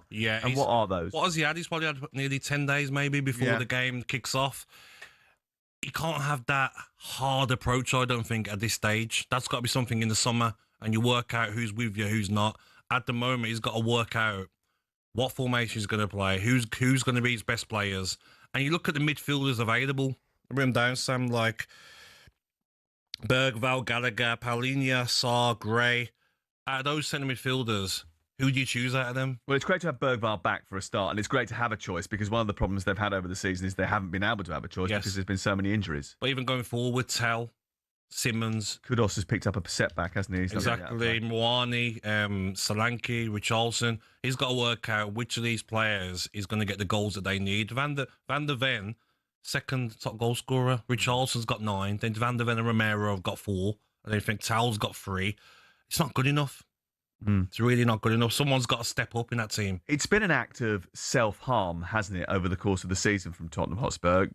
Yeah. And what are those? What has he had? He's probably had nearly 10 days maybe before the game kicks off. You can't have that hard approach, I don't think, at this stage. That's got to be something in the summer, and you work out who's with you, who's not. At the moment, he's got to work out what formation he's going to play, who's going to be his best players. And you look at the midfielders available. Bring them down, Sam, like Bergvall, Gallagher, Paulinho, Sarr, Gray. Out of those centre midfielders, who do you choose out of them? Well, it's great to have Bergvall back for a start, and it's great to have a choice, because one of the problems they've had over the season is they haven't been able to have a choice because there's been so many injuries. But even going forward, Tell, Simmons. Kudos has picked up a setback, hasn't he? Exactly. Mwani, Solanke, Richarlison. He's got to work out which of these players is going to get the goals that they need. Van der Ven, second top goal scorer. Richarlison's got 9. Then Van der Ven and Romero have got 4. And then I think Towell's got 3. It's not good enough. It's really not good enough. Someone's got to step up in that team. It's been an act of self-harm, hasn't it, over the course of the season from Tottenham Hotspur,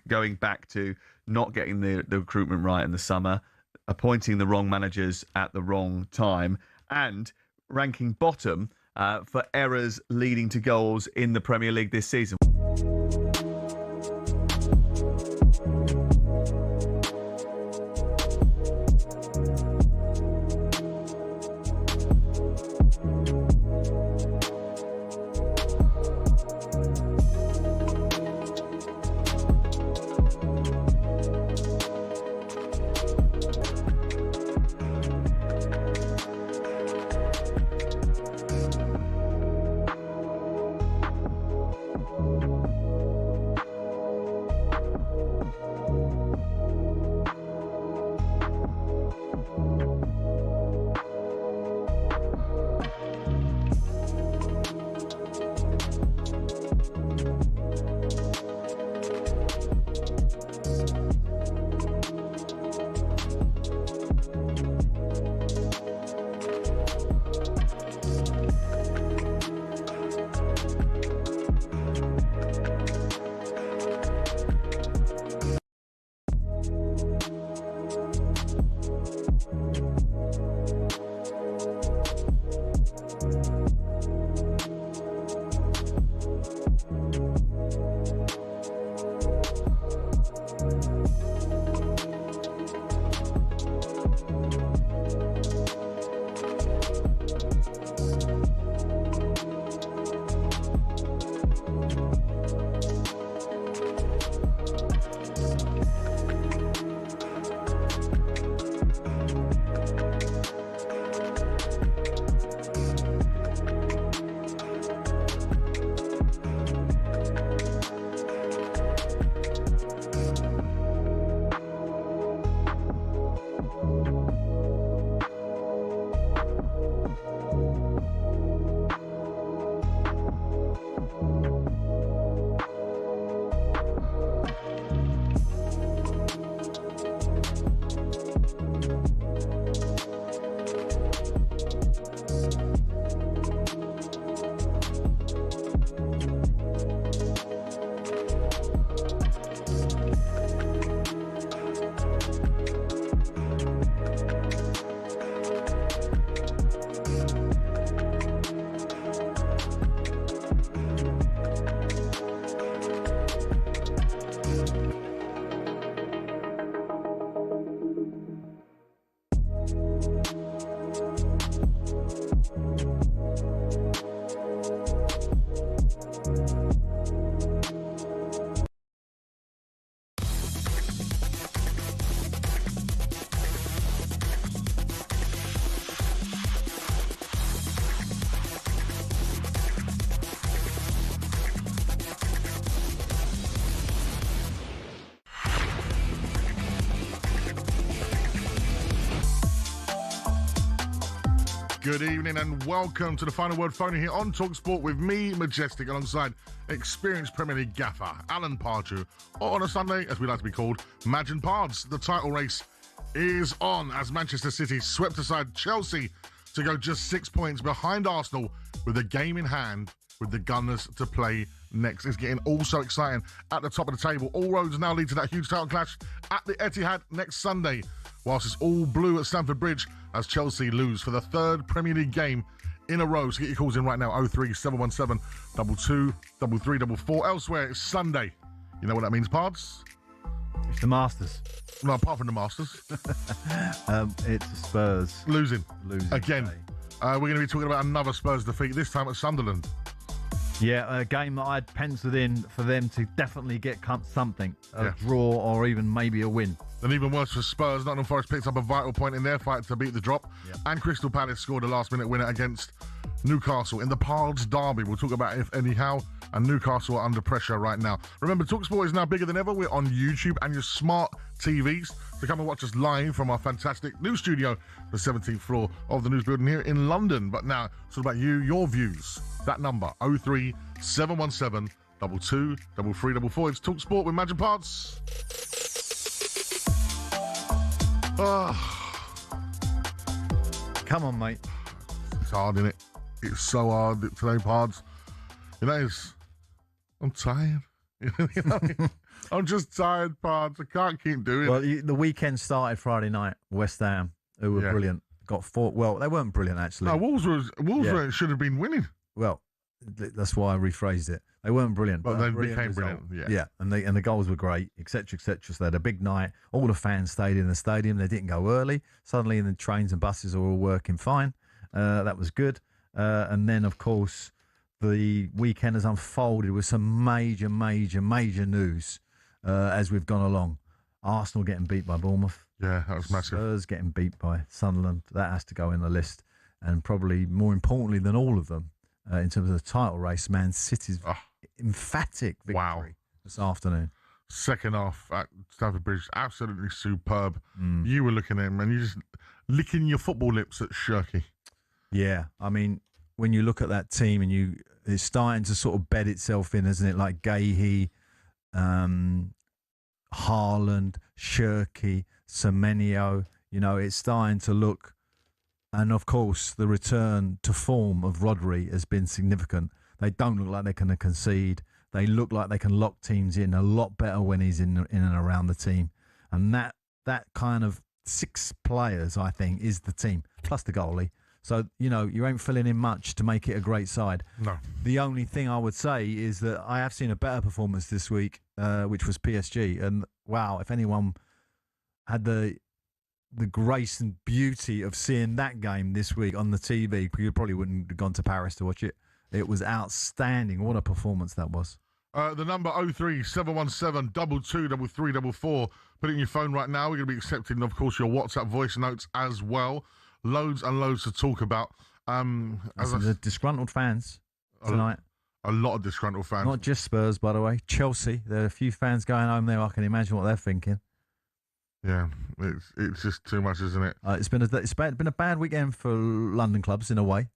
going back to not getting the recruitment right in the summer, appointing the wrong managers at the wrong time, and ranking bottom for errors leading to goals in the Premier League this season. Good evening and welcome to the Final Word Phone here on talkSPORT with me, Majestic, alongside experienced Premier League gaffer Alan Pardew, or on a Sunday, as we like to be called, Magin Pards. The title race is on as Manchester City swept aside Chelsea to go just 6 points behind Arsenal with a game in hand with the Gunners to play next. It's getting all so exciting at the top of the table. All roads now lead to that huge title clash at the Etihad next Sunday, whilst it's all blue at Stamford Bridge as Chelsea lose for the third Premier League game in a row. So get your calls in right now. 03717 22 3344. Elsewhere, it's Sunday. You know what that means, Pards? It's the Masters. No, apart from the Masters. It's Spurs. Losing. Again. Today. We're going to be talking about another Spurs defeat, this time at Sunderland. Yeah, a game that I'd penciled in for them to definitely get something. A Yeah. draw or even maybe a win. And even worse for Spurs, Nottingham Forest picked up a vital point in their fight to beat the drop. Yep. And Crystal Palace scored a last-minute winner against Newcastle in the Pards derby. We'll talk about if anyhow. And Newcastle are under pressure right now. Remember, talkSPORT is now bigger than ever. We're on YouTube and your smart TVs. So come and watch us live from our fantastic new studio, the 17th floor of the news building here in London. But now, it's all about you, your views. That number, 03717 22 3344. It's talkSPORT with Magic Pards. Come on, mate. It's hard, isn't it? It's so hard today, Pards. You know, I'm tired. You know, I'm just tired, Pards. I can't keep doing Well, it. the weekend started Friday night. West Ham, who were brilliant, got 4. Well, they weren't brilliant actually. No, Wolves should have been winning. Well, that's why I rephrased it. They weren't brilliant, But but they brilliant became result. brilliant, Yeah, and the goals were great, etc., etc. So they had a big night. All the fans stayed in the stadium. They didn't go early. Suddenly, the trains and buses are all working fine. That was good. And then, of course, the weekend has unfolded with some major news as we've gone along. Arsenal getting beat by Bournemouth. Yeah, that was massive. Spurs getting beat by Sunderland. That has to go in the list. And probably more importantly than all of them, in terms of the title race, Man City's emphatic victory this afternoon. Second half at Stamford Bridge, absolutely superb. You were looking at him and you just licking your football lips at Shirky. Yeah, I mean, when you look at that team and it's starting to sort of bed itself in, isn't it? Like Gahey, Haaland, Shirky, Semenyo, it's starting to look. And of course, the return to form of Rodri has been significant. They don't look like they're going to concede. They look like they can lock teams in a lot better when he's in and around the team. And that kind of 6 players, I think, is the team, plus the goalie. So, you ain't filling in much to make it a great side. No. The only thing I would say is that I have seen a better performance this week, which was PSG. And, wow, if anyone had the grace and beauty of seeing that game this week on the TV, you probably wouldn't have gone to Paris to watch it. It was outstanding. What a performance that was. The number 03717 22 3344. Put it in your phone right now. We're going to be accepting, of course, your WhatsApp voice notes as well. Loads and loads to talk about. The disgruntled fans tonight. A lot of disgruntled fans. Not just Spurs, by the way. Chelsea. There are a few fans going home there. I can imagine what they're thinking. Yeah, it's just too much, isn't it? It's been a bad weekend for London clubs in a way.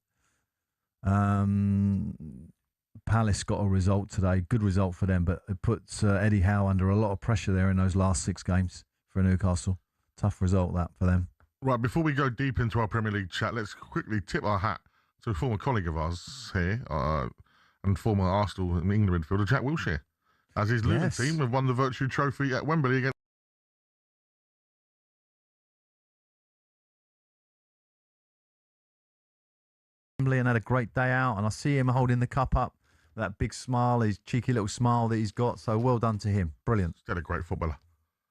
Palace got a result today, good result for them, but it puts Eddie Howe under a lot of pressure there in those last 6 games for Newcastle. Tough result that for them. Right, before we go deep into our Premier League chat, let's quickly tip our hat to a former colleague of ours here and former Arsenal and England midfielder Jack Wilshere, as his Luton team have won the Virtue Trophy at Wembley against and had a great day out, and I see him holding the cup up, that big smile, his cheeky little smile that he's got. So well done to him, brilliant. Still a great footballer.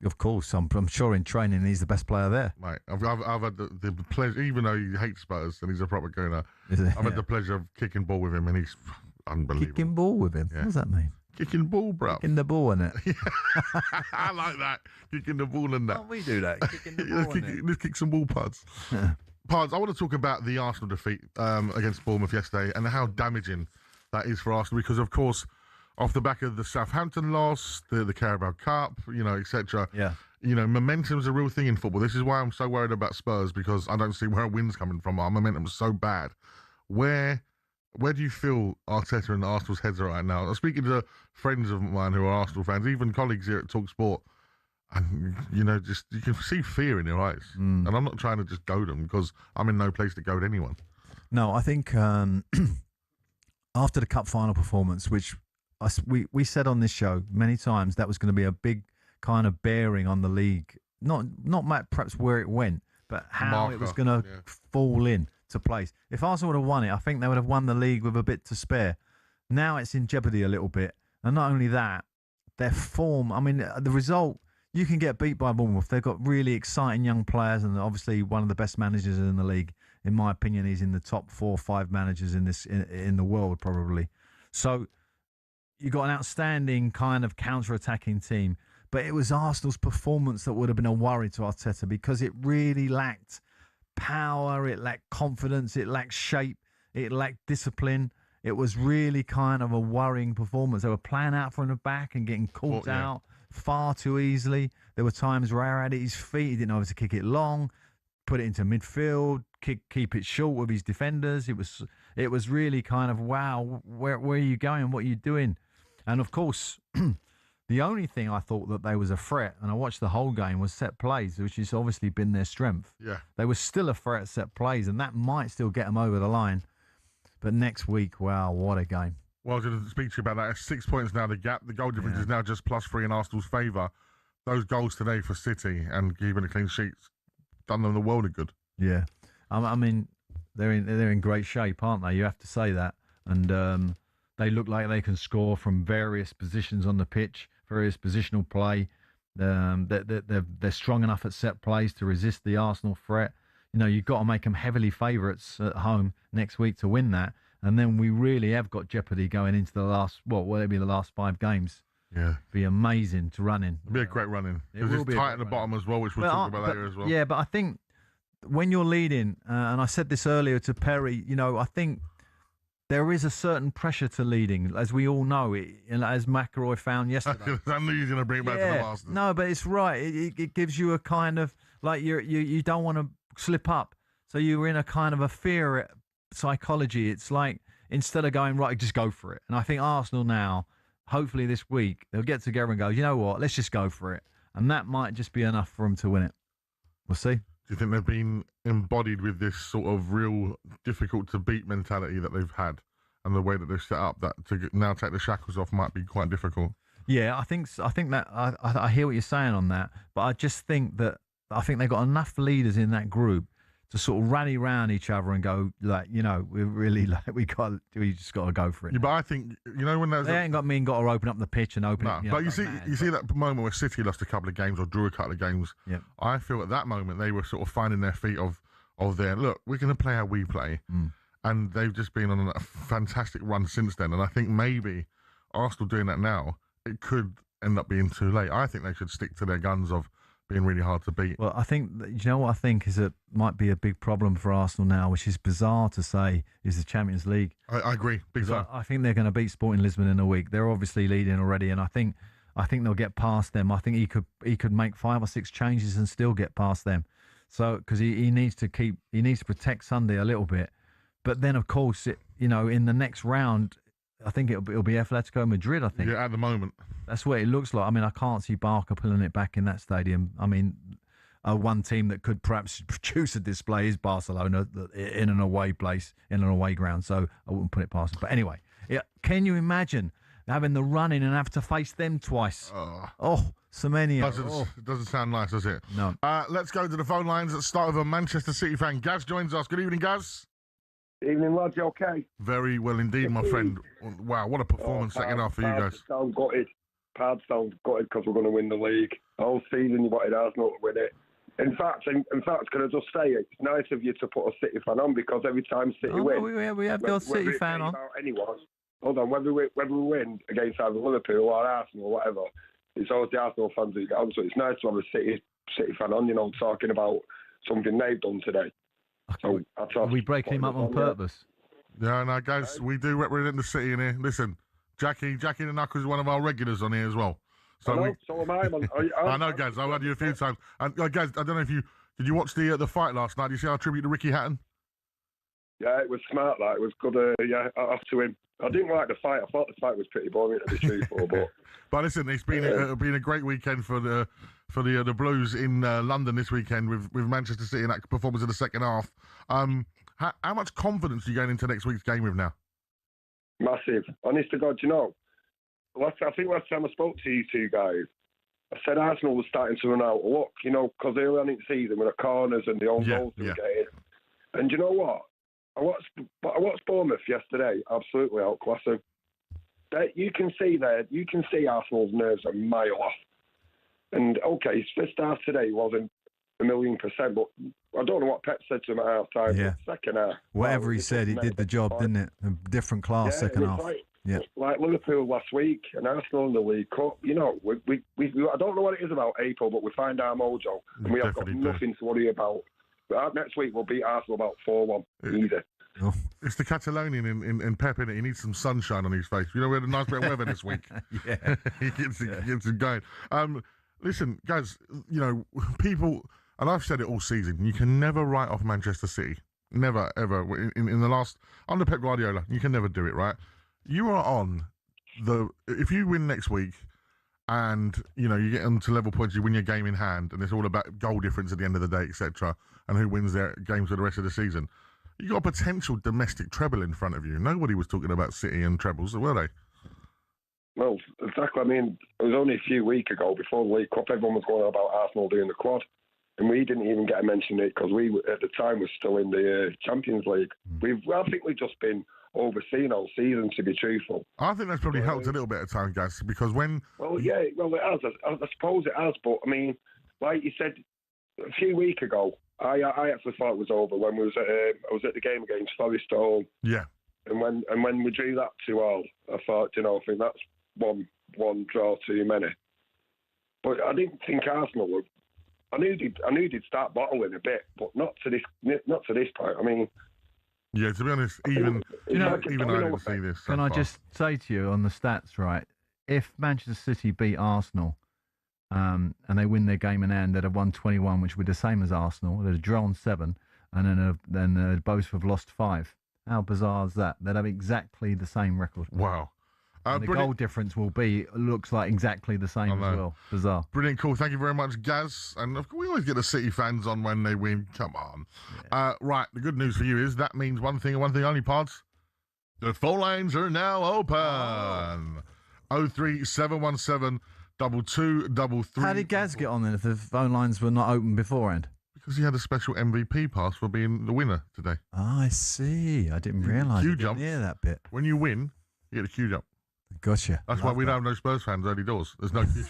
Of course, I'm sure in training he's the best player there. Mate, I've had the pleasure, even though he hates Spurs and he's a proper gooner, I've had the pleasure of kicking ball with him, and he's unbelievable. Kicking ball with him? Yeah. What does that mean? Kicking ball, bro. Kicking the ball, innit? I like that. Kicking the ball and that. Can't we do that? Kicking the ball, Let's kick some ball pads. Pards, I want to talk about the Arsenal defeat against Bournemouth yesterday and how damaging that is for Arsenal because, of course, off the back of the Southampton loss, the Carabao Cup, etc. Yeah. Momentum's a real thing in football. This is why I'm so worried about Spurs, because I don't see where a win's coming from. Our momentum's so bad. Where do you feel Arteta and Arsenal's heads are right now? I'm speaking to friends of mine who are Arsenal fans, even colleagues here at talkSPORT, and, just you can see fear in their eyes. And I'm not trying to just goad them because I'm in no place to goad anyone. No, I think after the cup final performance, which we said on this show many times, that was going to be a big kind of bearing on the league. Not perhaps where it went, but how it was going to fall in. to place. If Arsenal would have won it, I think they would have won the league with a bit to spare. Now it's in jeopardy a little bit. And not only that, their form, I mean, the result, you can get beat by Bournemouth. They've got really exciting young players and obviously one of the best managers in the league. In my opinion, he's in the top 4 or 5 managers in the world, probably. So you got an outstanding kind of counter-attacking team. But it was Arsenal's performance that would have been a worry to Arteta because it really lacked power, it lacked confidence, it lacked shape, it lacked discipline. It was really kind of a worrying performance. They were playing out from the back and getting caught out far too easily. There were times where he had it at his feet, he didn't know how to kick it long, put it into midfield, keep it short with his defenders. It was really kind of, wow, where are you going? What are you doing? And of course, the only thing I thought that they was a threat, and I watched the whole game, was set plays, which has obviously been their strength. Yeah. They were still a threat at set plays, and that might still get them over the line. But next week, wow, what a game. Well, I was going to speak to you about that. It's 6 points now, the gap. The goal difference is now just +3 in Arsenal's favour. Those goals today for City and keeping a clean sheet's done them the world of good. Yeah. I mean, they're in great shape, aren't they? You have to say that. And they look like they can score from various positions on the pitch, various positional play. They're strong enough at set plays to resist the Arsenal threat. You know, you've got to make them heavily favourites at home next week to win that. And then we really have got jeopardy going into the last, will it be the last 5 games? Yeah. Be amazing to run in. It'll be a great run in. Because it's tight at the bottom as well, which we'll talk about later as well. Yeah, but I think when you're leading, and I said this earlier to Perry, you know, I think there is a certain pressure to leading, as we all know, as McElroy found yesterday. I knew you were going to bring it back to the Masters. No, but it's right. It gives you a kind of, like, you don't want to slip up. So you're in a kind of a fear psychology. It's like, instead of going, right, just go for it. And I think Arsenal now, hopefully this week, they'll get together and go, you know what, let's just go for it. And that might just be enough for them to win it. We'll see. Do you think they've been embodied with this sort of real difficult to beat mentality that they've had, and the way that they've set up, that to now take the shackles off might be quite difficult? Yeah, I think that I hear what you're saying on that, but I just think that they've got enough leaders in that group to sort of rally round each other and go, like, you know, we're really like we just got to go for it. Yeah, but I think, you know, when they ain't got to open up the pitch and open it. But you see that moment where City lost a couple of games or drew a couple of games. Yeah. I feel at that moment they were sort of finding their feet of their, look, we're going to play how we play, and they've just been on a fantastic run since then. And I think maybe Arsenal doing that now, it could end up being too late. I think they should stick to their guns of being really hard to beat. Well, I think, you know what I think is might be a big problem for Arsenal now, which is bizarre to say, is the Champions League. I agree, big time. I think they're going to beat Sporting Lisbon in a week. They're obviously leading already, and I think they'll get past them. I think he could make 5 or 6 changes and still get past them. So because he needs to protect Sunday a little bit, but then of course in the next round, I think it'll be Atletico Madrid. I think. Yeah, at the moment. That's what it looks like. I mean, I can't see Barca pulling it back in that stadium. I mean, one team that could perhaps produce a display is Barcelona in an away place, in an away ground. So I wouldn't put it past them. But anyway, can you imagine having the run-in and have to face them twice? Semenyo. It doesn't sound nice, does it? No. Let's go to the phone lines. Let's start with a Manchester City fan. Gaz joins us. Good evening, Gaz. Evening, lads. You okay? Very well indeed, my friend. Wow, what a performance second half for you guys. Pard sounds gutted because we're going to win the league. The whole season you wanted Arsenal to win it. In fact, can I just say it's nice of you to put a City fan on, because every time City win, we have the City fan on. Hold on, whether we win against either Liverpool or Arsenal or whatever, it's always the Arsenal fans that you get on. So it's nice to have a City fan on, talking about something they've done today. So are we breaking him up on purpose? Yeah, no, guys, we do represent the City in here. Listen, Jackie the Knuckles is one of our regulars on here as well. So so am I. I know, Gaz. I've had you a few times. And Gaz, I don't know if did you watch the fight last night? Did you see our tribute to Ricky Hatton? Yeah, it was smart. It was good. Off to him. I didn't like the fight. I thought the fight was pretty boring to be truthful, but. But listen, it's been a great weekend for the Blues in London this weekend with Manchester City and that performance in the second half. How much confidence are you going into next week's game with now? Massive. Honest to God, I think last time I spoke to you two guys, I said Arsenal was starting to run out of luck, because early on in the season with the corners and the own goals they were getting. And you know what? I watched Bournemouth yesterday. Absolutely outclass them. You can see Arsenal's nerves are a mile off. And okay, his first half today wasn't 1,000,000%, but I don't know what Pep said to him at half time. Yeah. Second half, Whatever he said, he did the job, didn't it? A different class second half. Like Liverpool last week and Arsenal in the League Cup. You know, we I don't know what it is about April, but we find our mojo and we have got nothing to worry about. But next week we'll beat Arsenal about 4-1 easy. Oh. It's the Catalonian in Pep, innit? He needs some sunshine on his face. You know, we had a nice bit of weather this week. Yeah. He gets it going. Listen, guys, you know, people, and I've said it all season, you can never write off Manchester City. Never, ever. In the last, under Pep Guardiola, you can never do it, right? You are on if you win next week and, you know, you get onto level points, you win your game in hand, and it's all about goal difference at the end of the day, etc., and who wins their games for the rest of the season. You got a potential domestic treble in front of you. Nobody was talking about City and trebles, were they? Well, exactly. I mean, it was only a few weeks ago before the League Cup, everyone was going on about Arsenal doing the quad. And we didn't even get a mention of it because we, at the time, were still in the Champions League. I think we've just been overseen all season, to be truthful. I think that's probably helped a little bit of time, guys, because when... Well, yeah, it has. I suppose it has. But, I mean, like you said, a few weeks ago, I actually thought it was over when I was at the game against Forest at home. Yeah. And when we drew that 2-2, I thought, you know, I think that's one draw too many. But I didn't think Arsenal would. I knew they'd start bottling a bit, but not to this point. I mean, yeah. To be honest, even I didn't see this. Can I just say to you on the stats, right? If Manchester City beat Arsenal, and they win their game in hand, they'd have won 21, which would be the same as Arsenal. They'd have drawn 7, and then both have lost 5. How bizarre is that? They'd have exactly the same record. Wow. And the goal difference looks like exactly the same as well. Bizarre. Brilliant, cool. Thank you very much, Gaz. And we always get the City fans on when they win. Come on. Yeah. Right, the good news for you is that means one thing and one thing only, Pods. The phone lines are now open. 03717 2233. How did Gaz get on then if the phone lines were not open beforehand? Because he had a special MVP pass for being the winner today. Oh, I see. I didn't realise. Queue jump. Yeah, that bit. When you win, you get a queue jump. Gotcha. That's why we don't have no Spurs fans early doors. There's no queue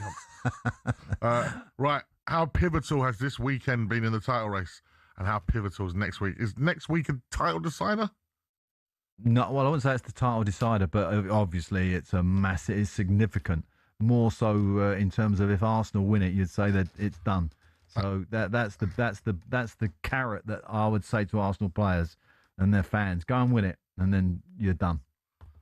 jump. Right. How pivotal has this weekend been in the title race? And how pivotal is next week? Is next week a title decider? No, well, I wouldn't say it's the title decider, but obviously it's it's significant. More so in terms of if Arsenal win it, you'd say that it's done. So that's the carrot that I would say to Arsenal players and their fans: go and win it, and then you're done.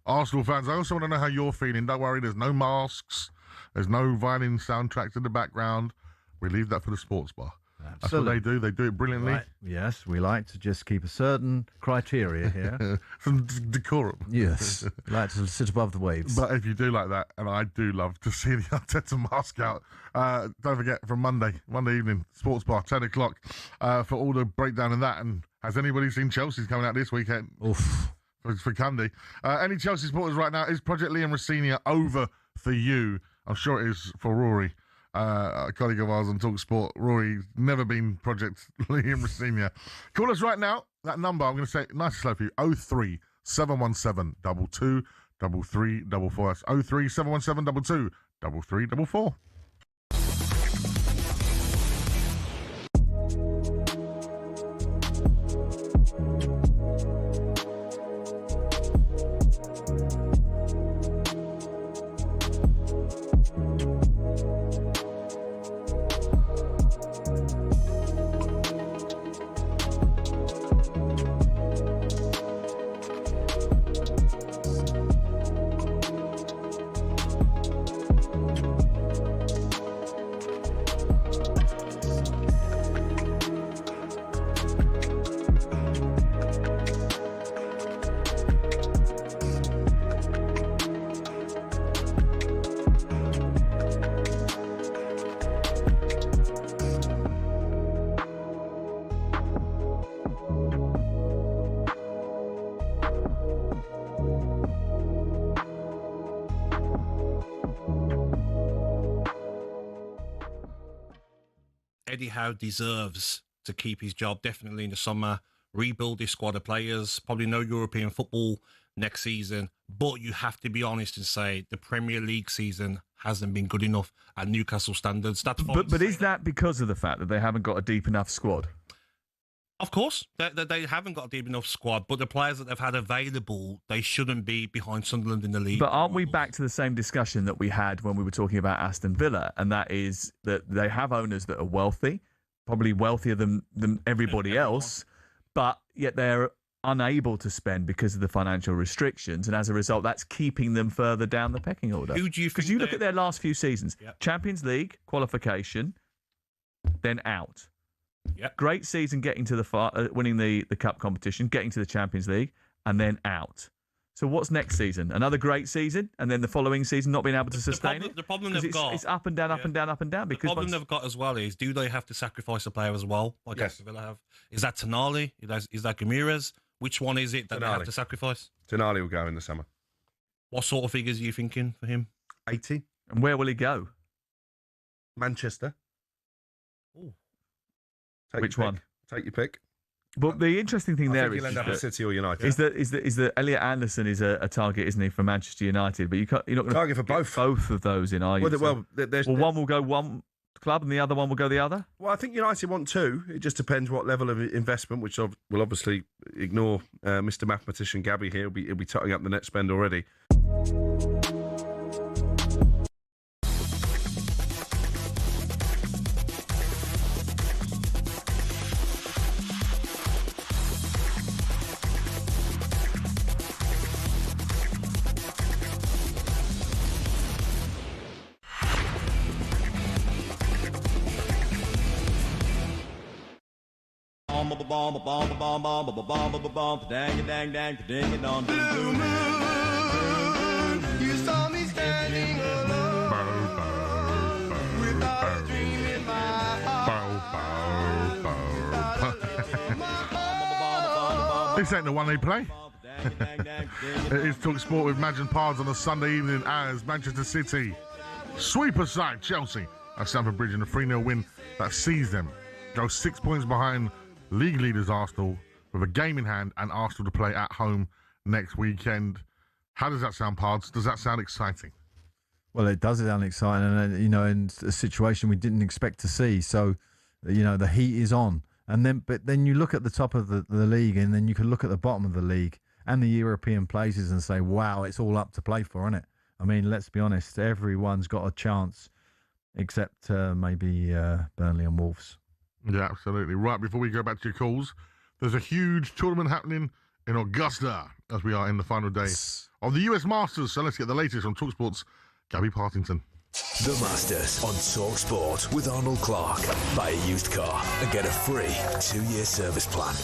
Arsenal fans, I also want to know how you're feeling. Don't worry, there's no masks, there's no violin soundtracks in the background. We leave that for the sports bar. Absolutely. That's what they do. They do it brilliantly. Right. Yes, we like to just keep a certain criteria here. Some decorum. Yes, we like to sit above the waves. But if you do like that, and I do love to see the Arteta mask out, don't forget from Monday evening, sports bar, 10 o'clock, for all the breakdown in that. And has anybody seen Chelsea's coming out this weekend? Oof. For Candy. Any Chelsea supporters right now, is Project Liam Rossini over for you? I'm sure it is for Rory. A colleague of ours on talkSPORT. Rory's never been Project Liam Rossini. Call us right now. That number, I'm going to say nice and slow for you, 03717 22 3344. That's 03717 22 3344. Eddie Howe deserves to keep his job definitely in the summer. rebuild this squad of players, probably no European football next season. But you have to be honest and say the Premier League season hasn't been good enough at Newcastle standards. But is that because of the fact that they haven't got a deep enough squad? Of course, they haven't got a deep enough squad, but the players that they've had available, they shouldn't be behind Sunderland in the league. But aren't we back to the same discussion that we had when we were talking about Aston Villa? And that is that they have owners that are wealthy, probably wealthier than everybody else, but yet they're unable to spend because of the financial restrictions. And as a result, that's keeping them further down the pecking order. Who do you think? Because you look at their last few seasons, Yep. Champions League, qualification, then out. Yep. Great season getting to the winning the cup competition, getting to the Champions League, and then out. So what's next season? Another great season, and then the following season not being able to sustain it? The problem they've got... It's up and down, up and down, up and down. The problem they've got as well is, do they have to sacrifice a player as well, like Aston Villa have? Is that Tonali? Is that Gamira's? Which one is it that they have to sacrifice? Tonali will go in the summer. What sort of figures are you thinking for him? 80. And where will he go? Manchester. Ooh. Which one? Take your pick. But the interesting thing I there think he'll end up at City or United. is that Elliot Anderson is a target, isn't he, for Manchester United? But you're not going to Target for both of those in, are you? Well, One will go one club and the other one will go the other? Well, I think United want two. It just depends what level of investment, which will obviously ignore Mr. Mathematician Gabby here. He'll be totting up the net spend already. You saw me standing alone without a dream in my heart. This ain't the one they play. It is talkSPORT with Madge and Pards on a Sunday evening as Manchester City sweep aside Chelsea at Stamford Bridge in a 3-0 win that sees them go 6 points behind league leaders Arsenal with a game in hand and Arsenal to play at home next weekend. How does that sound, Pards? Does that sound exciting? Well, it does sound exciting, and in a situation we didn't expect to see. So, the heat is on, but then you look at the top of the league, and then you can look at the bottom of the league and the European places and say, "Wow, it's all up to play for, isn't it?" I mean, let's be honest, everyone's got a chance, except maybe Burnley and Wolves. Yeah, absolutely. Right, before we go back to your calls, there's a huge tournament happening in Augusta as we are in the final day of the US Masters. So let's get the latest on talkSPORT's Gabby Partington. The Masters on talkSPORT with Arnold Clark. Buy a used car and get a free 2-year service plan.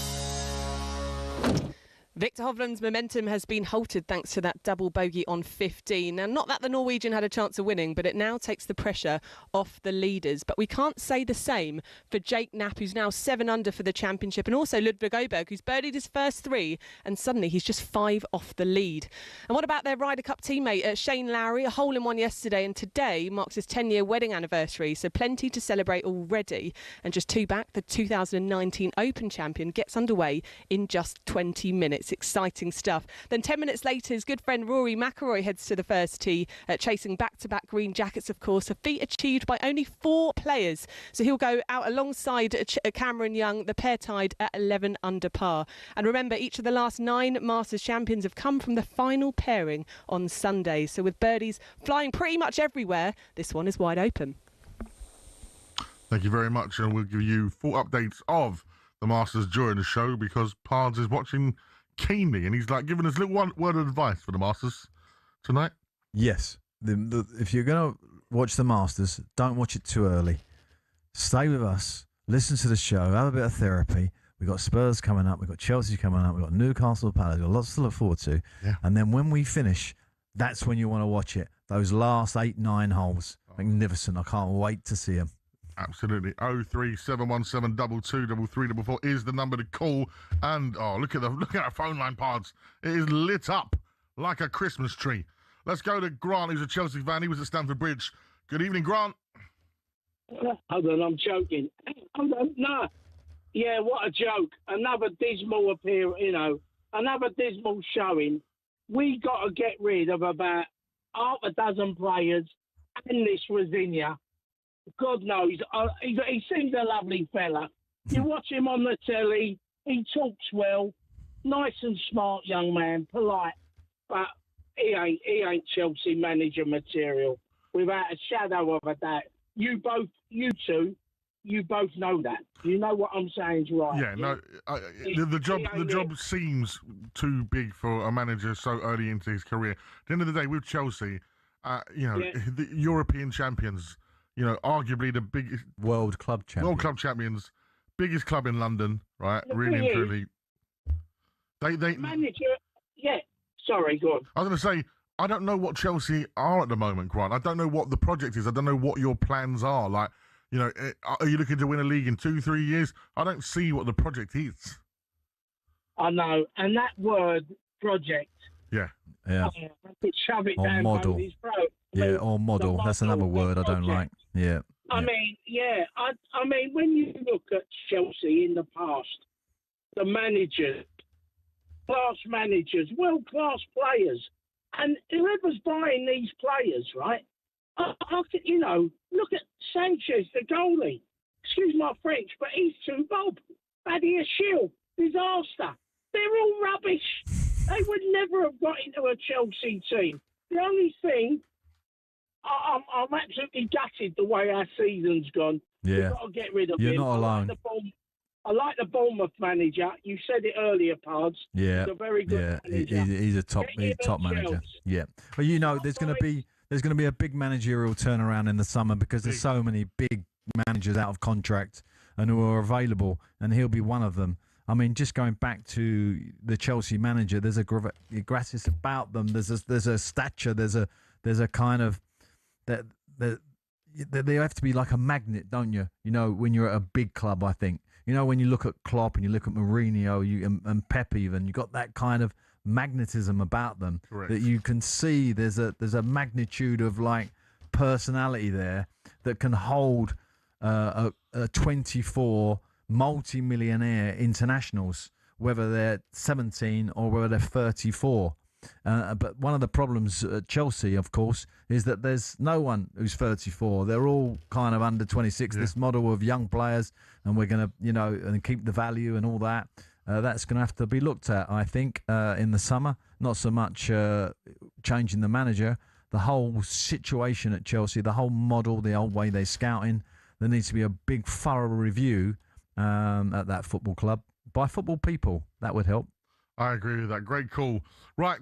Victor Hovland's momentum has been halted thanks to that double bogey on 15. And not that the Norwegian had a chance of winning, but it now takes the pressure off the leaders. But we can't say the same for Jake Knapp, who's now 7 under for the championship, and also Ludvig Åberg, who's birdied his first 3, and suddenly he's just 5 off the lead. And what about their Ryder Cup teammate, Shane Lowry? A hole-in-one yesterday, and today marks his 10-year wedding anniversary, so plenty to celebrate already. And just 2 back, the 2019 Open champion gets underway in just 20 minutes. Exciting stuff. Then 10 minutes later, his good friend Rory McIlroy heads to the first tee, chasing back-to-back green jackets, of course, a feat achieved by only 4 players. So he'll go out alongside Cameron Young, the pair tied at 11 under par. And remember, each of the last 9 Masters champions have come from the final pairing on Sunday. So with birdies flying pretty much everywhere, this one is wide open. Thank you very much, and we'll give you full updates of the Masters during the show because Pards is watching keenly, and he's giving us a little one word of advice for the Masters tonight. Yes, if you're going to watch the Masters, don't watch it too early. Stay with us, listen to the show, have a bit of therapy. We've got Spurs coming up, we've got Chelsea coming up, we've got Newcastle Palace, we've got lots to look forward to. Yeah. And then when we finish, that's when you want to watch it. Those last 8-9 holes, magnificent. I can't wait to see them. Absolutely. 03717 223344 is the number to call. And look at our phone line, Pards. It is lit up like a Christmas tree. Let's go to Grant, who's a Chelsea fan. He was at Stamford Bridge. Good evening, Grant. Hold on, I'm joking. Hold on, no. Yeah, what a joke. Another dismal another dismal showing. We got to get rid of about half a dozen players and this Rosinha. God knows. He seems a lovely fella. You watch him on the telly, he talks well, nice and smart young man, polite, but he ain't Chelsea manager material, without a shadow of a doubt. You two know that. You know what I'm saying is right. Yeah, no, the job seems too big for a manager so early into his career. At the end of the day, with Chelsea, the European champions, arguably the biggest World club champions, biggest club in London, right? Really and truly. They manager. Yeah. Sorry, go on. I was going to say, I don't know what Chelsea are at the moment, Grant. I don't know what the project is. I don't know what your plans are. Like, are you looking to win a league in 2-3 years? I don't see what the project is. I know, and that word project. Yeah. Shove it or down model. his throat. Yeah, or model. That's another word I don't like. Yeah. I mean, when you look at Chelsea in the past, the managers, class managers, world-class players, and whoever's buying these players, right? Look at Sanchez, the goalie. Excuse my French, but he's too bob. Paddy Shield, disaster. They're all rubbish. They would never have got into a Chelsea team. The only thing, I'm absolutely gutted the way our season's gone. Yeah. We've got to get rid of You're him. not alone. I like the Bournemouth manager. You said it earlier, Pards. Yeah. He's a very good manager. He's a top manager. Yeah. Well, there's going to be a big managerial turnaround in the summer because there's so many big managers out of contract and who are available, and he'll be one of them. I mean, just going back to the Chelsea manager, there's a gratis about them. There's a stature. There's a kind of that they have to be like a magnet, don't you? When you're at a big club, I think. When you look at Klopp and you look at Mourinho and Pep, even you got that kind of magnetism about them. Correct. That you can see. There's a magnitude of like personality there that can hold a 24 multi-millionaire internationals, whether they're 17 or whether they're 34. But one of the problems at Chelsea, of course, is that there's no one who's 34. They're all kind of under 26. Yeah. This model of young players, and we're going to, and keep the value and all that. That's going to have to be looked at, I think, in the summer. Not so much changing the manager. The whole situation at Chelsea, the whole model, the old way they're scouting. There needs to be a big, thorough review at that football club by football people. That would help. I agree with that. Great call. Right,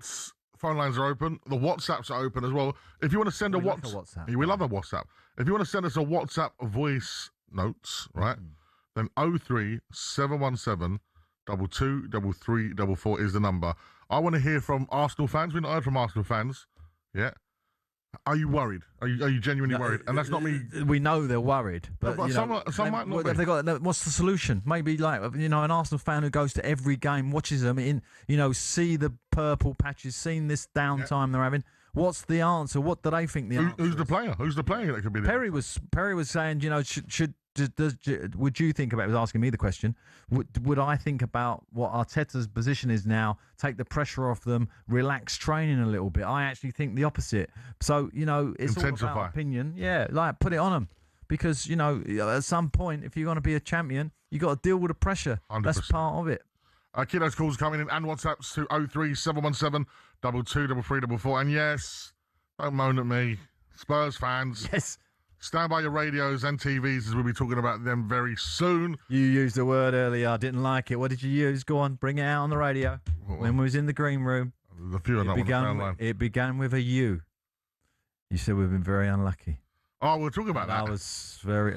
phone lines are open. The WhatsApps are open as well. If you want to send a WhatsApp. We love a WhatsApp. If you want to send us a WhatsApp voice notes, right, then 03717 223344 is the number. I want to hear from Arsenal fans. We've not heard from Arsenal fans yet. Are you worried? Are you genuinely worried? And that's not me. We know they're worried, but some might not be. What's the solution? Maybe like an Arsenal fan who goes to every game, watches them see the purple patches, seen this downtime they're having. What's the answer? What do they think the answer? Who's the player? Who's the player that could be there? Perry was saying, would you think about? He was asking me the question. Would I think about what Arteta's position is now? Take the pressure off them, relax training a little bit. I actually think the opposite. So it's all about opinion. Yeah, like put it on them, because at some point, if you're going to be a champion, you got to deal with the pressure. 100%. That's part of it. Kiddos calls coming in and WhatsApps to 03717 223344. And yes, don't moan at me, Spurs fans. Yes. Stand by your radios and TVs as we'll be talking about them very soon. You used a word earlier. I didn't like it. What did you use? Go on, bring it out on the radio. When we was in the green room, it began with a U. You said we've been very unlucky. Oh, we'll talk about that. That was very,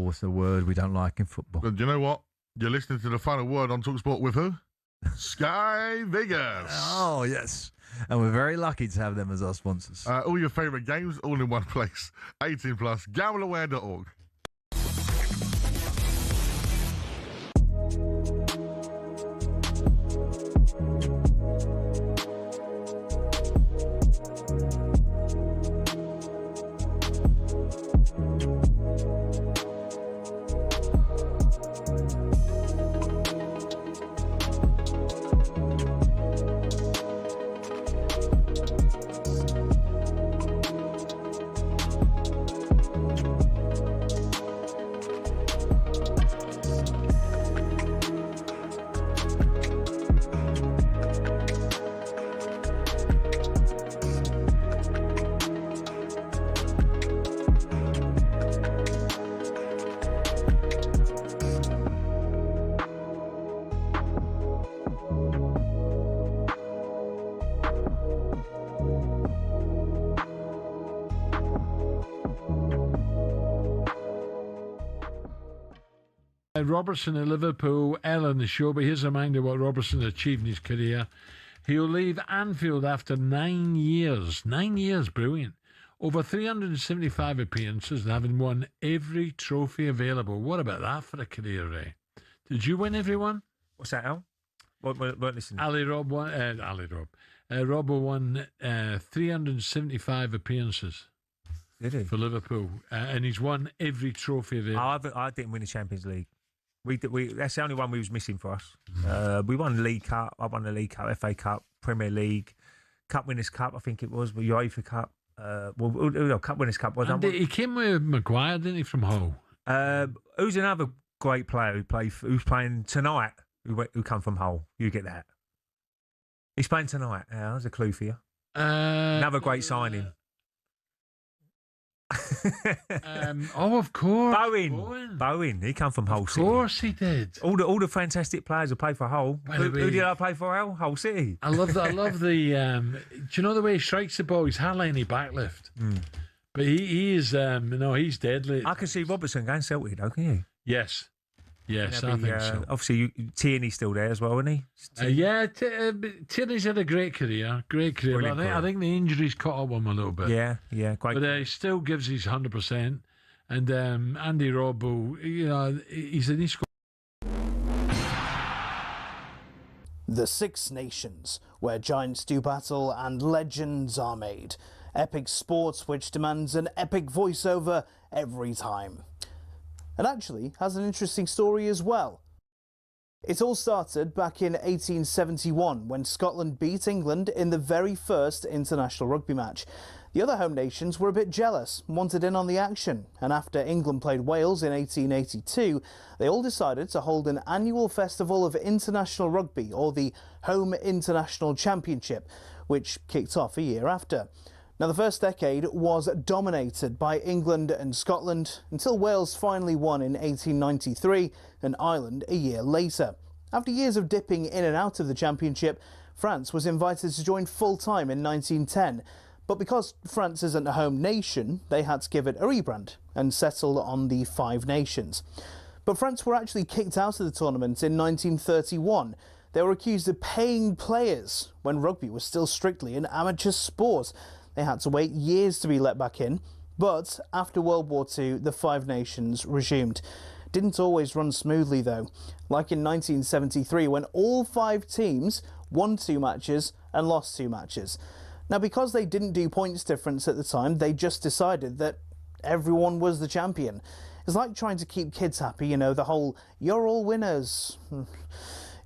what's a word we don't like in football. But you know what? You're listening to the final word on talkSPORT with who? Sky Vegas. Oh, yes. And we're very lucky to have them as our sponsors. All your favourite games, all in one place. 18+, gambleaware.org. Robertson at Liverpool, Ellen the show, but here's a reminder what Robertson achieved in his career. He'll leave Anfield after 9 years. 9 years, brilliant. Over 375 appearances and having won every trophy available. What about that for a career, Ray? Did you win everyone? What's that, Al? What listening? Rob won 375 appearances. Did he? For Liverpool. And he's won every trophy available. I didn't win the Champions League. That's the only one we was missing for us. We won the League Cup. I won the League Cup, FA Cup, Premier League, Cup Winners' Cup, I think it was, UEFA Cup. Cup Winners' Cup. He came with Maguire, didn't he, from Hull? Who's another great player who's playing tonight, who come from Hull? You get that. He's playing tonight. There's a clue for you. Another great signing. Of course. Bowen. He come from Hull City. Of course he did. All the fantastic players who play for Hull. Who did I play for? Hull City. I love that. I love the. Do you know the way he strikes the ball? He's hardly any backlift. But he is. He's deadly. I can see Robertson going Celtic, though, can you? Yes, I think so. Obviously, Tierney's still there as well, isn't he? Tierney's had a great career. But I think the injuries caught up with him a little bit. Yeah, quite. But he still gives his 100%. And Andy Robbo, he's in his. The Six Nations, where giants do battle and legends are made. Epic sports which demands an epic voiceover every time. And actually has an interesting story as well. It all started back in 1871 when Scotland beat England in the very first international rugby match. The other home nations were a bit jealous, wanted in on the action, and after England played Wales in 1882, they all decided to hold an annual festival of international rugby, or the Home International Championship, which kicked off a year after. Now, the first decade was dominated by England and Scotland until Wales finally won in 1893 and Ireland a year later. After years of dipping in and out of the championship, France was invited to join full-time in 1910. But because France isn't a home nation, they had to give it a rebrand and settle on the Five Nations. But France were actually kicked out of the tournament in 1931. They were accused of paying players when rugby was still strictly an amateur sport. They had to wait years to be let back in, but after World War II, the Five Nations resumed. Didn't always run smoothly though, like in 1973 when all 5 teams won 2 matches and lost 2 matches. Now, because they didn't do points difference at the time, they just decided that everyone was the champion. It's like trying to keep kids happy, the whole, you're all winners.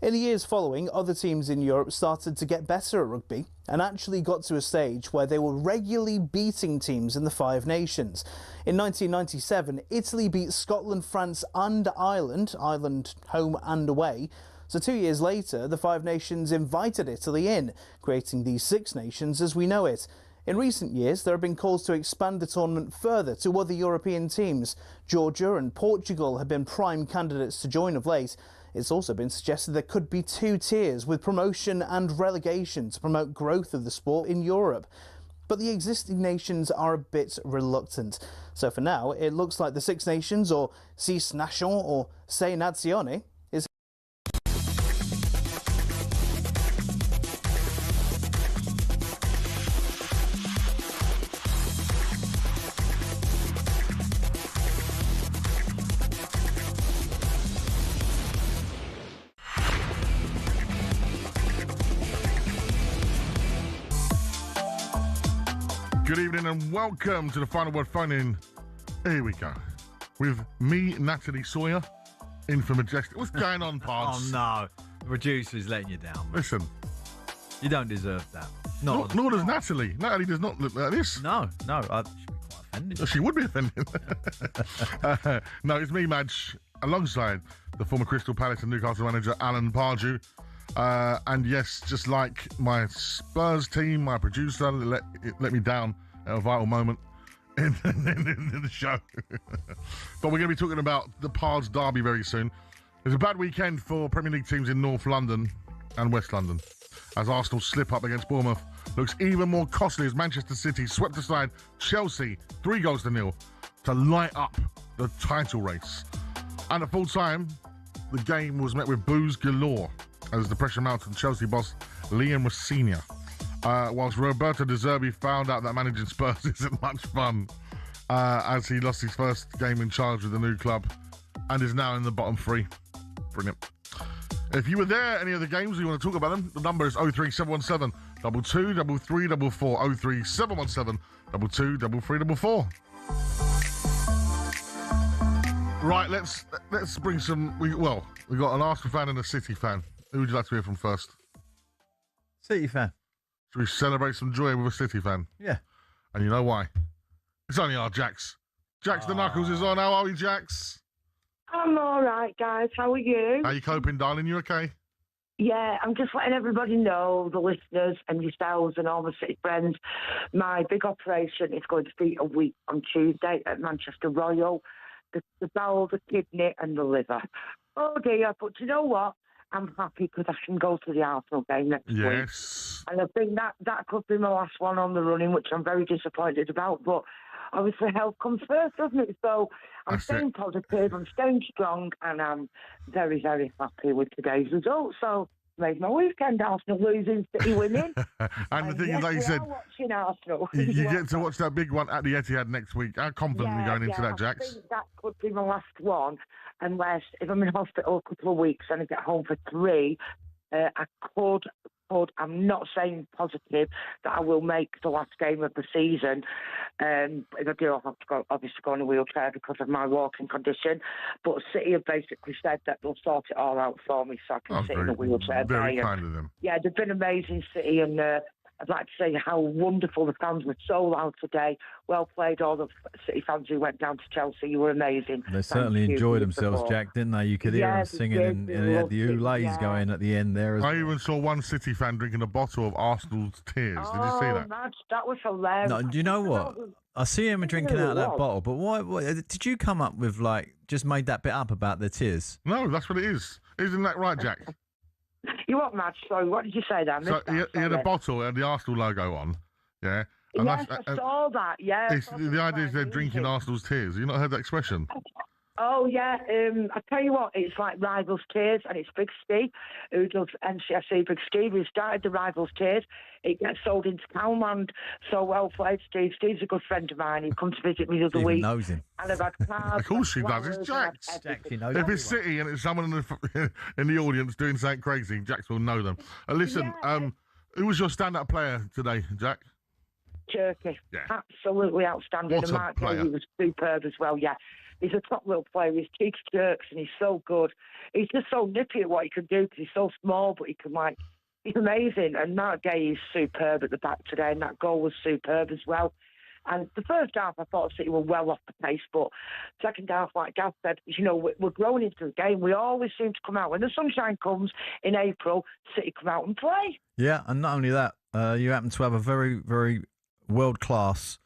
In the years following, other teams in Europe started to get better at rugby and actually got to a stage where they were regularly beating teams in the Five Nations. In 1997, Italy beat Scotland, France and Ireland home and away. So 2 years later, the Five Nations invited Italy in, creating the Six Nations as we know it. In recent years, there have been calls to expand the tournament further to other European teams. Georgia and Portugal have been prime candidates to join of late. It's also been suggested there could be 2 tiers with promotion and relegation to promote growth of the sport in Europe. But the existing nations are a bit reluctant. So for now, it looks like the Six Nations, or Six Nations, or Sei Nazioni, is... Good evening and welcome to the Final Word phone-in. Here we go. With me, Natalie Sawyer, in for Majestic. What's going on, Pards? Oh, no. The producer's letting you down, mate. Listen. You don't deserve that. Nor does Natalie. Natalie does not look like this. No. She'd be quite offended. She would be offended. No, it's me, Madge, alongside the former Crystal Palace and Newcastle manager, Alan Pardew. And yes, just like my Spurs team, my producer let me down at a vital moment in the show. But we're going to be talking about the Pards derby very soon. It's a bad weekend for Premier League teams in North London and West London, as Arsenal slip up against Bournemouth looks even more costly as Manchester City swept aside Chelsea 3-0 to light up the title race. And at full time, the game was met with boos galore as the pressure mounted on Chelsea boss Liam Rossini. Whilst Roberto De Zerbi found out that managing Spurs isn't much fun, as he lost his first game in charge with the new club and is now in the bottom three. Brilliant. If you were there any of the games, you want to talk about them, the number is 03717 223344 03717 223344. Right, let's bring some. We got an Arsenal fan and a City fan. Who would you like to hear from first? City fan. Should we celebrate some joy with a City fan? Yeah. And you know why? It's only our Jax. Jax the Knuckles is on. How are we, Jax? I'm all right, guys. How are you? How you coping, darling? You okay? Yeah, I'm just letting everybody know, the listeners and yourselves and all my City friends, my big operation is going to be a week on Tuesday at Manchester Royal. The bowel, the kidney and the liver. Oh dear, but you know what? I'm happy because I can go to the Arsenal game next week. Yes. And I think that could be my last one on the running, which I'm very disappointed about. But obviously health comes first, doesn't it? So I'm staying positive, I'm staying strong, and I'm very, very happy with today's results. So made my weekend, Arsenal losing, City winning. And the thing is, like you said, watching Arsenal. you get to watch that big one at the Etihad next week. How confident are you going into that, Jax? I think that could be my last one, unless if I'm in hospital a couple of weeks and I get home for 3, I could. I'm not saying positive that I will make the last game of the season. If I do, I'll have to obviously go in a wheelchair because of my walking condition. But City have basically said that they'll sort it all out for me so I can sit in a wheelchair. Very kind of them. Yeah, they've been amazing, City, and I'd like to say how wonderful the fans were. So loud today. Well played, all the City fans who went down to Chelsea. You were amazing. They certainly enjoyed themselves, Jack, didn't they? You could hear them singing, and they had the oulays going at the end there. I even saw one City fan drinking a bottle of Arsenal's tears. Did you see that? That was hilarious. No, do you know what? I see him drinking out of that bottle, but why did you come up with, just made that bit up about the tears? No, that's what it is. Isn't that right, Jack? You what, Madge? Sorry, what did you say there? So he had a bottle and the Arsenal logo on, yeah? And yes, I saw that, yeah. The idea is they're drinking Arsenal's tears. Have you not heard that expression? Oh, yeah. I tell you what, it's like Rivals Tears, and it's Big Steve, who does NCSC Big Steve, who started the Rivals Tears. It gets sold into Townland. So well played, Steve. Steve's a good friend of mine. He comes to visit me the other week. Knows him. And I've had cards. Of course she does. It's Jax. If it's City and it's someone in the audience doing something crazy, Jax will know them. Listen, who was your stand-up player today, Jack? Turkey. Yeah. Absolutely outstanding. What and a Mark player. Daly was superb as well, yeah. He's a top little player. He's cheeks jerks and he's so good. He's just so nippy at what he can do because he's so small, but he can he's amazing. And Mark Gay is superb at the back today, and that goal was superb as well. And the first half, I thought City were well off the pace, but second half, like Gav said, we're growing into the game. We always seem to come out. When the sunshine comes in April, City come out and play. Yeah, and not only that, you happen to have a very, very world-class,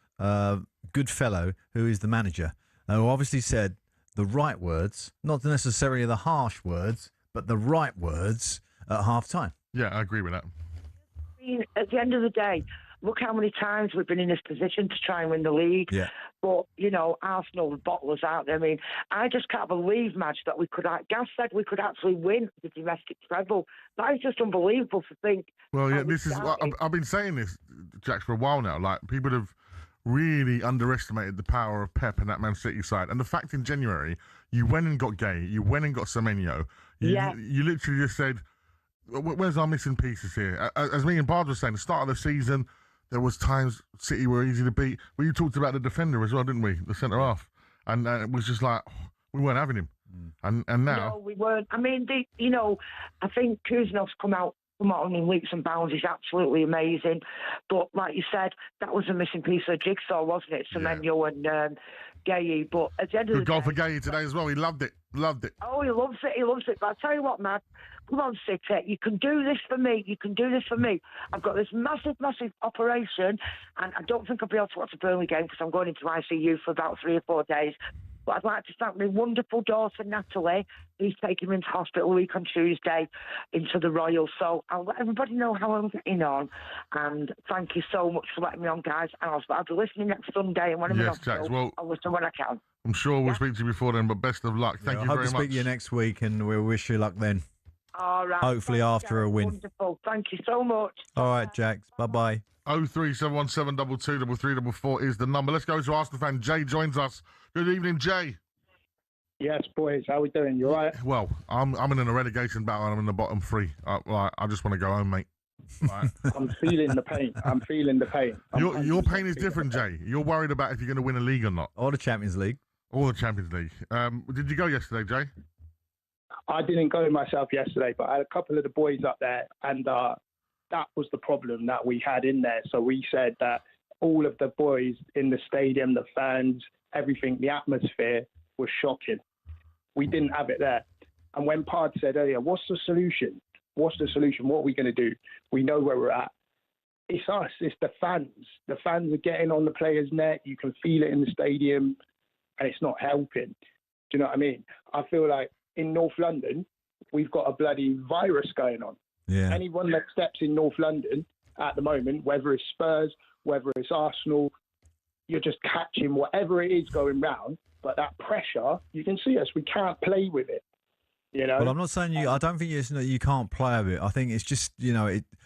good fellow who is the manager, who obviously said the right words, not necessarily the harsh words, but the right words at half-time. Yeah, I agree with that. I mean, at the end of the day, look how many times we've been in this position to try and win the league. Yeah. But, Arsenal, the bottlers out there. I mean, I just can't believe, Madge, that we could, Gav said we could actually win the domestic treble. That is just unbelievable to think. Well, yeah, this is I've been saying this, Jack, for a while now. Like, people have really underestimated the power of Pep and that Man City side. And the fact in January, you went and got Gay, you went and got Semenyo. You literally just said, where's our missing pieces here? As me and Bard was saying, the start of the season, there was times City were easy to beat. Well, you talked about the defender as well, didn't we? The centre-half. And it was just like, we weren't having him. And now... No, we weren't. I mean, I think Kuznov's come out in leaps and bounds. He's absolutely amazing. But like you said, that was a missing piece of the jigsaw, wasn't it? Semenyo and Gay. But at the end of the day... Good goal for Gay today as well. He loved it. Loved it. Oh, he loves it. But I tell you what, Matt, come on, City. You can do this for me. I've got this massive, massive operation, and I don't think I'll be able to watch the Burnley game because I'm going into ICU for about 3 or 4 days. But I'd like to thank my wonderful daughter, Natalie, who's taking me into hospital a week on Tuesday into the Royal. So I'll let everybody know how I'm getting on. And thank you so much for letting me on, guys. And I'll be listening next Sunday. And when I'm in hospital, Jax, I'll listen when I can. I'm sure we'll speak to you before then, but best of luck. Thank you I hope very to much. speak to you next week, and we'll wish you luck then. All right. Hopefully after a win. Wonderful. Thank you so much. All right, Jax. Bye-bye. 03717 223344 is the number. Let's go to Arsenal fan. Jay joins us. Good evening, Jay. Yes, boys. How we doing? You all right? Well, I'm in a relegation battle and I'm in the bottom three. I just want to go home, mate. Right. I'm feeling the pain. I'm feeling the pain. Your pain is different, Jay. You're worried about if you're going to win a league or not. Or the Champions League. Or the Champions League. Did you go yesterday, Jay? I didn't go myself yesterday, but I had a couple of the boys up there, and that was the problem that we had in there. So we said that all of the boys in the stadium, the fans, everything, the atmosphere was shocking. We didn't have it there. And when Pard said earlier, what's the solution? What's the solution? What are we going to do? We know where we're at. It's us. It's the fans. The fans are getting on the players' neck. You can feel it in the stadium, and it's not helping. Do you know what I mean? I feel like in North London, we've got a bloody virus going on. Yeah. Anyone that steps in North London at the moment, whether it's Spurs, whether it's Arsenal, you're just catching whatever it is going round. But that pressure, you can see us. We can't play with it. You know. Well, I'm not saying you. I don't think you can't play with it. I think it's just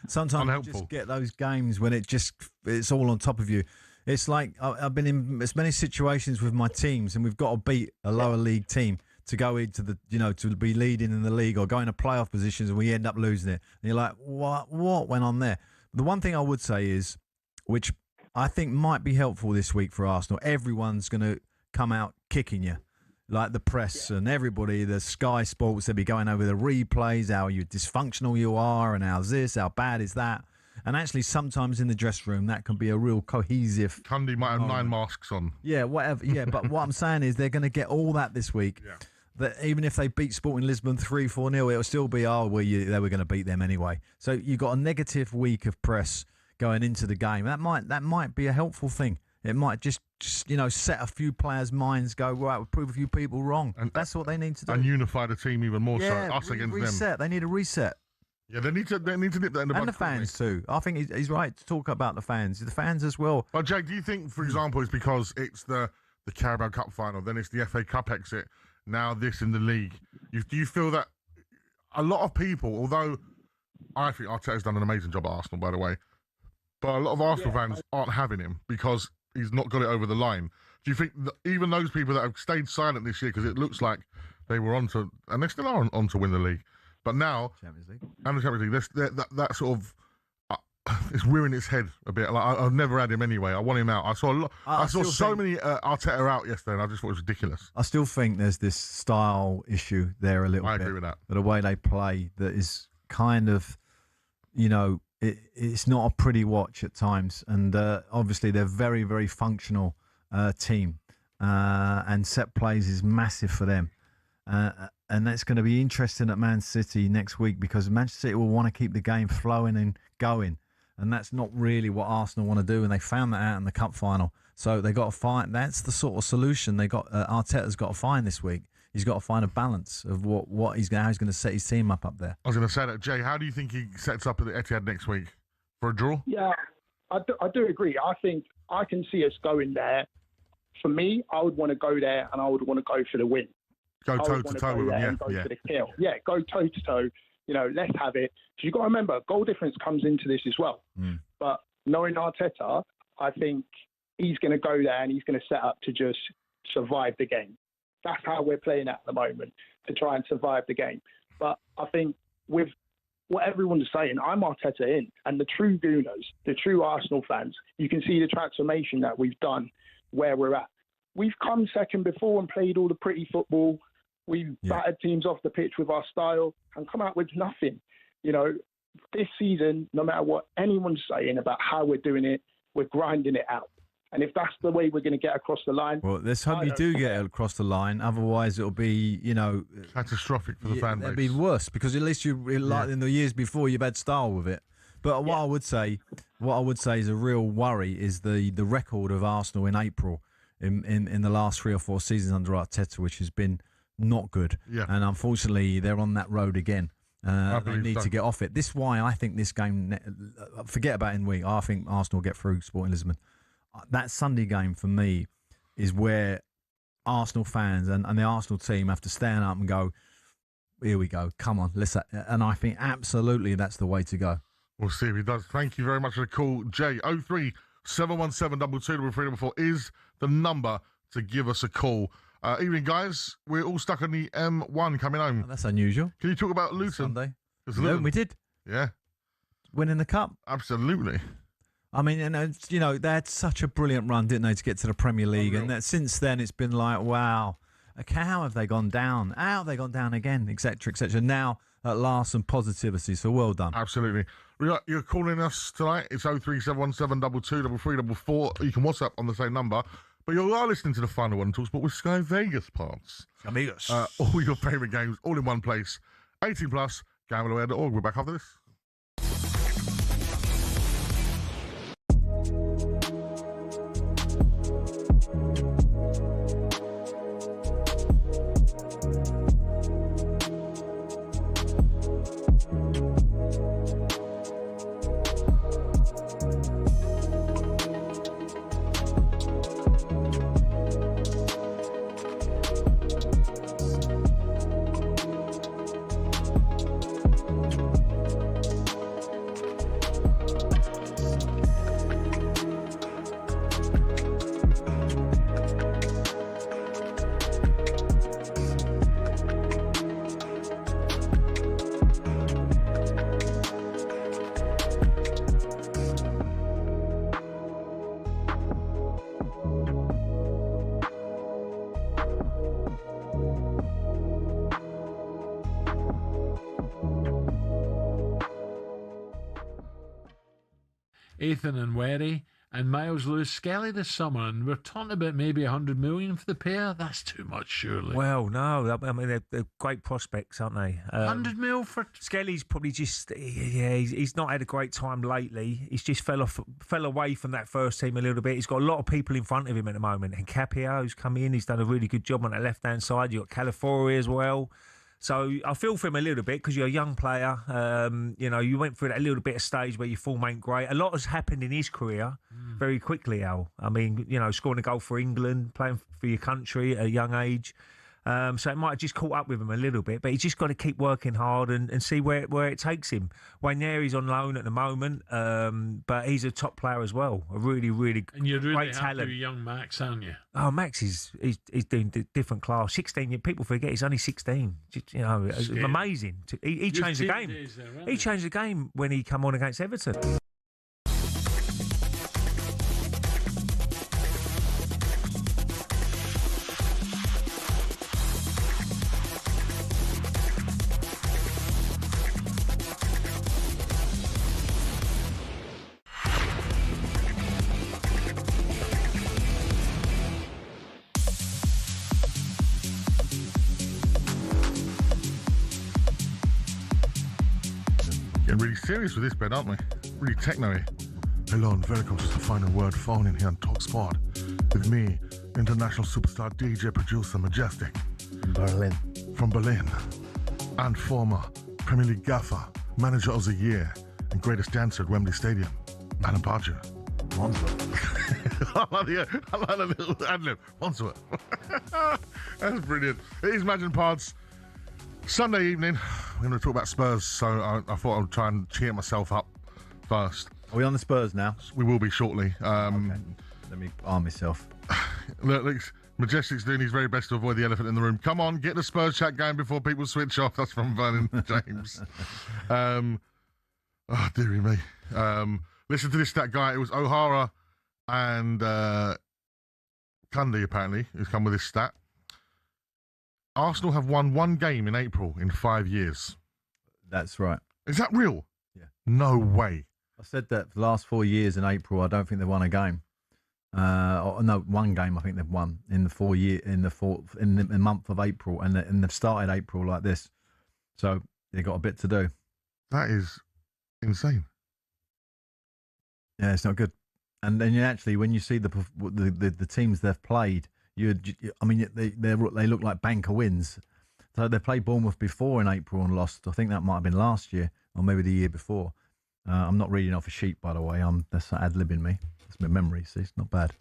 sometimes you just get those games when it's all on top of you. It's like I've been in as many situations with my teams, and we've got to beat a lower league team to go into the to be leading in the league or go into playoff positions, and we end up losing it. And you're like, what went on there? The one thing I would say is, which I think might be helpful this week for Arsenal, everyone's going to come out kicking you. Like the press and everybody, the Sky Sports, they'll be going over the replays, how dysfunctional you are and how's this, how bad is that. And actually, sometimes in the dressing room, that can be a real cohesive... Cundy might have 9 masks on. Yeah, whatever. Yeah, but what I'm saying is they're going to get all that this week. Yeah. That even if they beat Sporting Lisbon 3-4-0, it'll still be, they were going to beat them anyway. So you've got a negative week of press going into the game. That might be a helpful thing. It might just set a few players' minds, go, right, we'll prove a few people wrong. And that's what they need to do. And unify the team even more, yeah, so us against them. Reset. They need a reset. Yeah, they need to nip that in the bud. And the fans too. I think he's right to talk about the fans. The fans as well. But Jake, do you think, for example, it's because it's the Carabao Cup final, then it's the FA Cup exit, now this in the league? Do you feel that a lot of people, although I think Arteta's done an amazing job at Arsenal, by the way, but a lot of Arsenal fans aren't having him because he's not got it over the line. Do you think that even those people that have stayed silent this year, because it looks like they were on to, and they still are on to win the league, but now Champions League and the Champions League, that sort of it's rearing its head a bit. Like I've never had him anyway. I want him out. I saw so many Arteta out yesterday, and I just thought it was ridiculous. I still think there's this style issue there a little bit. I agree with that. The way they play, that is kind of, it's not a pretty watch at times, and obviously they're very, very functional team, and set plays is massive for them, and that's going to be interesting at Man City next week, because Manchester City will want to keep the game flowing and going, and that's not really what Arsenal want to do, and they found that out in the cup final. So they got to find. That's the sort of solution they got. Arteta's got to find this week. He's got to find a balance of how he's going to set his team up there. I was going to say that, Jay. How do you think he sets up at the Etihad next week for a draw? Yeah, I do agree. I think I can see us going there. For me, I would want to go there, and I would want to go for the win. Go toe to toe with him, go for the kill. Yeah, go toe to toe. Let's have it. So you've got to remember, goal difference comes into this as well. But knowing Arteta, I think he's going to go there and he's going to set up to just survive the game. That's how we're playing at the moment, to try and survive the game. But I think with what everyone's saying, I'm Arteta in, and the true Gooners, the true Arsenal fans, you can see the transformation that we've done where we're at. We've come second before and played all the pretty football. We've battered teams off the pitch with our style and come out with nothing. This season, no matter what anyone's saying about how we're doing it, we're grinding it out. And if that's the way we're going to get across the line... Well, let's hope you do get across the line. Otherwise, it'll be, catastrophic for the fan base. It'll be worse, because at least like in the years before, you've had style with it. But what I would say is a real worry is the record of Arsenal in April. in the last 3 or 4 seasons under Arteta, which has been not good. Yeah. And unfortunately, they're on that road again. They need to get off it. This is why I think this game, forget about in week, I think Arsenal get through Sporting Lisbon. That Sunday game for me is where Arsenal fans and the Arsenal team have to stand up and go, here we go, come on, let's. And I think absolutely that's the way to go. We'll see if he does. Thank you very much for the call, Jay. 03 717 223 is the number to give us a call. Evening, guys. We're all stuck on the M1 coming home. Oh, that's unusual. Can you talk about Luton? Sunday. Luton, we did. Yeah. Winning the cup. Absolutely. I mean, you know, they had such a brilliant run, didn't they, to get to the Premier League? And since then, it's been like, wow, how have they gone down? How have they gone down again, etc., etc. Now, at last, some positivity, so well done. Absolutely. You're calling us tonight. It's 03717 223 You can WhatsApp on the same number. But you are listening to the final one, TalkSport with Sky Vegas Parts. Amigos. All your favourite games, all in one place. 18 plus, gambleaware.org. We're back after this. Ethan and Wary and Miles Lewis Skelly this summer, and we're talking about maybe 100 million for the pair. That's too much, surely. Well, no, I mean they're great prospects, aren't they? 100 mil for Skelly's probably just he's not had a great time lately. He's just fell away from that first team a little bit. He's got a lot of people in front of him at the moment. And Capio's come in. He's done a really good job on the left hand side. You got Calafiori as well. So I feel for him a little bit because you're a young player. You know, you went through that little bit of stage where your form ain't great. A lot has happened in his career very quickly, Al. I mean, you know, scoring a goal for England, playing for your country at a young age. So it might have just caught up with him a little bit, but he's just got to keep working hard and see where it takes him. Waineri's on loan at the moment, but he's a top player as well. A really, really and you're really great happy talent. with young Max, aren't you? Oh, Max is doing different class. 16. People forget he's only 16. You know, amazing. He changed the game. He changed the game when he came on against Everton. Getting really serious with this bed, aren't we? Really techno-y. Hello and welcome to the final word phone in here on TalkSport with me, international superstar DJ producer Majestic. From Berlin. And former Premier League gaffer, manager of the year, and greatest dancer at Wembley Stadium, Alan Pardew. I like a little ad-lib. Monster. That's brilliant. It is Imagine Pards. Sunday evening, we're going to talk about Spurs, so I thought I'd try and cheer myself up first. Are we on the Spurs now? We will be shortly. Okay. Let me arm myself. Look, Majestic's doing his very best to avoid the elephant in the room. Come on, get the Spurs chat going before people switch off. That's from Vernon James. Oh, dearie me. Listen to this stat, guy. It was O'Hara and Cundy, apparently, who's come with this stat. Arsenal have won one game in April in 5 years. That's right. Is that real? Yeah. No way. I said that for the last 4 years in April, I don't think they've won a game. No, one game I think they've won in the month of April, and they've started April like this. So they've got a bit to do. That is insane. Yeah, it's not good. And then actually, when you see the teams they've played, they look like banker wins. So they played Bournemouth before in April and lost. I think that might have been last year or maybe the year before. I'm not reading off a sheet, by the way. That's ad-libbing me. It's my memory, see? It's not bad.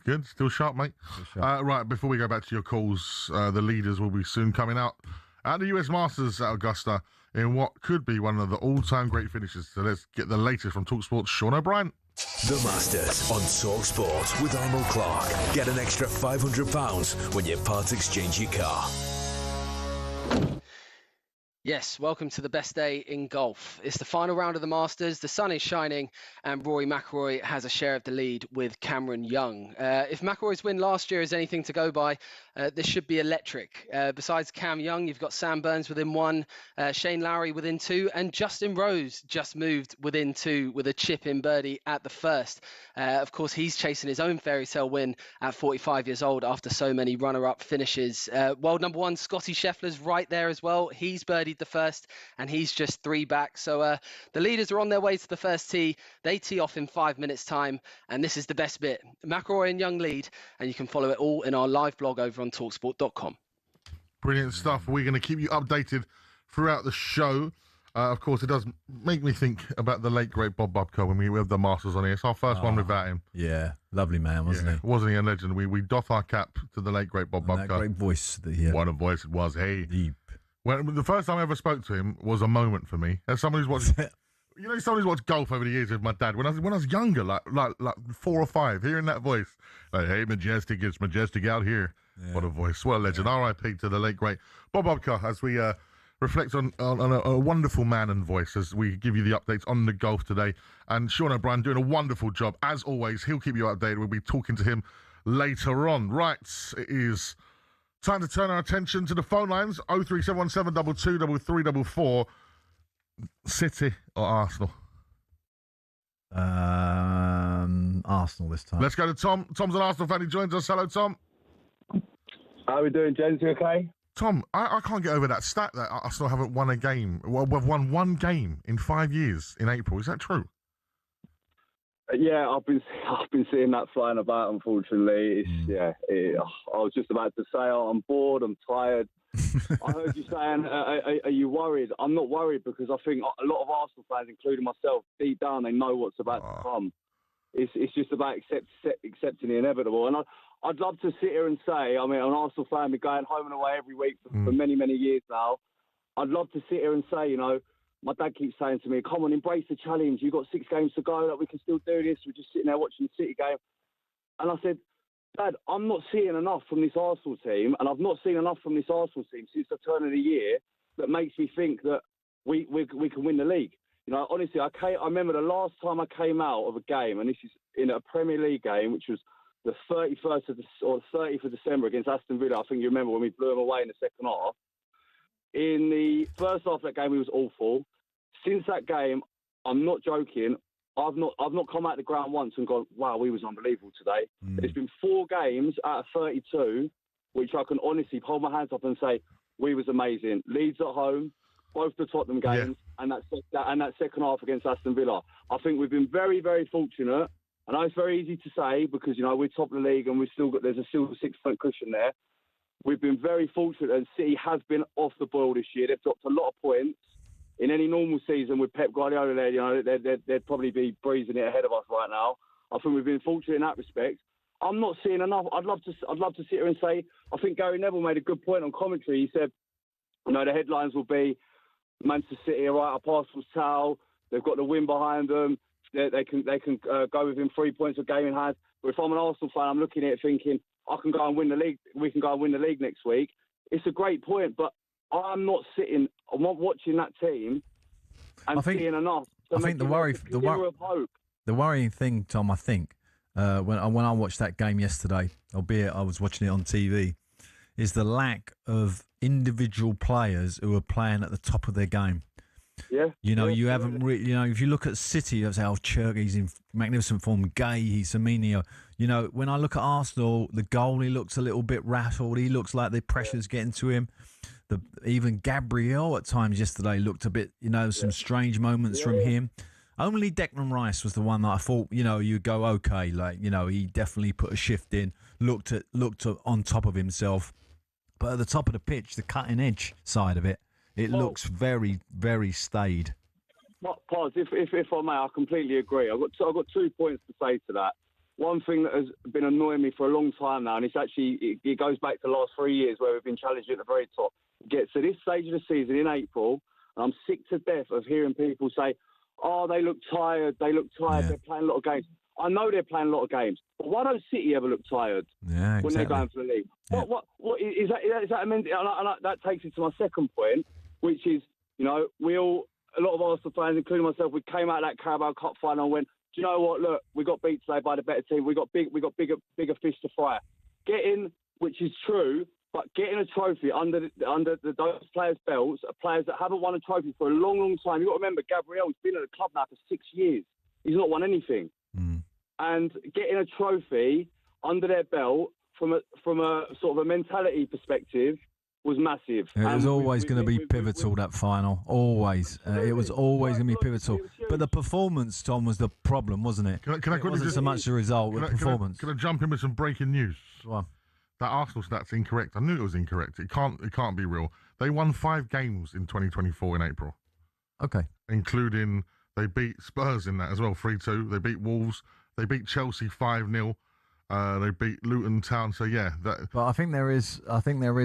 Good. Still sharp, mate. Right, before we go back to your calls, the leaders will be soon coming out at the US Masters at Augusta in what could be one of the all-time great finishes. So let's get the latest from talkSPORT's Sean O'Brien. The Masters on talkSPORT with Arnold Clark. Get an extra £500 when you part exchange your car. Yes, welcome to the best day in golf. It's the final round of the Masters. The sun is shining and Rory McIlroy has a share of the lead with Cameron Young. If McIlroy's win last year is anything to go by, this should be electric. Besides Cam Young, you've got Sam Burns within 1, Shane Lowry within 2, and Justin Rose just moved within 2 with a chip-in birdie at the first. Of course, he's chasing his own fairy tale win at 45 years old after so many runner-up finishes. World number 1, Scotty Scheffler's right there as well. He's birdied the first and he's just 3 back. So the leaders are on their way to the first tee. They tee off in 5 minutes time, and this is the best bit. McIlroy and Young lead, and you can follow it all in our live blog over on talksport.com. Brilliant stuff. We're going to keep you updated throughout the show. Of course, it does make me think about the late, great Bob Bubka when we have the Masters on here. It's our first one without him. Yeah, lovely man, wasn't he? Wasn't he a legend? We doff our cap to the late, great Bob Bubka. That great voice that he had. What a voice it was. Hey. Deep. When the first time I ever spoke to him was a moment for me. As someone who's watched, someone who's watched golf over the years with my dad. When I was younger, like 4 or 5, hearing that voice, like, hey, Majestic, it's Majestic out here. Yeah. What a voice! What a legend! Yeah. R.I.P. to the late great Bob Bubka. As we reflect on a wonderful man and voice, as we give you the updates on the golf today. And Sean O'Brien doing a wonderful job as always. He'll keep you updated. We'll be talking to him later on. Right, it is time to turn our attention to the phone lines. 03717 22 3344. City or Arsenal? Arsenal this time. Let's go to Tom. Tom's an Arsenal fan. He joins us. Hello, Tom. How are we doing, gents? You okay? Tom, I can't get over that stat that Arsenal haven't won a game. Well, we've won 1 game in 5 years in April. Is that true? Yeah, I've been seeing that flying about. Unfortunately, I was just about to say, I'm bored. I'm tired. I heard you saying, are you worried? I'm not worried because I think a lot of Arsenal fans, including myself, deep down they know what's about to come. It's just about accepting the inevitable. And I'd love to sit here and say, I mean, I'm an Arsenal fan, been going home and away every week for many, many years now. I'd love to sit here and say, my dad keeps saying to me, come on, embrace the challenge. You've got 6 games to go. Like, we can still do this. We're just sitting there watching the City game. And I said, Dad, I'm not seeing enough from this Arsenal team, and I've not seen enough from this Arsenal team since the turn of the year that makes me think that we can win the league. Honestly, I remember the last time I came out of a game, and this is in a Premier League game, which was the 31st or 30th of December against Aston Villa. I think you remember when we blew them away in the second half. In the first half of that game, it was awful. Since that game, I'm not joking, I've not come out the ground once and gone, wow, we was unbelievable today. There's been 4 games out of 32, which I can honestly hold my hands up and say, we was amazing. Leeds at home, both the Tottenham games, and that second half against Aston Villa. I think we've been very, very fortunate. I know it's very easy to say because, we're top of the league and there's a still 6-point cushion there. We've been very fortunate, and City has been off the boil this year. They've dropped a lot of points. In any normal season with Pep Guardiola there, they'd probably be breezing it ahead of us right now. I think we've been fortunate in that respect. I'm not seeing enough. I'd love to sit here and say, I think Gary Neville made a good point on commentary. He said, the headlines will be Manchester City are right up Arsenal's tail. They've got the win behind them. They can go within 3 points of game in hand. But if I'm an Arsenal fan, I'm looking at it thinking, I can go and win the league. We can go and win the league next week. It's a great point, but I'm not watching that team and seeing enough. I think the worrying thing, Tom, I think, when I watched that game yesterday, albeit I was watching it on TV, is the lack of individual players who are playing at the top of their game. Yeah. You haven't really, if you look at City, you say, Church, he's in magnificent form. Gay, he's Semenyo. When I look at Arsenal, the goalie looks a little bit rattled. He looks like the pressure's getting to him. Even Gabriel at times yesterday looked a bit, some strange moments from him. Only Declan Rice was the one that I thought, you'd go, okay, he definitely put a shift in, looked on top of himself. But at the top of the pitch, the cutting edge side of it, looks very, very staid. Pause. If I may, I completely agree. I've got 2 points to say to that. One thing that has been annoying me for a long time now, and it goes back to the last 3 years where we've been challenged at the very top. Get to this stage of the season in April, and I'm sick to death of hearing people say, "Oh, they look tired. They're playing a lot of games." I know they're playing a lot of games, but why don't City ever look tired when they're going for the league? Yeah. What is that? Is that that takes me to my second point, which is, a lot of Arsenal fans, including myself, we came out of that Carabao Cup final and went, "Do you know what? Look, we got beat today by the better team. We got bigger fish to fry." Which is true, but getting a trophy under those players' belts, players that haven't won a trophy for a long, long time. You've got to remember, Gabriel's been at the club now for 6 years. He's not won anything. And getting a trophy under their belt from a sort of a mentality perspective was massive. It was always going to be pivotal, that final. Always. It was always going to be pivotal. But the performance, Tom, was the problem, wasn't it? Can I it wasn't so much the result, but performance. Can I jump in with some breaking news? Well, that Arsenal stat's incorrect. I knew it was incorrect. It can't be real. They won 5 games in 2024 in April. Okay. Including they beat Spurs in that as well, 3-2. They beat Wolves. They beat Chelsea 5-0. They beat Luton Town. So yeah, but I think there is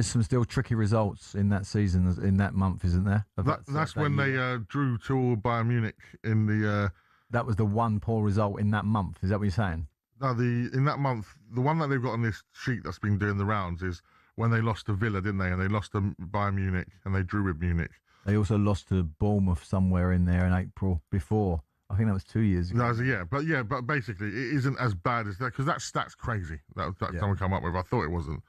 some still tricky results in that season, in that month, isn't there? That's when they drew 2-2 Bayern Munich in the. That was the one poor result in that month. Is that what you're saying? No, in that month, the one that they've got on this sheet that's been doing the rounds is when they lost to Villa, didn't they? And they lost to Bayern Munich, and they drew with Munich. They also lost to Bournemouth somewhere in there in April before. I think that was 2 years ago. But basically, it isn't as bad as that, because that stat's crazy. That someone come up with. I thought it wasn't.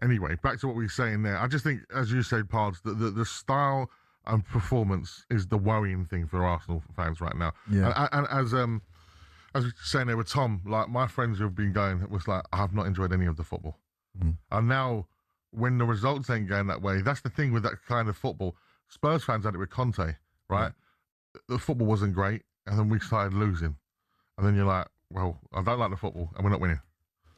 Anyway, back to what we were saying there. I just think, as you said, Pards, the style and performance is the worrying thing for Arsenal fans right now. Yeah. And as we were saying there with Tom, like my friends who have been going, it was like, I have not enjoyed any of the football. And now, when the results ain't going that way, that's the thing with that kind of football. Spurs fans had it with Conte. Right, the football wasn't great, and then we started losing, and then you're like, "Well, I don't like the football, and we're not winning."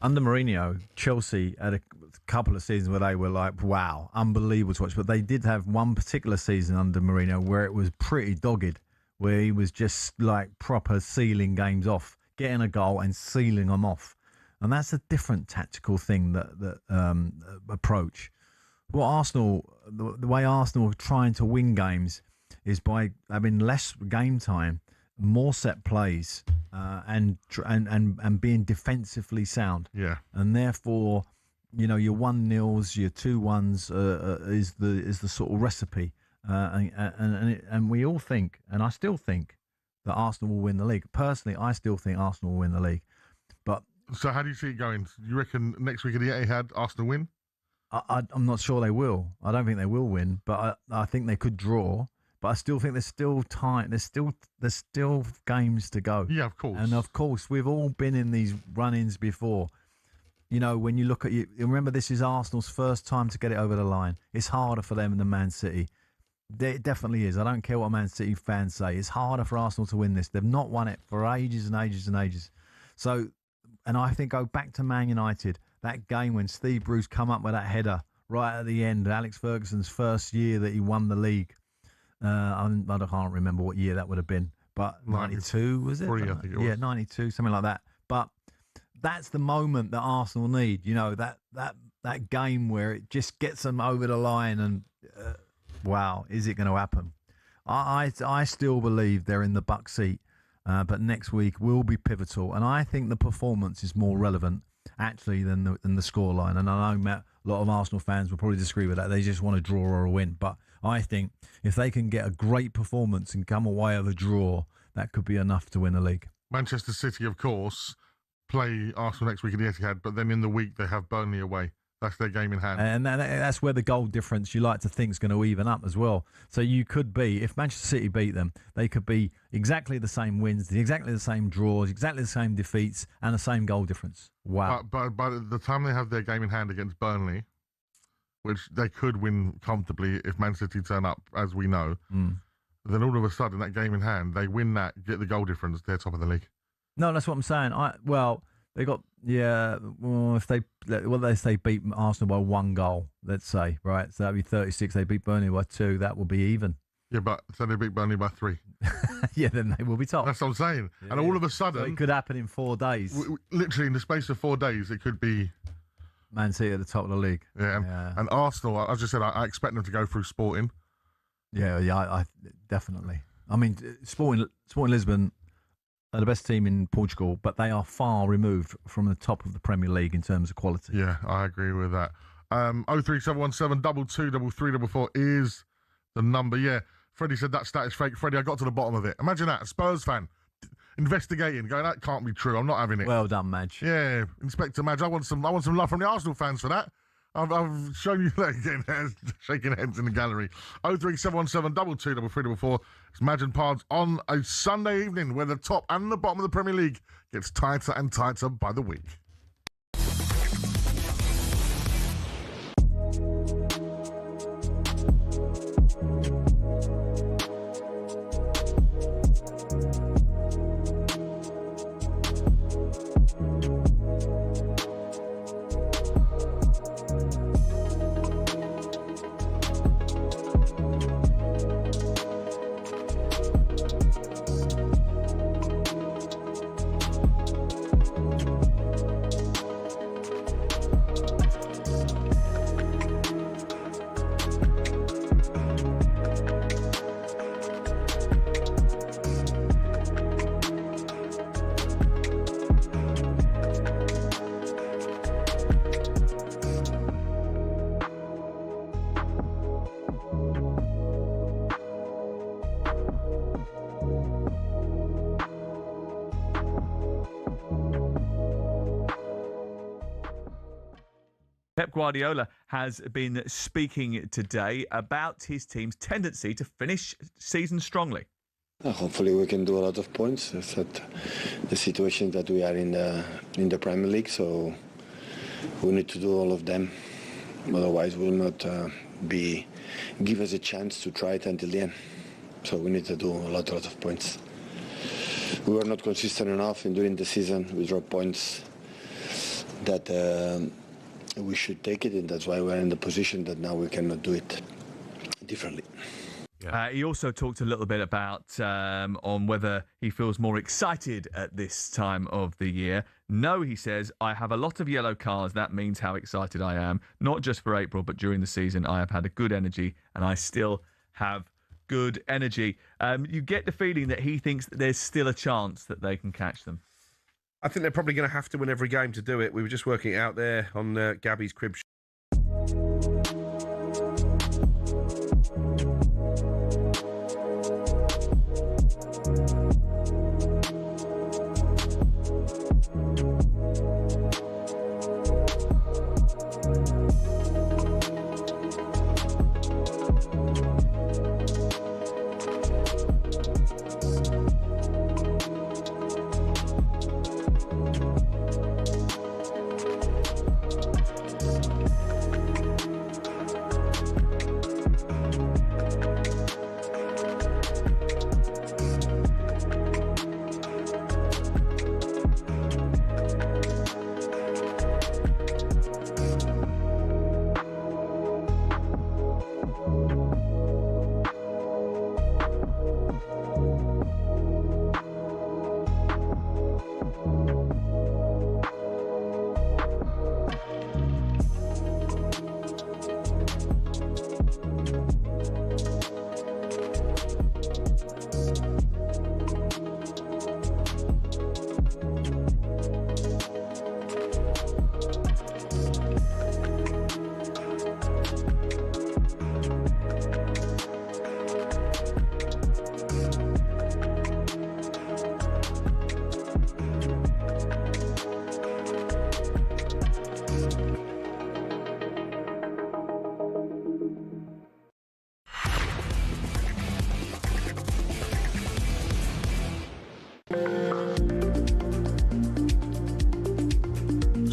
Under Mourinho, Chelsea had a couple of seasons where they were like, "Wow, unbelievable to watch." But they did have one particular season under Mourinho where it was pretty dogged, where he was just like proper sealing games off, getting a goal and sealing them off, and that's a different tactical thing that approach. What Arsenal, the way Arsenal are trying to win games, is by having less game time, more set plays, and being defensively sound. Yeah. And therefore, your 1-0s, your 2-1s is the sort of recipe. And we all think, and I still think, that Arsenal will win the league. Personally, I still think Arsenal will win the league. But so, how do you see it going? You reckon next week at the Etihad, Arsenal win? I'm not sure they will. I don't think they will win, but I think they could draw. But I still think there's still time. There's still games to go. Yeah, of course. And of course, we've all been in these run-ins before. When you look at remember, this is Arsenal's first time to get it over the line. It's harder for them than Man City. It definitely is. I don't care what Man City fans say. It's harder for Arsenal to win this. They've not won it for ages and ages and ages. So, and I think go back to Man United, that game when Steve Bruce come up with that header right at the end, Alex Ferguson's first year that he won the league. I can't remember what year that would have been, but 92 was it? I think it was. Yeah, 92, something like that. But that's the moment that Arsenal need. That game where it just gets them over the line, and wow, is it going to happen? I still believe they're in the buck seat, but next week will be pivotal, and I think the performance is more relevant actually than the scoreline. And I know, Matt, a lot of Arsenal fans will probably disagree with that. They just want a draw or a win, but I think if they can get a great performance and come away with a draw, that could be enough to win the league. Manchester City, of course, play Arsenal next week at the Etihad, but then in the week they have Burnley away. That's their game in hand. And that's where the goal difference you like to think is going to even up as well. So you could be, if Manchester City beat them, they could be exactly the same wins, exactly the same draws, exactly the same defeats, and the same goal difference. Wow. But by the time they have their game in hand against Burnley, which they could win comfortably if Man City turn up, as we know, then all of a sudden, that game in hand, they win that, get the goal difference, they're top of the league. No, that's what I'm saying. They got Well, if they beat Arsenal by 1 goal, let's say, right? So that'd be 36. They beat Burnley by 2. That will be even. Yeah, but so they beat Burnley by 3. Yeah, then they will be top. That's what I'm saying. Yeah. And all of a sudden, So it could happen in 4 days. Literally in the space of 4 days, it could be Man City at the top of the league. Yeah, and Arsenal, as I said, I expect them to go through Sporting. Yeah, I definitely. I mean, Sporting Lisbon are the best team in Portugal, but they are far removed from the top of the Premier League in terms of quality. Yeah, I agree with that. 03717 223344 is the number. Yeah, Freddie said that stat is fake. Freddie, I got to the bottom of it. Imagine that, a Spurs fan investigating, going, that can't be true. I'm not having it. Well done, Madge. Yeah, Inspector Madge. I want some love from the Arsenal fans for that. I've shown you that again, shaking heads in the gallery. 03717 223344. It's Madge and Pards on a Sunday evening where the top and the bottom of the Premier League gets tighter and tighter by the week. Pep Guardiola has been speaking today about his team's tendency to finish season strongly. Hopefully we can do a lot of points. It's at the situation that we are in the Premier League, so we need to do all of them. Otherwise we will not give us a chance to try it until the end. So we need to do a lot of points. We were not consistent enough during the season. We dropped points that we should take it, and that's why we're in the position that now we cannot do it differently. He also talked a little bit about on whether he feels more excited at this time of the year. No, he says, I have a lot of yellow cards. That means how excited I am. Not just for April, but during the season, I have had a good energy, and I still have good energy. You get the feeling that he thinks that there's still a chance that they can catch them. I think they're probably going to have to win every game to do it. We were just working it out there on Gabby's crib.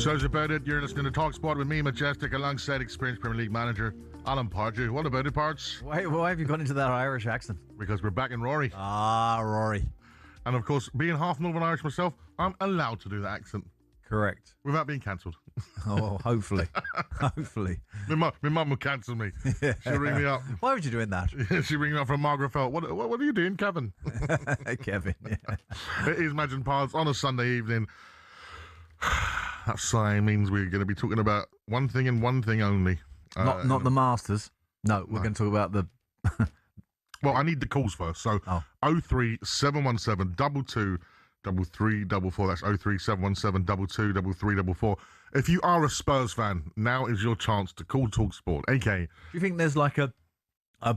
So as you bet it, you're listening to talkSPORT with me, Majestic, alongside experienced Premier League manager Alan Pardew, what about it, Pards? Why have you gone into that Irish accent? Because we're back in Rory. Ah, Rory. And of course, being half Northern Irish myself, I'm allowed to do that accent. Correct. Without being cancelled. Oh, hopefully. Hopefully. My mum will cancel me. Yeah. She'll ring me up. Why would you doing that? She'll ring me up from Margaret Felt. What are you doing, Kevin? Kevin, yeah. It is Imagine Pards on a Sunday evening. That sign means we're going to be talking about one thing and one thing only. Not the Masters. No, we're going to talk about the... Well, I need the calls first. So 03717 22 3344. That's 03717 22 3344. If you are a Spurs fan, now is your chance to call talkSPORT. Okay. Do you think there's like a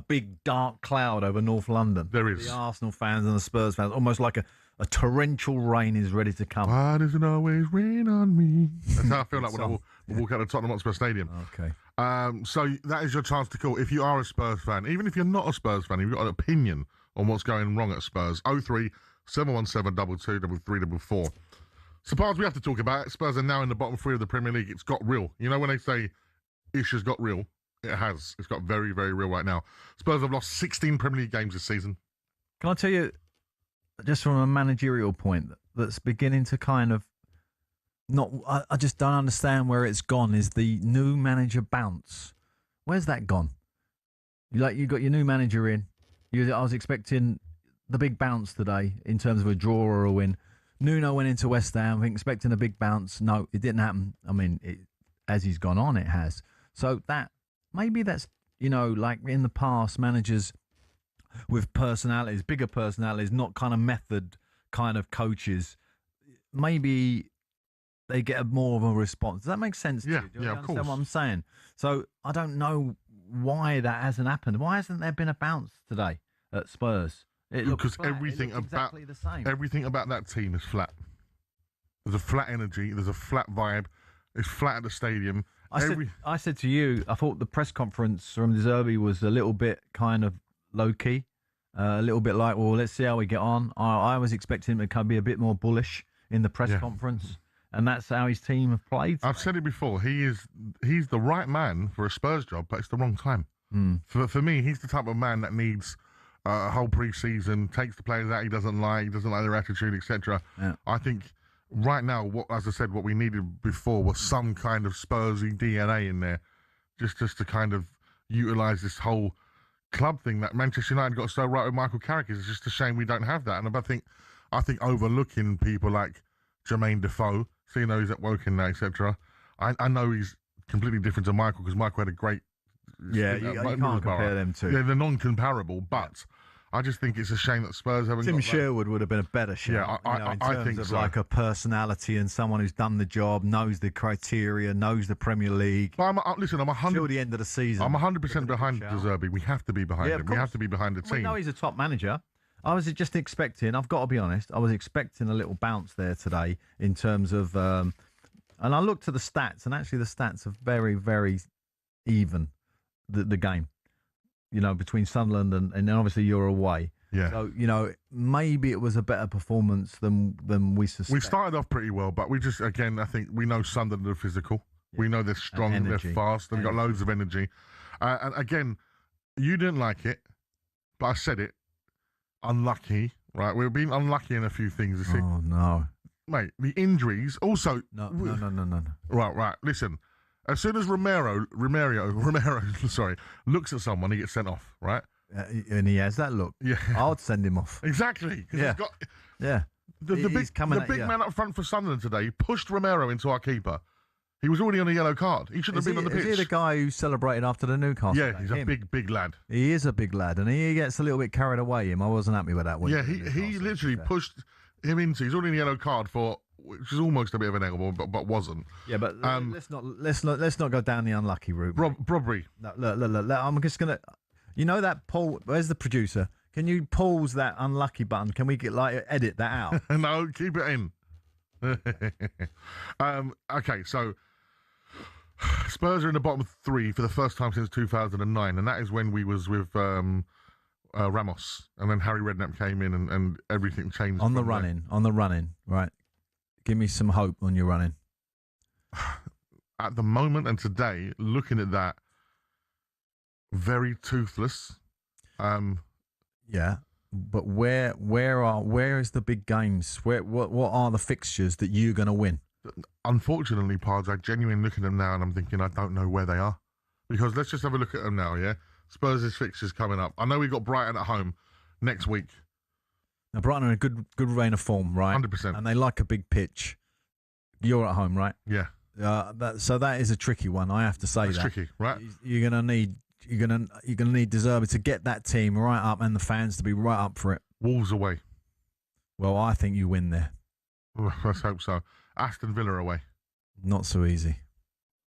big dark cloud over North London? There is. The Arsenal fans and the Spurs fans, almost like a torrential rain is ready to come. Why does it always rain on me? That's how I feel like when I walk out of Tottenham Hotspur Stadium. Okay. So that is your chance to call. If you are a Spurs fan, even if you're not a Spurs fan, if you've got an opinion on what's going wrong at Spurs, 03717 22 3344. So, parts we have to talk about it. Spurs are now in the bottom three of the Premier League. It's got real. You know when they say issues got real? It has. It's got very, very real right now. Spurs have lost 16 Premier League games this season. Can I tell you, just from a managerial point, that's beginning to kind of I just don't understand where it's gone, is the new manager bounce. Where's that gone? You got your new manager in. I was expecting the big bounce today in terms of a draw or a win. Nuno went into West Ham, expecting a big bounce. No, it didn't happen. I mean, as he's gone on, it has. So maybe that's, like in the past, managers with personalities, bigger personalities, not kind of method kind of coaches, maybe they get more of a response. Does that make sense to you? Do you understand what I'm saying? So I don't know why that hasn't happened. Why hasn't there been a bounce today at Spurs? Because everything exactly the same. Everything about that team is flat. There's a flat energy. There's a flat vibe. It's flat at the stadium. I said to you, I thought the press conference from De Zerbi was a little bit kind of low key, a little bit like, well, let's see how we get on. I was expecting him to be a bit more bullish in the press conference, and that's how his team have played. I've said it before. He's the right man for a Spurs job, but it's the wrong time. For me, he's the type of man that needs a whole pre-season, takes the players out he doesn't like their attitude, etc. Yeah. I think right now, as I said, what we needed before was some kind of Spursy DNA in there, just to kind of utilise this whole club thing that Manchester United got so right with Michael Carrick. It's just a shame we don't have that. And I think overlooking people like Jermaine Defoe, seeing though he's at Woking now, etc. I know he's completely different to Michael because Michael had a great. Yeah, you can't compare them two. Yeah, they're non-comparable, but I just think it's a shame that Spurs haven't. Tim got Sherwood would have been a better shout. Yeah, I think of so. Like a personality and someone who's done the job, knows the criteria, knows the Premier League. But listen, I'm 100 till the end of the season. I'm 100% behind De Zerbi. We have to be behind him. We have to be behind the team. We know he's a top manager. I was just expecting. I've got to be honest. I was expecting a little bounce there today in terms of. And I looked at the stats, and actually the stats are very, very even. The game, between Sunderland and obviously you're away. Yeah. So, maybe it was a better performance than we suspect. We started off pretty well, but we just, again, I think we know Sunderland are physical. Yeah. We know they're strong, they're fast, they've got loads of energy. And again, you didn't like it, but I said it. Unlucky, right? We've been unlucky in a few things. Oh, no. Mate, the injuries also... No. Right. Listen. As soon as Romero, sorry, looks at someone, he gets sent off, right? And he has that look. Yeah, I'd send him off. Exactly. Yeah, The big man up front for Sunderland today pushed Romero into our keeper. He was already on a yellow card. He shouldn't have been on the pitch. Is he the guy who celebrated after the Newcastle? Yeah, he's a big lad. He is a big lad, and he gets a little bit carried away. I wasn't happy with that. Yeah, he literally pushed him into. He's already in a yellow card for. Which is almost a bit of an elbow, but wasn't. Yeah, but let's not go down the unlucky route. Robbery. No, look. I'm just gonna. That Paul. Where's the producer? Can you pause that unlucky button? Can we edit that out? No, keep it in. Okay, so Spurs are in the bottom three for the first time since 2009, and that is when we was with Ramos, and then Harry Redknapp came in, and everything changed. On the running, right. Give me some hope on your running. At the moment and today, looking at that, very toothless. Yeah, but where is the big games? What are the fixtures that you're going to win? Unfortunately, Pards, I genuinely look at them now and I'm thinking I don't know where they are. Because let's just have a look at them now, yeah? Spurs' fixtures coming up. I know we've got Brighton at home next week. Now, Brighton are in a good reign of form, right? 100%. And they like a big pitch. You're at home, right? Yeah. So that is a tricky one. I have to say It's that. tricky, right? You're gonna need De Zerbi to get that team right up and the fans to be right up for it. Wolves away. Well, I think you win there. Let's hope so. Aston Villa away. Not so easy.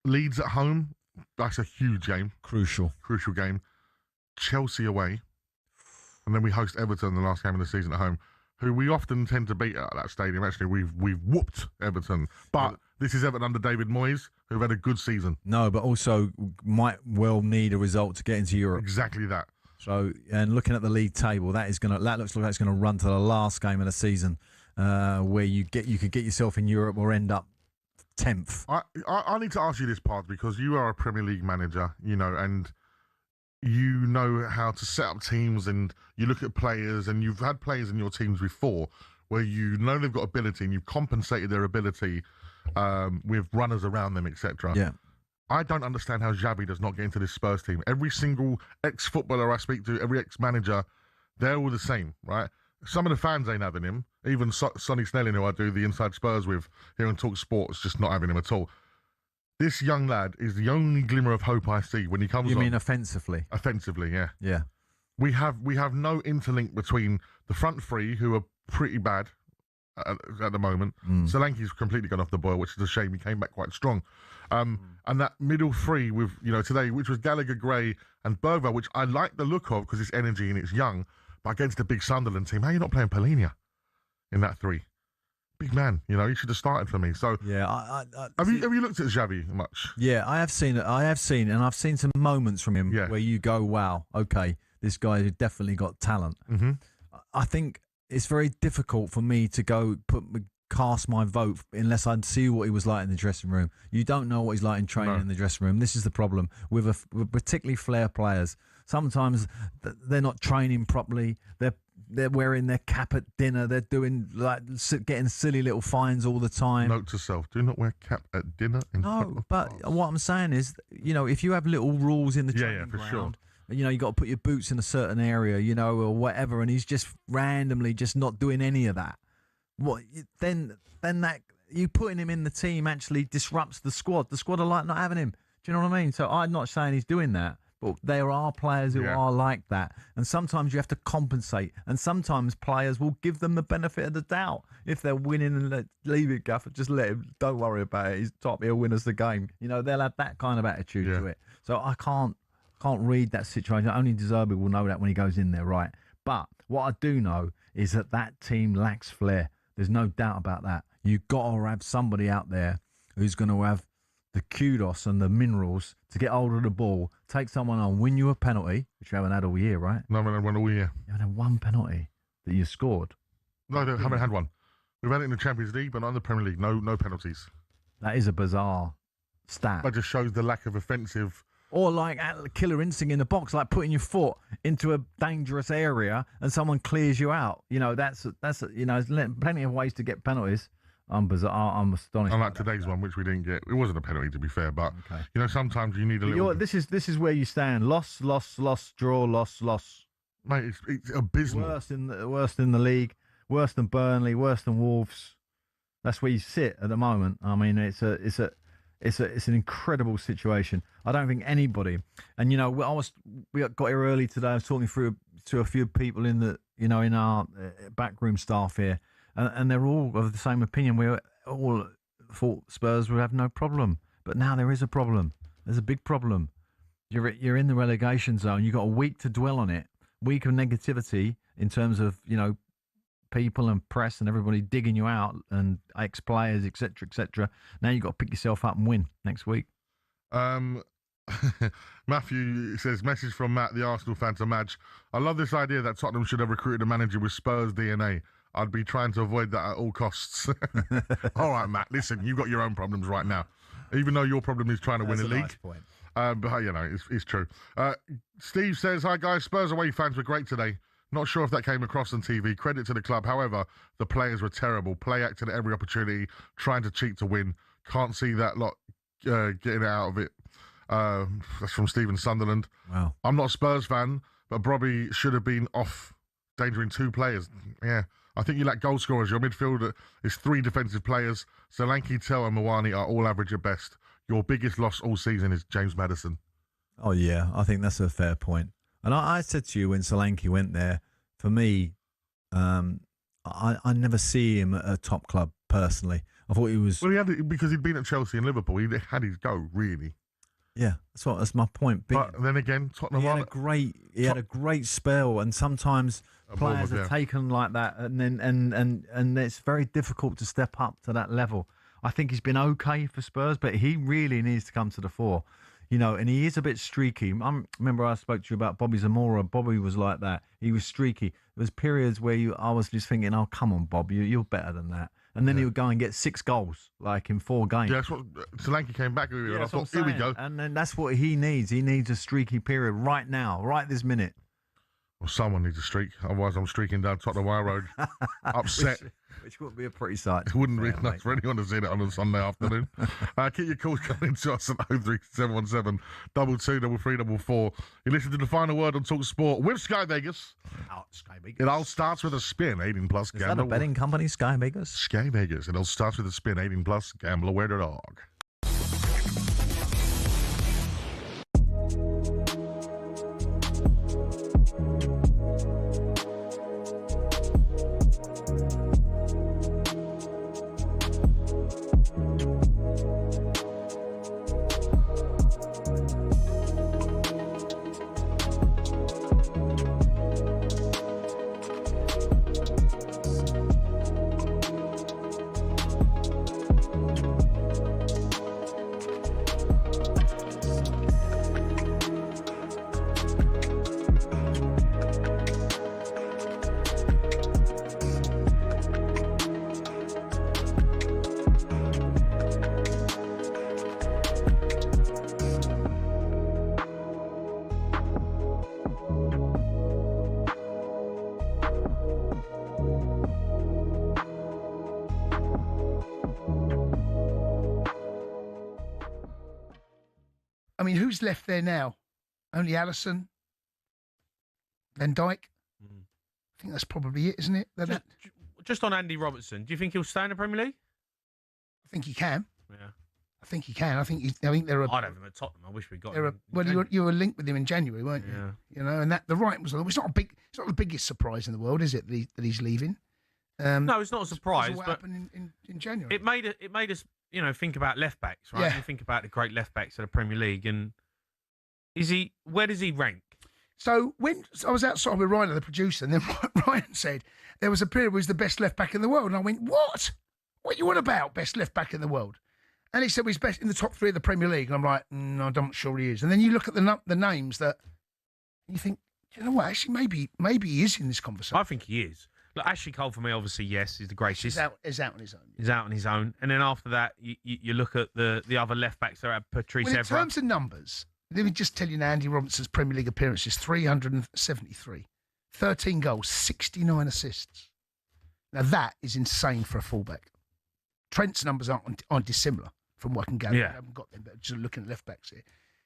Leeds at home. That's a huge game. Crucial game. Chelsea away. And then we host Everton the last game of the season at home, who we often tend to beat at that stadium. Actually, we've whooped Everton. But this is Everton under David Moyes, who've had a good season. No, but also might well need a result to get into Europe. Exactly that. So, and looking at the league table, that looks like it's going to run to the last game of the season, where you could get yourself in Europe or end up 10th. I need to ask you this, Part, because you are a Premier League manager, and you know how to set up teams, and you look at players, and you've had players in your teams before where you know they've got ability and you've compensated their ability with runners around them, etc. Yeah. I don't understand how Xavi does not get into this Spurs team. Every single ex-footballer I speak to, every ex-manager, they're all the same, right? Some of the fans ain't having him. Even Sonny Snelling, who I do the Inside Spurs with here on talkSPORT, is just not having him at all. This young lad is the only glimmer of hope I see when he comes on. You mean offensively? Offensively, yeah. Yeah. We have no interlink between the front three, who are pretty bad at the moment. Solanke's completely gone off the boil, which is a shame. He came back quite strong. And that middle three with, today, which was Gallagher, Gray and Bergvall, which I like the look of because it's energy and it's young, but against the big Sunderland team, how are you not playing Palhinha in that three? Big man, he should have started for me. So yeah, have you looked at Xavi much? Yeah, I have seen it. And I've seen some moments from him where you go, "Wow, okay, this guy has definitely got talent." Mm-hmm. I think it's very difficult for me to cast my vote unless I see what he was like in the dressing room. You don't know what he's like in training in the dressing room. This is the problem with particularly flair players. Sometimes they're not training properly. They're wearing their cap at dinner. They're doing getting silly little fines all the time. Note to self: do not wear cap at dinner. No, but what I'm saying is, if you have little rules in the training for ground, sure. You got to put your boots in a certain area, or whatever, and he's just randomly just not doing any of that. Then that you putting him in the team actually disrupts the squad. The squad are like not having him. Do you know what I mean? So I'm not saying he's doing that. But there are players who are like that. And sometimes you have to compensate. And sometimes players will give them the benefit of the doubt. If they're winning and leave it, Gaffer, just let him. Don't worry about it. He's top. He'll win us the game. They'll have that kind of attitude to it. So I can't read that situation. Only De Zerbi will know that when he goes in there, right? But what I do know is that team lacks flair. There's no doubt about that. You've got to have somebody out there who's going to have the kudos and the minerals to get hold of the ball, take someone on, win you a penalty, which you haven't had all year, right? No, we haven't won all year. You haven't had one penalty that you scored. No, they haven't had one. We've had it in the Champions League, but not in the Premier League. No penalties. That is a bizarre stat. That just shows the lack of offensive. Or like killer instinct in the box, like putting your foot into a dangerous area and someone clears you out. That's there's plenty of ways to get penalties. I'm astonished. Unlike today's one, which we didn't get. It wasn't a penalty, to be fair, but sometimes you need a little. This is where you stand. Loss, draw, loss. Mate, it's abysmal. Worst in the league. Worse than Burnley. Worse than Wolves. That's where you sit at the moment. I mean, it's an incredible situation. I don't think anybody. And we got here early today. I was talking to a few people in the in our backroom staff here. And they're all of the same opinion. We all thought Spurs would have no problem, but now there is a problem. There's a big problem. You're in the relegation zone. You've got a week to dwell on it. Week of negativity in terms of people and press and everybody digging you out and ex-players, etc., etc. Now you've got to pick yourself up and win next week. Matthew says, message from Matt, the Arsenal fan to Madge. I love this idea that Tottenham should have recruited a manager with Spurs DNA. I'd be trying to avoid that at all costs. All right, Matt, listen, you've got your own problems right now. Even though your problem is trying to win a league. Nice point. But, it's true. Steve says, hi, guys. Spurs away fans were great today. Not sure if that came across on TV. Credit to the club. However, the players were terrible. Play acted at every opportunity, trying to cheat to win. Can't see that lot getting out of it. That's from Stephen Sunderland. Wow. I'm not a Spurs fan, but Bobby should have been off, endangering 2 players. Yeah. I think you lack goal scorers. Your midfield is 3 defensive players. Solanke, Tell and Mawani are all average at best. Your biggest loss all season is James Maddison. Oh, yeah. I think that's a fair point. And I said to you when Solanke went there, for me, I never see him at a top club personally. I thought he was... Well, he had because he'd been at Chelsea and Liverpool. He had his go, really. Yeah, that's my point. But then again, Tottenham... He had a great spell, and sometimes players are taken like that, and then and it's very difficult to step up to that level. I think he's been okay for Spurs, but he really needs to come to the fore. And he is a bit streaky. Remember I spoke to you about Bobby Zamora. Bobby was like that. He was streaky. There was periods where I was just thinking, oh, come on, Bob, you're better than that. And then he would go and get 6 goals, like in 4 games. Yeah, that's what Solanke came back with. Yeah, I thought, here we go. And then that's what he needs. He needs a streaky period right now, right this minute. Well, someone needs a streak. Otherwise, I'm streaking down Tottenham Way Road, upset. Which wouldn't be a pretty sight. It wouldn't be nice for anyone to see that on a Sunday afternoon. Keep your calls coming to us at 03717 223344. You listen to the final word on talkSPORT with Sky Vegas. Sky Vegas. It all starts with a spin. 18 plus. Is that a betting company, Sky Vegas? Sky Vegas. It all starts with a spin. 18 plus. GambleAware.org. I mean, who's left there now? Only Alisson, Van Dijk. I think that's probably it, isn't it? Just on Andy Robertson, do you think he'll stay in the Premier League? I think he can. Yeah. I think he can. I think there are. I'd have him at Tottenham. I wish we got him. Well, you were linked with him in January, weren't you? Yeah. And that the right was. It's not the biggest surprise in the world, is it? That he's leaving. No, it's not a surprise. What but happened in January? It made us think about left backs, right? Yeah. You think about the great left backs of the Premier League, and where does he rank? So when I was outside with Ryan, the producer, and then Ryan said there was a period where he was the best left back in the world, and I went, "What? What you on about? Best left back in the world?" And he said he's best in the top 3 of the Premier League, and I'm like, "No, I'm not sure he is." And then you look at the names that, and you think, you know what? Actually, maybe he is in this conversation. I think he is. Look, Ashley Cole for me, obviously, yes, he's the greatest. He's out on his own. He's out on his own, and then after that, you look at the other left backs. There are Patrice Well, in Evra. terms of numbers, let me just tell you now, Andy Robertson's Premier League appearances, 373. 13 goals, 69 assists. Now, that is insane for a fullback. Trent's numbers aren't dissimilar from what I can gather. Yeah. I haven't got them, but just looking at left backs here.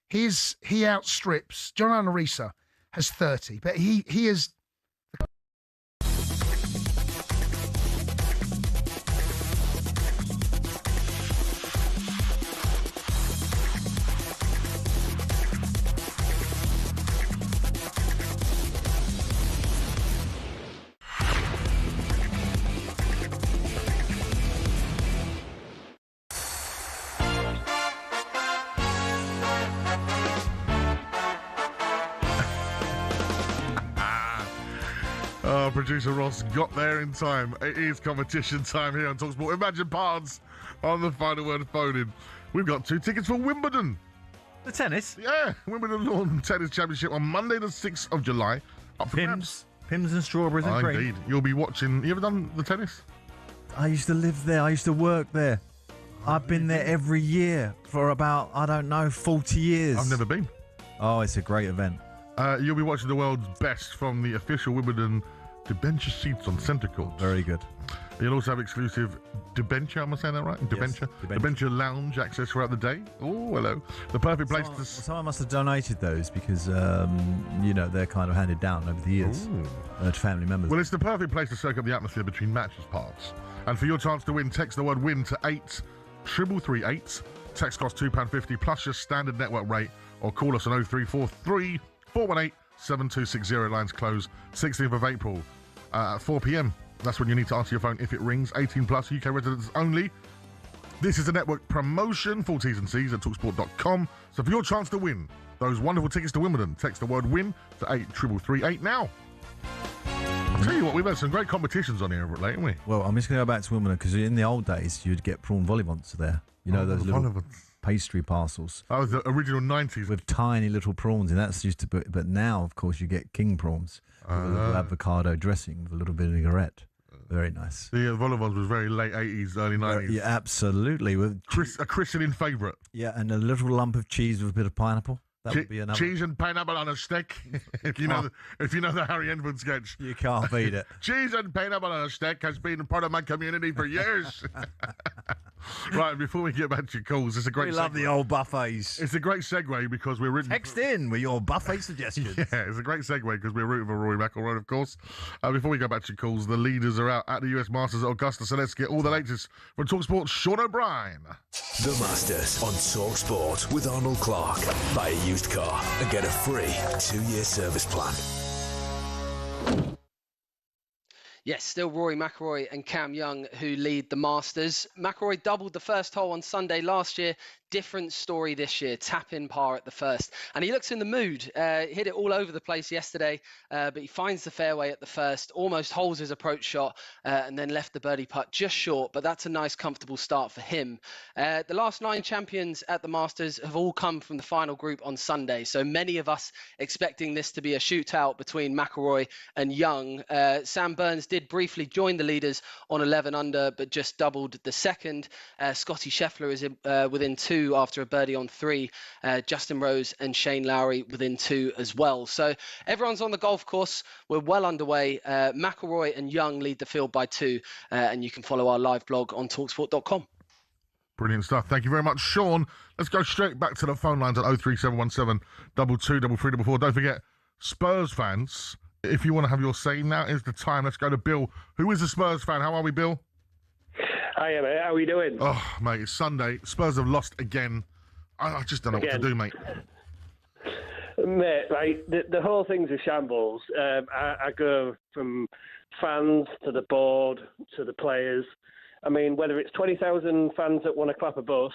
He outstrips, John Anarisa has 30, but he is... Producer Ross got there in time. It is competition time here on talkSPORT. Imagine Pards on the final word phone-in. We've got 2 tickets for Wimbledon. The tennis? Yeah, Wimbledon Lawn Tennis Championship on Monday the 6th of July. Up for grabs. Pims and strawberries and cream. Indeed. You'll be watching. You ever done the tennis? I used to live there. I used to work there. I've been there every year for about, 40 years. I've never been. Oh, it's a great event. You'll be watching the world's best from the official Wimbledon debenture seats on centre court. Very good. You'll also have exclusive debenture, am I saying that right? Debenture? Debenture lounge access throughout the day. Oh, hello. The perfect place to... Someone must have donated those because, they're kind of handed down over the years to family members. Well, it's the perfect place to soak up the atmosphere between matches parts. And for your chance to win, text the word WIN to 83338. Text costs £2.50 plus your standard network rate, or call us on 0343 418 7260. Lines close 16th of April at 4 p.m. That's when you need to answer your phone if it rings. 18 plus, UK residents only. This is a network promotion. Full T's and C's at talksport.com. So for your chance to win those wonderful tickets to Wimbledon, text the word WIN to 83338 now. I'll tell you what, we've had some great competitions on here of late, haven't we? Well, I'm just going to go back to Wimbledon because in the old days, you'd get prawn volivants there. You know, those little pastry parcels. That was the original 90s. With tiny little prawns, and that's used to be, but now, of course, you get king prawns with a little avocado dressing with a little bit of vinaigrette. Very nice. The volivants was very late 80s, early 90s. Yeah, absolutely. With a christening favourite. Yeah, and a little lump of cheese with a bit of pineapple. That would be another. Cheese and pineapple on a stick. if you know the Harry Enfield sketch. You can't beat it. Cheese and pineapple on a stick has been part of my community for years. Right, before we get back to your calls, it's a great We love the old buffets. It's a great segue because we're rooting... Text in with your buffet suggestions. Yeah, it's a great segue because we're rooting for Rory McIlroy, of course. Before we go back to your calls, the leaders are out at the US Masters at Augusta, so let's get all the latest from talkSPORT's Sean O'Brien. The Masters on talkSPORT with Arnold Clark. Buy a used car and get a free 2-year service plan. Yes, still Rory McIlroy and Cam Young who lead the Masters. McIlroy doubled the first hole on Sunday last year. Different story this year, tap-in par at the first. And he looks in the mood. Hit it all over the place yesterday, but he finds the fairway at the first, almost holds his approach shot, and then left the birdie putt just short, but that's a nice, comfortable start for him. The last 9 champions at the Masters have all come from the final group on Sunday, so many of us expecting this to be a shootout between McIlroy and Young. Sam Burns did briefly join the leaders on 11 under, but just doubled the second. Scotty Scheffler is within 2 after a birdie on 3. Justin Rose and Shane Lowry within 2 as well. So everyone's on the golf course. We're well underway. McIlroy and Young lead the field by 2, and you can follow our live blog on talksport.com. Brilliant stuff. Thank you very much, Sean. Let's go straight back to the phone lines at 03717 223344. Don't forget, Spurs fans, if you want to have your say, now is the time. Let's go to Bill, who is a Spurs fan. How are we, Bill? Hiya, mate. How are we doing? Oh, mate, it's Sunday. Spurs have lost again. I just don't know what to do, mate. Mate, like, the whole thing's a shambles. I go from fans to the board to the players. I mean, whether it's 20,000 fans that want to clap a bus,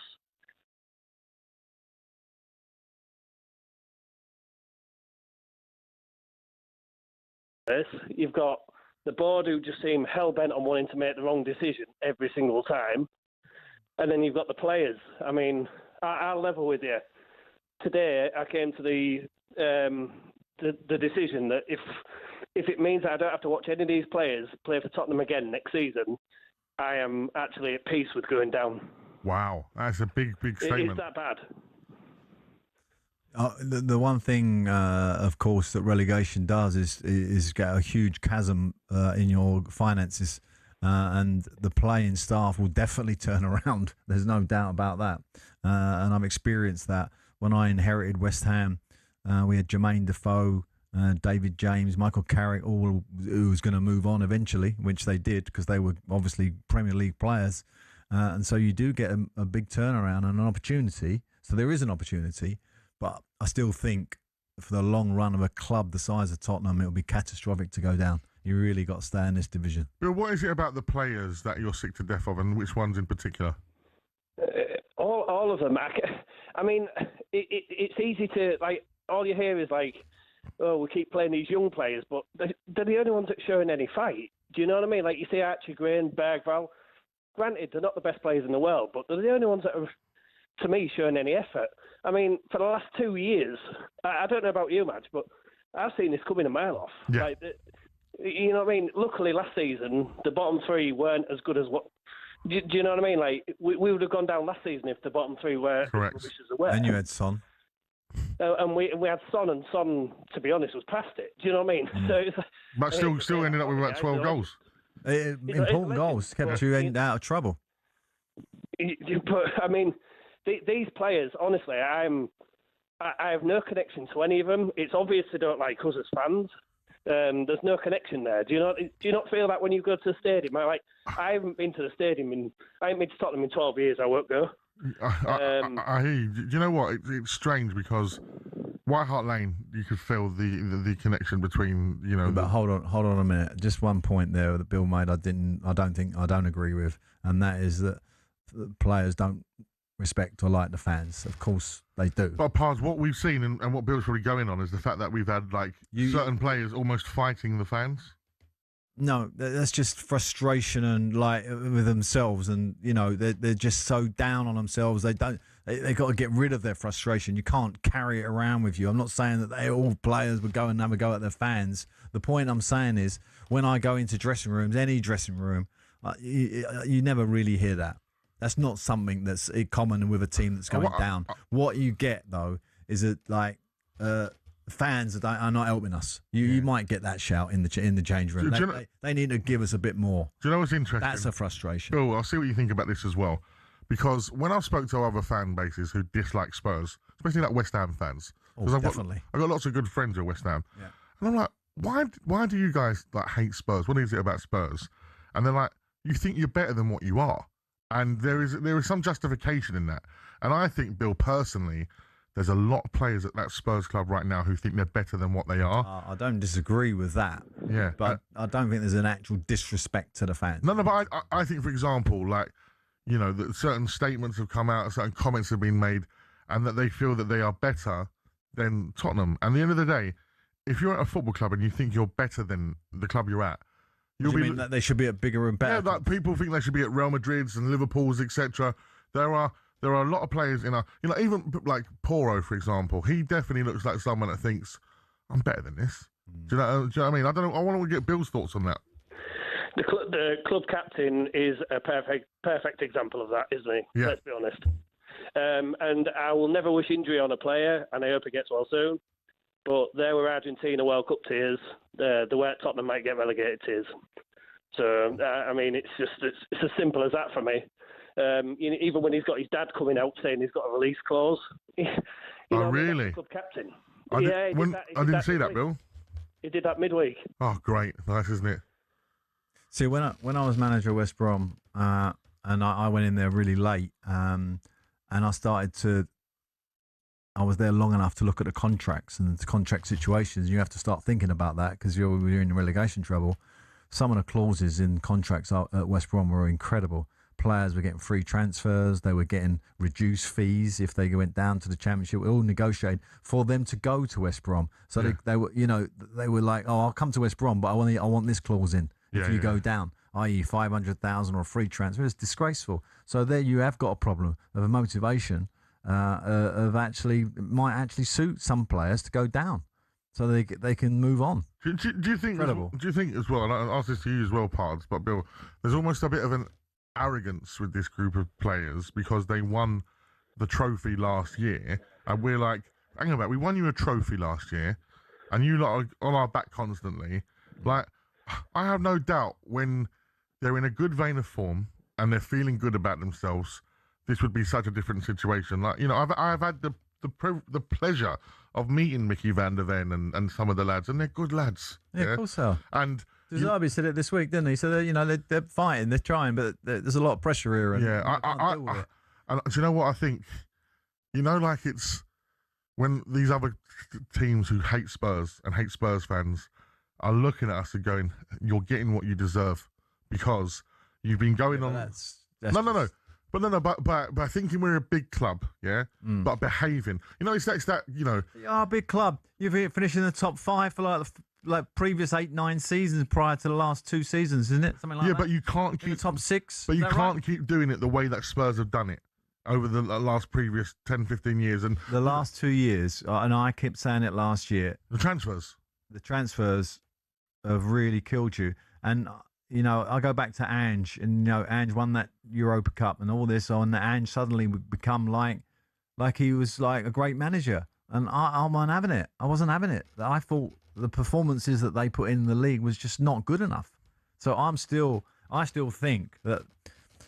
you've got the board who just seem hell-bent on wanting to make the wrong decision every single time. And then you've got the players. I mean, I'll level with you. Today, I came to the decision that if it means that I don't have to watch any of these players play for Tottenham again next season, I am actually at peace with going down. Wow, that's a big statement. Is that bad? The one thing, of course, that relegation does is get a huge chasm in your finances, and the playing staff will definitely turn around. There's no doubt about that, and I've experienced that. When I inherited West Ham, we had Jermaine Defoe, David James, Michael Carrick, all who was going to move on eventually, which they did because they were obviously Premier League players, and so you do get a big turnaround and an opportunity. So there is an opportunity. But I still think for the long run of a club the size of Tottenham, it will be catastrophic to go down. You really got to stay in this division. Bill, what is it about the players that you're sick to death of, and which ones in particular? All of them. I mean, it's easy to, like, all you hear is like, oh, we keep playing these young players, but they're the only ones that are showing any fight. Do you know what I mean? Like, you see Archie Gray and Bergvall. Granted, they're not the best players in the world, but they're the only ones that are, to me, showing any effort. I mean, for the last 2 years, I don't know about you, Madge, but I've seen this coming a mile off. Yeah. Like, you know what I mean? Luckily, last season, the bottom 3 weren't as good as what Do you know what I mean? Like we would have gone down last season if the bottom three were correct. as rubbish as they were. And you had Son. And we had Son, and Son, to be honest, was past it. Do you know what I mean? So it's, But still ended up with about 12 goals. Important goals kept you out of trouble. But I mean, these players, honestly, I have no connection to any of them. It's obvious they don't like us as fans. There's no connection there. Do you not feel that when you go to the stadium? I haven't been to the stadium I haven't been to Tottenham in 12 years. I won't go. I hear you. Do you know what? It's strange because White Hart Lane, you could feel the connection between, you know. But hold on a minute. Just one point there that Bill made. I don't agree with, and that is that players don't respect or like the fans. Of course they do. But Pards, what we've seen and what Bill's probably going on is the fact that we've had certain players almost fighting the fans. No, that's just frustration and with themselves, and you know they're just so down on themselves. They got to get rid of their frustration. You can't carry it around with you. I'm not saying that all players would go and have a go at their fans. The point I'm saying is when I go into dressing rooms, any dressing room, you never really hear that. That's not something that's common with a team that's going down. What you get though is that fans are not helping us. You might get that shout in the change room. They need to give us a bit more. Do you know what's interesting? That's a frustration. Oh, I'll see what you think about this as well. Because when I've spoke to other fan bases who dislike Spurs, especially like West Ham fans, definitely. I've got lots of good friends at West Ham, and I'm like, why do you guys hate Spurs? What is it about Spurs? And they're like, you think you're better than what you are, and there is some justification in that. And I think, Bill, personally, there's a lot of players at that Spurs club right now who think they're better than what they are. I don't disagree with that. Yeah. But I don't think there's an actual disrespect to the fans. No, but I think, for example, that certain statements have come out, certain comments have been made, and that they feel that they are better than Tottenham. And at the end of the day, if you're at a football club and you think you're better than the club you're at, you mean that they should be at bigger and better? Yeah, people think they should be at Real Madrid's and Liverpool's, etc. There are a lot of players in even like Poro, for example. He definitely looks like someone that thinks, I'm better than this. Do you know what I mean? I don't know. I want to get Bill's thoughts on that. The club captain is a perfect example of that, isn't he? Yeah. Let's be honest. And I will never wish injury on a player, and I hope he gets well soon. But there were Argentina World Cup tears. The way Tottenham might get relegated tears. So I mean, it's as simple as that for me. Even when he's got his dad coming out saying he's got a release clause. Really? Club captain. I didn't see that, Bill. He did that midweek. Oh, great! Nice, isn't it? See, when I was manager of West Brom, and I went in there really late, and I was there long enough to look at the contracts and the contract situations. You have to start thinking about that because you're in relegation trouble. Some of the clauses in contracts at West Brom were incredible. Players were getting free transfers. They were getting reduced fees if they went down to the Championship. We all negotiated for them to go to West Brom. So they were, they were like, "Oh, I'll come to West Brom, but I want this clause in if you go down, i.e., 500,000 or a free transfer." It's disgraceful. So there you have got a problem of a motivation might actually suit some players to go down, so they can move on. Do you think? Incredible. Do you think as well? And I'll ask this to you as well, Pards. But Bill, there's almost a bit of an arrogance with this group of players because they won the trophy last year, and we're like, hang on, we won you a trophy last year, and you lot are on our back constantly. Like, I have no doubt when they're in a good vein of form and they're feeling good about themselves, this would be such a different situation. Like, I've had the pleasure of meeting Mickey van der Ven and some of the lads, and they're good lads. Yeah, of course they are. And Zarbi said it this week, didn't he? So they're fighting, they're trying, but there's a lot of pressure here. And and do you know what I think? It's when these other teams who hate Spurs and hate Spurs fans are looking at us and going, "You're getting what you deserve because you've been going on." No. But by thinking we're a big club, but behaving, it's that. You are a big club. You've finished in the top 5 for like previous 8-9 seasons prior to the last 2 seasons, isn't it? Something like that. Yeah, but you can't keep the top 6. But you can't keep doing it the way that Spurs have done it over the last previous 10-15 years. And the last 2 years, and I kept saying it last year. The transfers have really killed you. And you know, I go back to Ange, and you know, Ange won that Europa Cup and all this on. Ange suddenly would become like he was like a great manager, and I wasn't having it. I wasn't having it. I thought the performances that they put in the league was just not good enough. So I still think that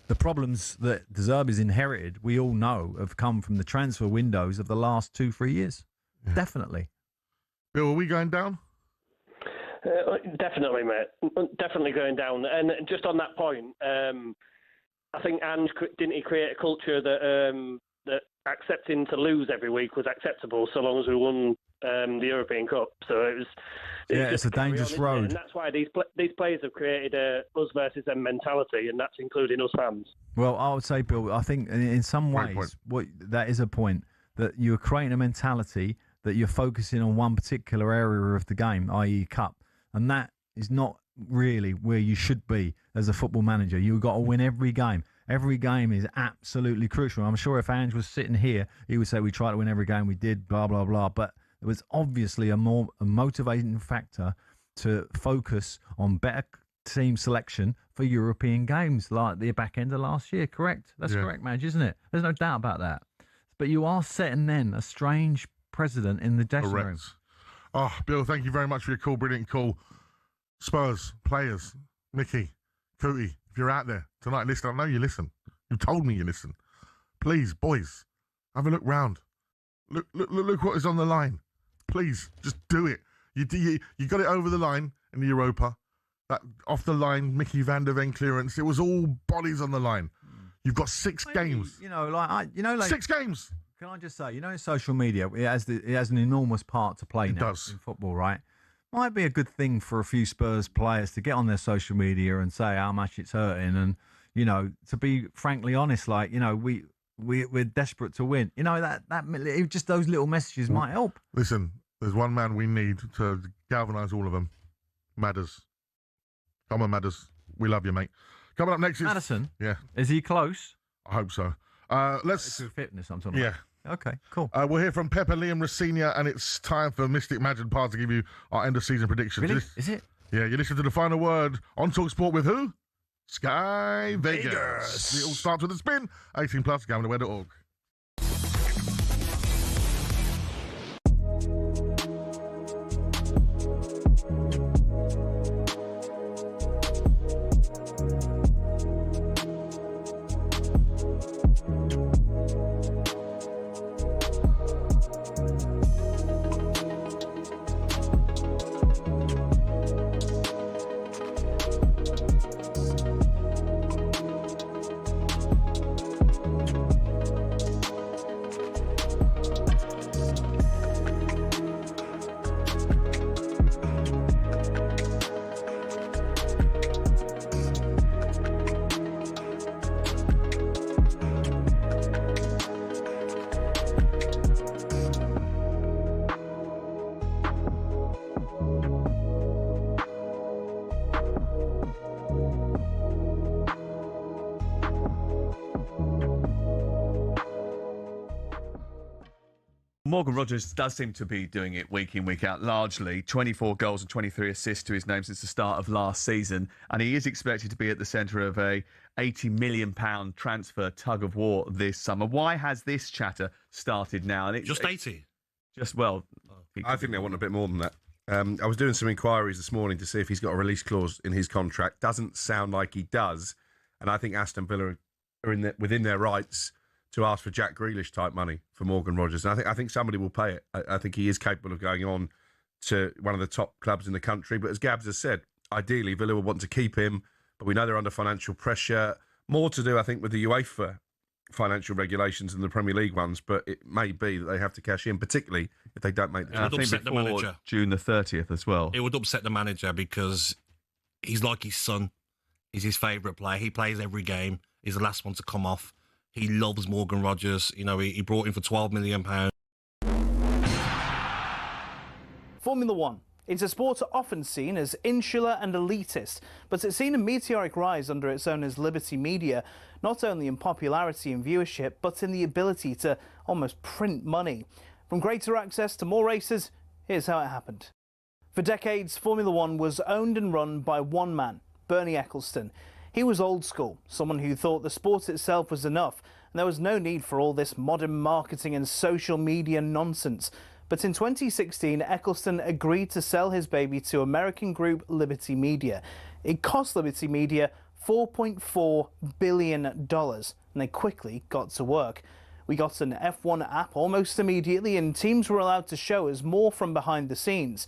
the problems that De Zerbi's inherited, we all know, have come from the transfer windows of the last 2-3 years. Yeah. Definitely. Bill, are we going down? Definitely, mate. Definitely going down. And just on that point, I think Ange didn't he create a culture that accepting to lose every week was acceptable, so long as we won the European Cup. So it was. It's a dangerous road, and that's why these players have created a us versus them mentality, and that's including us fans. Well, I would say, Bill, I think in some ways, that is a point that you're creating a mentality that you're focusing on one particular area of the game, i.e. cup. And that is not really where you should be as a football manager. You've got to win every game. Every game is absolutely crucial. I'm sure if Ange was sitting here, he would say we try to win every game, we did, blah, blah, blah. But there was obviously a motivating factor to focus on better team selection for European games, like the back end of last year. Correct? That's correct, Madge, isn't it? There's no doubt about that. But you are setting then a strange precedent in the dressing room. Oh, Bill, thank you very much for your call. Brilliant call. Spurs, players, Mickey, Cootie, if you're out there tonight, listen, I know you listen. You told me you listen. Please, boys, have a look round. Look what is on the line. Please, just do it. You got it over the line in the Europa. That off the line, Mickey van der Ven clearance. It was all bodies on the line. You've got 6 games. You know, like 6 games. Can I just say, you know, in social media, it has an enormous part to play now in football, right? Might be a good thing for a few Spurs players to get on their social media and say how much it's hurting, and you know, to be frankly honest, like, you know, we're desperate to win. You know, that just those little messages might help. Listen, there's one man we need to galvanise all of them. Madders. Come on, Madders. We love you, mate. Coming up next is Maddison. Yeah. Is he close? I hope so. Let's fitness. I'm talking yeah. about. Okay, cool. We'll hear from Pep and Liam Rossini, and it's time for Mystic Magic Parts to give you our end of season predictions. Really? Is it? Yeah, you listen to the final word on talkSPORT with who? Sky Vegas. It all starts with a spin. 18 plus, gamblingaware.org. Morgan Rogers does seem to be doing it week in, week out, largely. 24 goals and 23 assists to his name since the start of last season. And he is expected to be at the centre of a £80 million transfer tug-of-war this summer. Why has this chatter started now? And just 80? Just, well... I think they want a bit more than that. I was doing some inquiries this morning to see if he's got a release clause in his contract. Doesn't sound like he does. And I think Aston Villa are within their rights to ask for Jack Grealish type money for Morgan Rogers. And I think somebody will pay it. I think he is capable of going on to one of the top clubs in the country. But as Gabs has said, ideally Villa will want to keep him, but we know they're under financial pressure. More to do, I think, with the UEFA financial regulations than the Premier League ones, but it may be that they have to cash in, particularly if they don't make the It would upset the manager. June the 30th as well. It would upset the manager because he's like his son. He's his favourite player. He plays every game. He's the last one to come off. He loves Morgan Rogers. You know, he brought him for £12 million. Formula One. It's a sport often seen as insular and elitist, but it's seen a meteoric rise under its owners Liberty Media, not only in popularity and viewership, but in the ability to almost print money. From greater access to more races, here's how it happened. For decades, Formula One was owned and run by one man, Bernie Ecclestone. He was old school, someone who thought the sport itself was enough, and there was no need for all this modern marketing and social media nonsense. But in 2016, Ecclestone agreed to sell his baby to American group Liberty Media. It cost Liberty Media $4.4 billion, and they quickly got to work. We got an F1 app almost immediately, and teams were allowed to show us more from behind the scenes.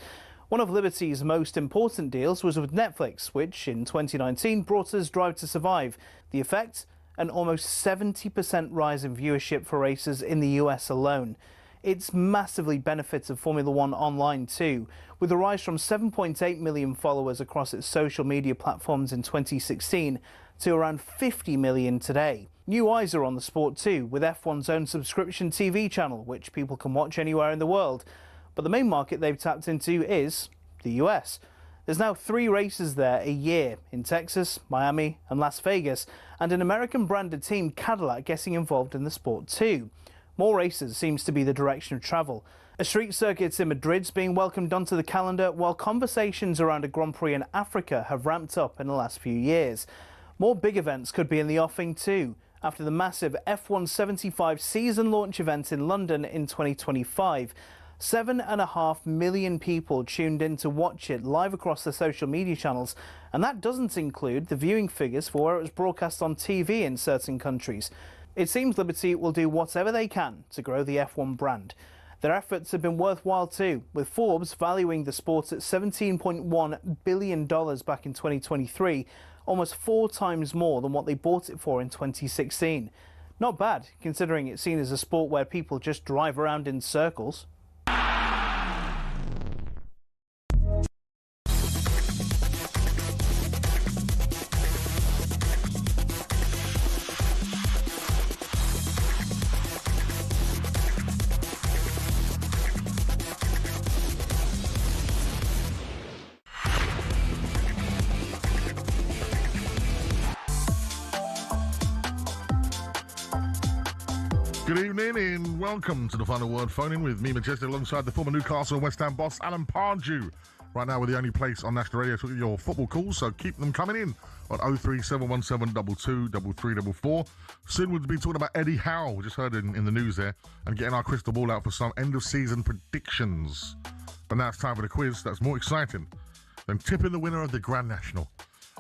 One of Liberty's most important deals was with Netflix, which in 2019 brought us Drive to Survive. The effect? An almost 70% rise in viewership for races in the US alone. It's massively benefited Formula One online too, with a rise from 7.8 million followers across its social media platforms in 2016 to around 50 million today. New eyes are on the sport too, with F1's own subscription TV channel, which people can watch anywhere in the world. But the main market they've tapped into is the US. There's now 3 races there a year, in Texas, Miami and Las Vegas, and an American-branded team, Cadillac, getting involved in the sport too. More races seems to be the direction of travel. A street circuit in Madrid's being welcomed onto the calendar, while conversations around a Grand Prix in Africa have ramped up in the last few years. More big events could be in the offing too, after the massive F1 75 season launch event in London in 2025. 7.5 million people tuned in to watch it live across the social media channels, and that doesn't include the viewing figures for where it was broadcast on TV in certain countries. It seems Liberty will do whatever they can to grow the F1 brand. Their efforts have been worthwhile too, with Forbes valuing the sport at $17.1 billion back in 2023, almost 4 times more than what they bought it for in 2016. Not bad, considering it's seen as a sport where people just drive around in circles. Good evening and welcome to the Final Word Phone-In with me, Majestic, alongside the former Newcastle and West Ham boss, Alan Pardew. Right now, we're the only place on national radio to get your football calls, so keep them coming in on 03717 22 3344. Soon we'll be talking about Eddie Howe, we just heard in the news there, and getting our crystal ball out for some end-of-season predictions. But now it's time for the quiz that's more exciting than tipping the winner of the Grand National.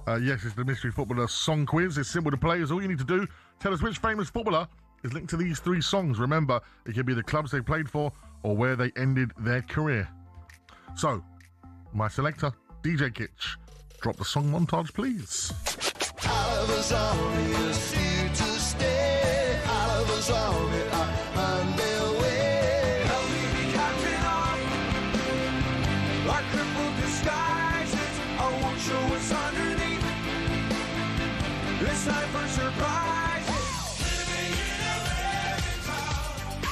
Yes, it's the Mystery Footballer Song Quiz. It's simple to play. It's all you need to do. Tell us which famous footballer is linked to these 3 songs. Remember, it can be the clubs they played for or where they ended their career. So, my selector, DJ Kitch, drop the song montage, please. Oliver's Army is here to stay. Oliver's Army are on their way. Help me be captain of our crippled disguises. I won't show what's underneath. It's time for surprises.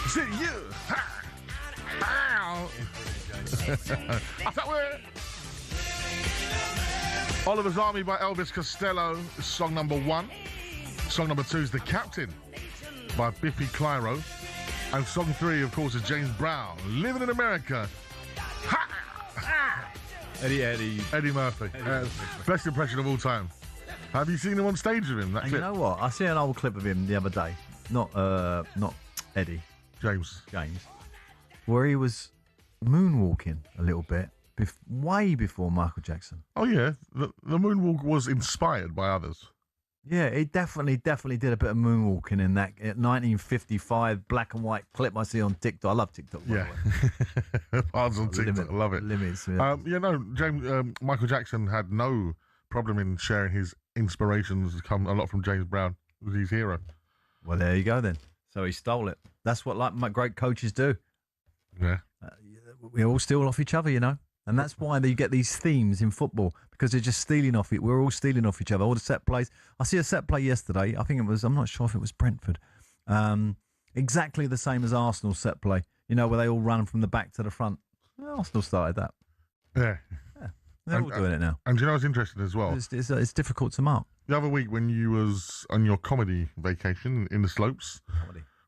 See you. Ha. Ow. I thought Oliver's Army by Elvis Costello is song number 1. Song number 2 is The Captain by Biffy Clyro. And song 3, of course, is James Brown, Living in America. Ha. Eddie Murphy. Best impression of all time. Have you seen him on stage with him? That's and you know what? I see an old clip of him the other day. Not Eddie. James, where he was moonwalking a little bit, way before Michael Jackson. Oh yeah, the moonwalk was inspired by others. Yeah, he definitely did a bit of moonwalking in that 1955 black and white clip I see on TikTok. I love TikTok. Yeah, Pards on TikTok, I love it. Limits. James Michael Jackson had no problem in sharing his inspirations. Come a lot from James Brown, who's his hero. Well, there you go then. So he stole it. That's what my great coaches do. Yeah. We all steal off each other, and that's why you get these themes in football, because they're just stealing off it. We're all stealing off each other. All the set plays. I see a set play yesterday. I think I'm not sure if it was Brentford. Exactly the same as Arsenal's set play. Where they all run from the back to the front. Arsenal started that. Yeah. They're all doing it now. And do you know what's interesting as well? It's difficult to mark. The other week when you was on your comedy vacation in the slopes,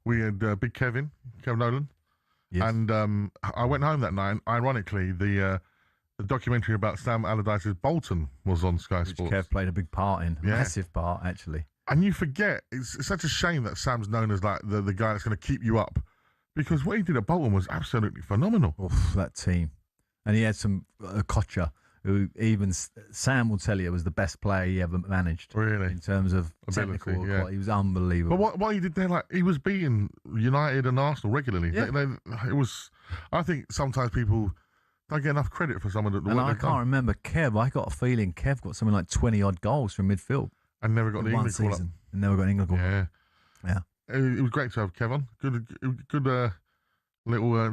we had Big Kevin Nolan. Yes. And I went home that night, and ironically, the the documentary about Sam Allardyce's Bolton was on Sky Sports. Kev played a big part in, Yeah. massive part actually. And you forget, it's such a shame that Sam's known as like the guy that's going to keep you up, because what he did at Bolton was absolutely phenomenal. Oof, that team. And he had some Kocher, who even Sam will tell you was the best player he ever managed. Really? In terms of Ability, technical yeah. quality. He was unbelievable. But what he did there, like he was beating United and Arsenal regularly. Yeah. It was. I think sometimes people don't get enough credit for someone that. And I can't remember Kev. I got a feeling Kev got something like 20-odd goals from midfield. And never got the one England call up. season. And never got an England call up. Yeah. It was great to have Kev on. Good little.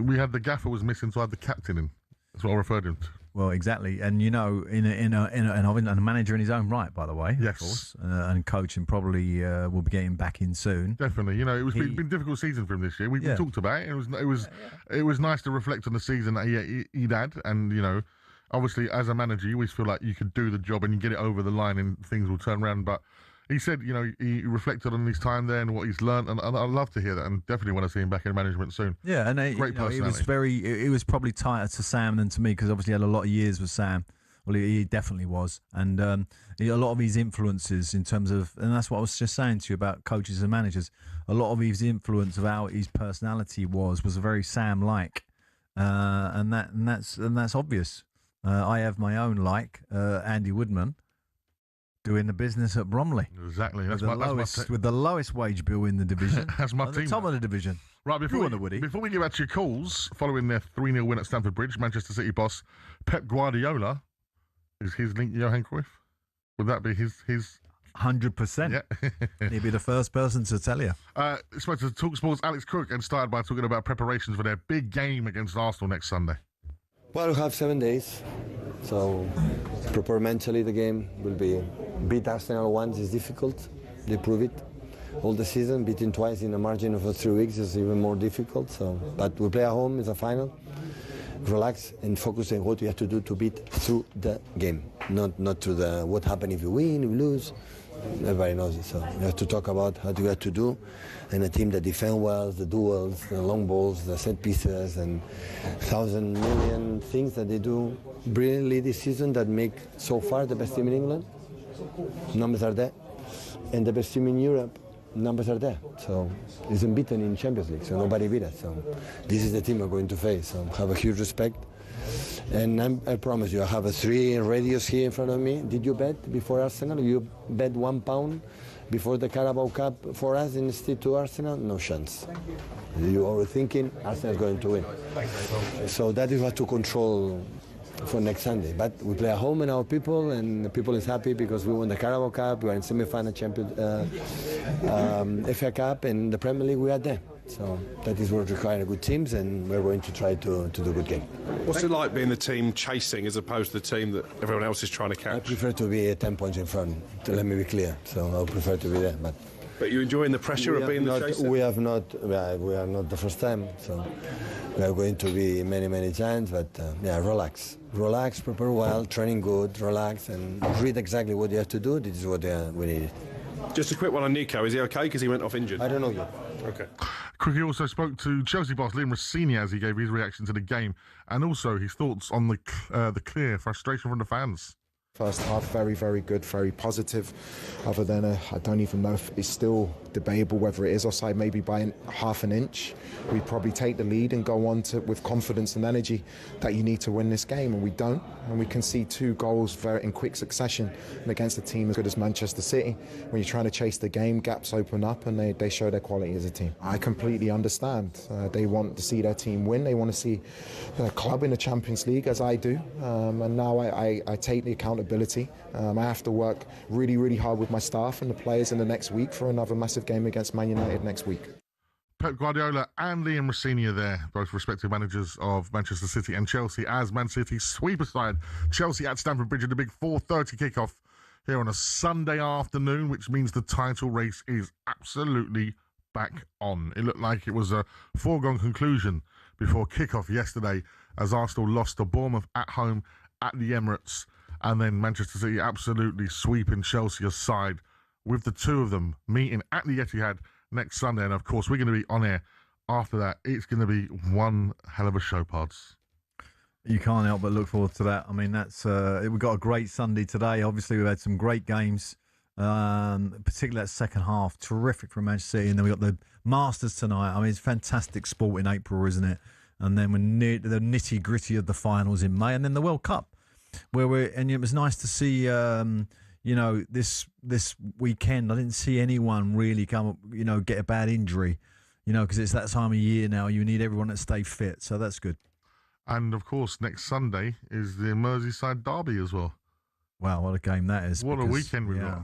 We had the gaffer was missing, so I had the captain in. That's what I referred him to. Well, exactly, and in a manager in his own right, by the way. Yes. Of course, and coaching probably will be getting back in soon. Definitely, it's been a difficult season for him this year. We talked about it. It was nice to reflect on the season that he'd had, and obviously as a manager, you always feel like you could do the job and you get it over the line and things will turn around. But he said, he reflected on his time there and what he's learned, and I'd love to hear that, and definitely want to see him back in management soon. Yeah, and great personality. It was probably tighter to Sam than to me, because obviously he had a lot of years with Sam. Well, he definitely was, and a lot of his influences in terms of, and that's what I was just saying to you about coaches and managers. A lot of his influence of how his personality was very Sam-like, and that's obvious. I have my own Andy Woodman. Doing the business at Bromley. Exactly. With the lowest wage bill in the division. That's my at team. The top of the division. Right, before we get back to your calls, following their 3-0 win at Stamford Bridge, Manchester City boss Pep Guardiola, is his link Johan Cruyff? Would that be his 100%. Yeah. He'd be the first person to tell you. Spoke to talkSPORT's Alex Cook and started by talking about preparations for their big game against Arsenal next Sunday. Well, we have 7 days, so prepare mentally. The game will be beat Arsenal once is difficult. They prove it all the season. Beating twice in a margin of 3 weeks is even more difficult. So, but we play at home. It's a final. Relax and focus on what you have to do to beat through the game, not through the what happened if you win, if you lose. Everybody knows it. So you have to talk about how you have to do, and a team that defend well, the duels, the long balls, the set pieces, and 1,000 million things that they do brilliantly this season that make so far the best team in England. Numbers are there, and the best team in Europe. Numbers are there. So it's unbeaten in Champions League. So nobody beat us. So this is the team we're going to face. So have a huge respect. And I promise you, I have 3 radios here in front of me. Did you bet before Arsenal? You bet £1 before the Carabao Cup for us instead to Arsenal? No chance. You are thinking Arsenal is going to win. So that is what to control for next Sunday. But we play at home and our people, and the people is happy because we won the Carabao Cup, we are in semi-final FA Cup, and the Premier League we are there. So that is what requires good teams, and we're going to try to do a good game. What's it like being the team chasing as opposed to the team that everyone else is trying to catch? I prefer to be 10 points in front, let me be clear. So I prefer to be there. But you're enjoying the pressure of being the chaser? We are not the first time, so we are going to be many times, but relax. Relax, prepare well, training good, relax, and read exactly what you have to do. This is what we need. Just a quick one on Nico. Is he okay because he went off injured? I don't know yet. Okay. Crookie also spoke to Chelsea boss Liam Rossini as he gave his reaction to the game, and also his thoughts on the clear frustration from the fans. First half, very good, very positive. Other than I don't even know if it's still debatable whether it is offside, maybe by half an inch. We probably take the lead and go on with confidence and energy that you need to win this game, and we don't. And we can see 2 goals in quick succession, and against a team as good as Manchester City. When you're trying to chase the game, gaps open up, and they show their quality as a team. I completely understand. They want to see their team win. They want to see the club in the Champions League, as I do. And now I take the accountability. I have to work really hard with my staff and the players in the next week for another massive game against Man United next week. Pep Guardiola and Liam Rossini are there, both respective managers of Manchester City and Chelsea, as Man City sweep aside Chelsea at Stamford Bridge at the big 4:30 kickoff here on a Sunday afternoon, which means the title race is absolutely back on. It looked like it was a foregone conclusion before kickoff yesterday as Arsenal lost to Bournemouth at home at the Emirates, and then Manchester City absolutely sweeping Chelsea aside, with the 2 of them meeting at the Etihad next Sunday. And of course, we're going to be on air after that. It's going to be one hell of a show, Pods. You can't help but look forward to that. I mean, that's we've got a great Sunday today. Obviously, we've had some great games, particularly that second half. Terrific from Manchester City. And then we've got the Masters tonight. I mean, it's fantastic sport in April, isn't it? And then we're near the nitty-gritty of the finals in May. And then the World Cup, and it was nice to see, this weekend. I didn't see anyone really get a bad injury, because it's that time of year now. You need everyone to stay fit. So that's good. And, of course, next Sunday is the Merseyside derby as well. Wow, what a game that is. What a weekend we've got.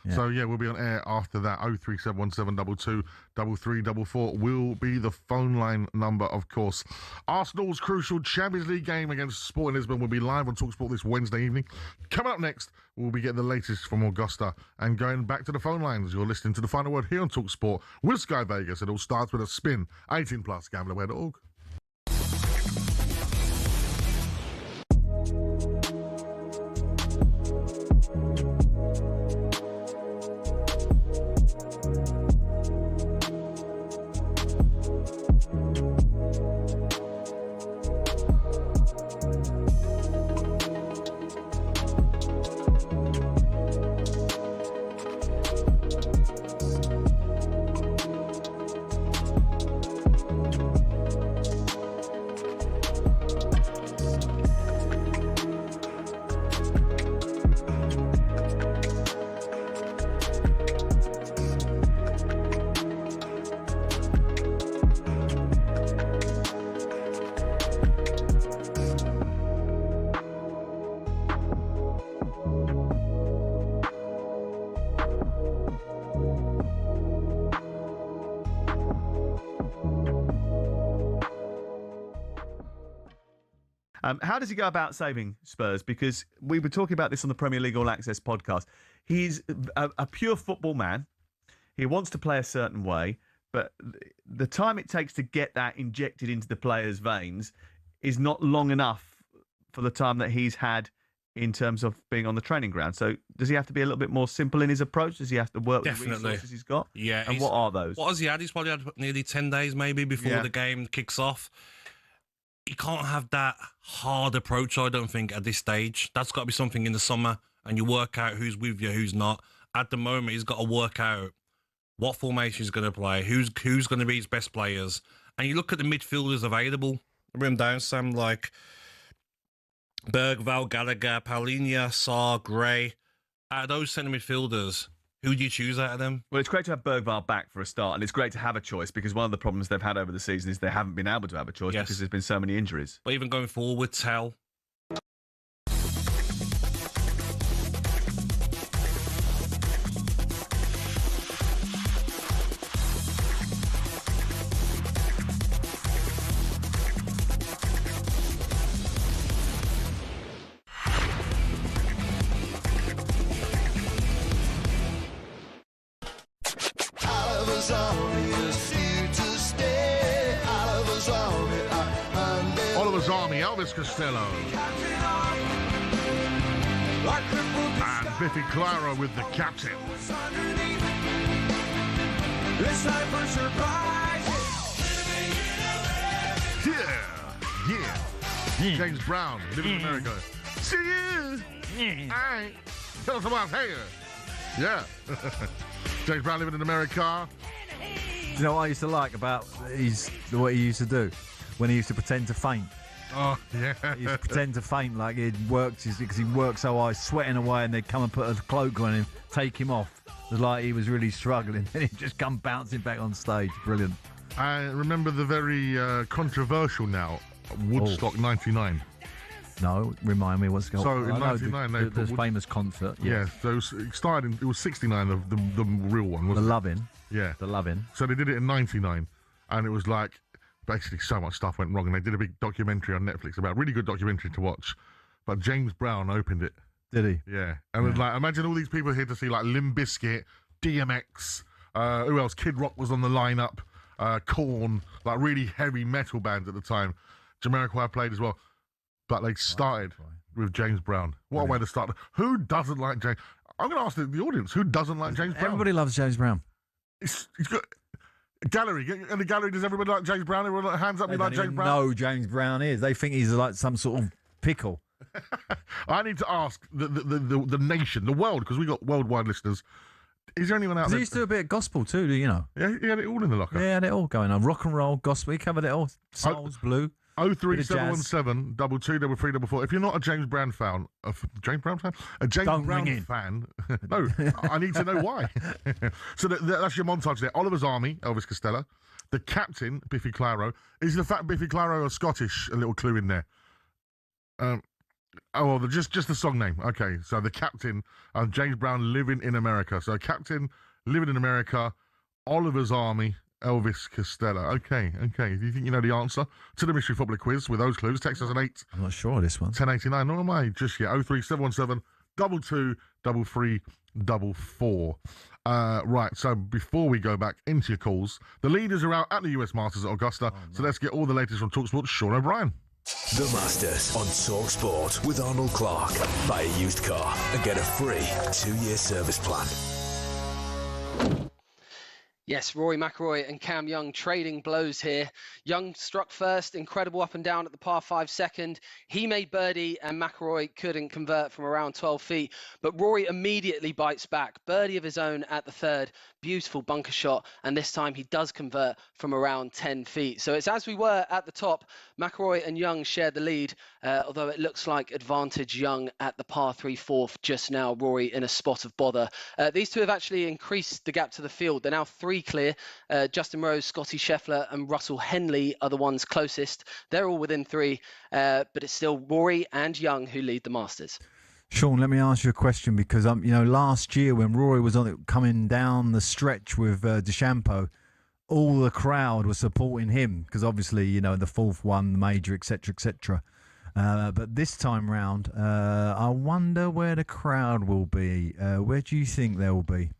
Yeah. So, we'll be on air after that. 03717223344 will be the phone line number, of course. Arsenal's crucial Champions League game against Sporting Lisbon will be live on talkSPORT this Wednesday evening. Coming up next, we'll be getting the latest from Augusta and going back to the phone lines. You're listening to The Final Word here on talkSPORT with Sky Vegas. It all starts with a spin. 18 plus, gamblerware.org. How does he go about saving Spurs? Because we were talking about this on the Premier League All Access podcast. He's a pure football man. He wants to play a certain way, but the time it takes to get that injected into the player's veins is not long enough for the time that he's had in terms of being on the training ground. So does he have to be a little bit more simple in his approach? Does he have to work with the resources he's got? Yeah. And what are those? What has he had? He's probably had nearly 10 days maybe before the game kicks off. You can't have that hard approach, I don't think, at this stage. That's got to be something in the summer, and you work out who's with you, who's not. At the moment, he's got to work out what formation he's going to play, who's going to be his best players. And you look at the midfielders available, bring them down, Sam, like Bergvall, Gallagher, Paulinho, Sarr, Gray. Out of those centre midfielders, who do you choose out of them? Well, it's great to have Bergvall back for a start, and it's great to have a choice, because one of the problems they've had over the season is they haven't been able to have a choice because there's been so many injuries. But even going forward, Tell. Oliver's Army, Elvis Costello. And Biffy Clyro with the captain. It's time for surprise. Yeah. James Brown, living in America. See you. Alright. Tell us about here. Yeah. James Brown living in America. Do you know what I used to like about what he used to do when he used to pretend to faint? Oh, yeah. He used to pretend to faint like he'd worked because he worked so hard, sweating away, and they'd come and put a cloak on him, take him off. It was like he was really struggling, and he'd just come bouncing back on stage. Brilliant. I remember the very controversial now Woodstock 99. No, remind me what's going on. So in 99, the famous concert. Yeah, so it started. It was 69 of the real one. The Lovin'. Yeah, the Lovin'. So they did it in 99, and it was like basically so much stuff went wrong, and they did a big documentary on Netflix about really good documentary to watch. But James Brown opened it. Did he? Yeah, and it was like, imagine all these people here to see like Limp Bizkit, DMX, who else? Kid Rock was on the lineup. Korn, like really heavy metal bands at the time. Jamiroquai played as well. But they started with James Brown. What a way to start. Who doesn't like James? I'm going to ask the audience, who doesn't like James Brown? Everybody loves James Brown. He's got Gallery. In the gallery, does everybody like James Brown? Everyone like hands up, They you like don't James even Brown? know who James Brown is. They think he's like some sort of pickle. I need to ask the nation, the world, because we got worldwide listeners. Is there anyone out there? He used to do a bit of gospel too, you know. Yeah, he had it all in the locker. Yeah, he had it all going on. Rock and roll, gospel. He covered it all. Souls, blue. 03717 223344. If you're not a James Brown fan, a James Brown fan, no, I need to know why. So that's your montage there. Oliver's Army, Elvis Costello. The captain, Biffy Clyro. Is the fact Biffy Clyro are Scottish? A little clue in there. Just the song name. Okay, so the captain, James Brown living in America. So captain living in America, Oliver's Army, Elvis Costello. Okay. Do you think you know the answer to the mystery footballer quiz with those clues? Text us on 8. I'm not sure of this one. 1089. Nor am I just yet. 03717 223344. Right, so before we go back into your calls, the leaders are out at the US Masters at Augusta. So let's get all the latest from talkSPORT. Sean O'Brien. The Masters on talkSPORT with Arnold Clark. Buy a used car and get a free 2-year service plan. Yes, Rory McIlroy and Cam Young trading blows here. Young struck first, incredible up and down at the par 5 second. He made birdie and McIlroy couldn't convert from around 12 feet. But Rory immediately bites back. Birdie of his own at the 3rd. Beautiful bunker shot. And this time he does convert from around 10 feet. So it's as we were at the top. McIlroy and Young shared the lead, although it looks like advantage Young at the par 3 4th just now. Rory in a spot of bother. These two have actually increased the gap to the field. They're now 3 clear. Justin Rose, Scotty Scheffler and Russell Henley are the ones closest. They're all within 3, but it's still Rory and Young who lead the Masters. Sean, let me ask you a question because last year when Rory was coming down the stretch with DeChambeau, all the crowd was supporting him because obviously the 4th one, the major, etc. But this time round, I wonder where the crowd will be. Where do you think they will be?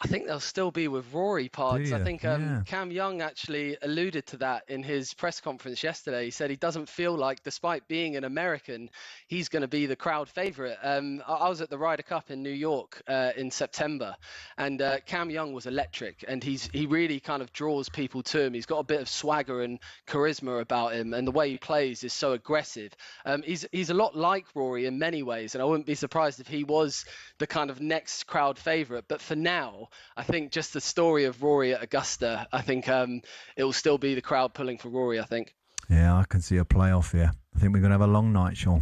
I think they'll still be with Rory, Pards. I think Cam Young actually alluded to that in his press conference yesterday. He said he doesn't feel like, despite being an American, he's going to be the crowd favourite. I was at the Ryder Cup in New York in September, and Cam Young was electric, and he really kind of draws people to him. He's got a bit of swagger and charisma about him, and the way he plays is so aggressive. He's a lot like Rory in many ways, and I wouldn't be surprised if he was the kind of next crowd favourite. But for now, I think just the story of Rory at Augusta, I think it will still be the crowd pulling for Rory, I think. Yeah, I can see a playoff here. I think we're going to have a long night, Sean.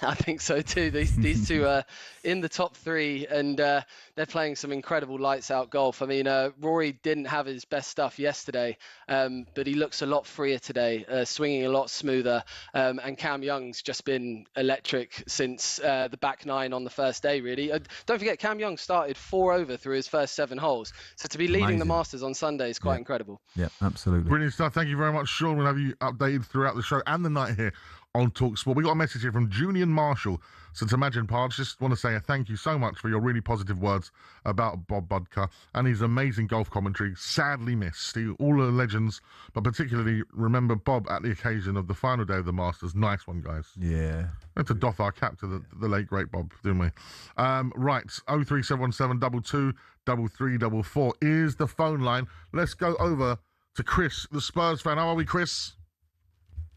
I think so too. These two are in the top 3, and they're playing some incredible lights out golf. I mean, Rory didn't have his best stuff yesterday, but he looks a lot freer today, swinging a lot smoother. And Cam Young's just been electric since the back 9 on the first day, really. Don't forget, Cam Young started 4 over through his first 7 holes. So to be leading the Masters on Sunday is quite incredible. Yeah, absolutely. Brilliant stuff. Thank you very much, Sean. We'll have you updated throughout the show and the night here on talkSPORT. We got a message here from Julian Marshall. So to Imagine Pards, just want to say a thank you so much for your really positive words about Bob Budka and his amazing golf commentary. Sadly missed. All the legends, but particularly remember Bob at the occasion of the final day of the Masters. Nice one, guys. Yeah. We had to doff our cap to the late, great Bob, didn't we? Right, 03717 223344 is the phone line. Let's go over to Chris, the Spurs fan. How are we, Chris?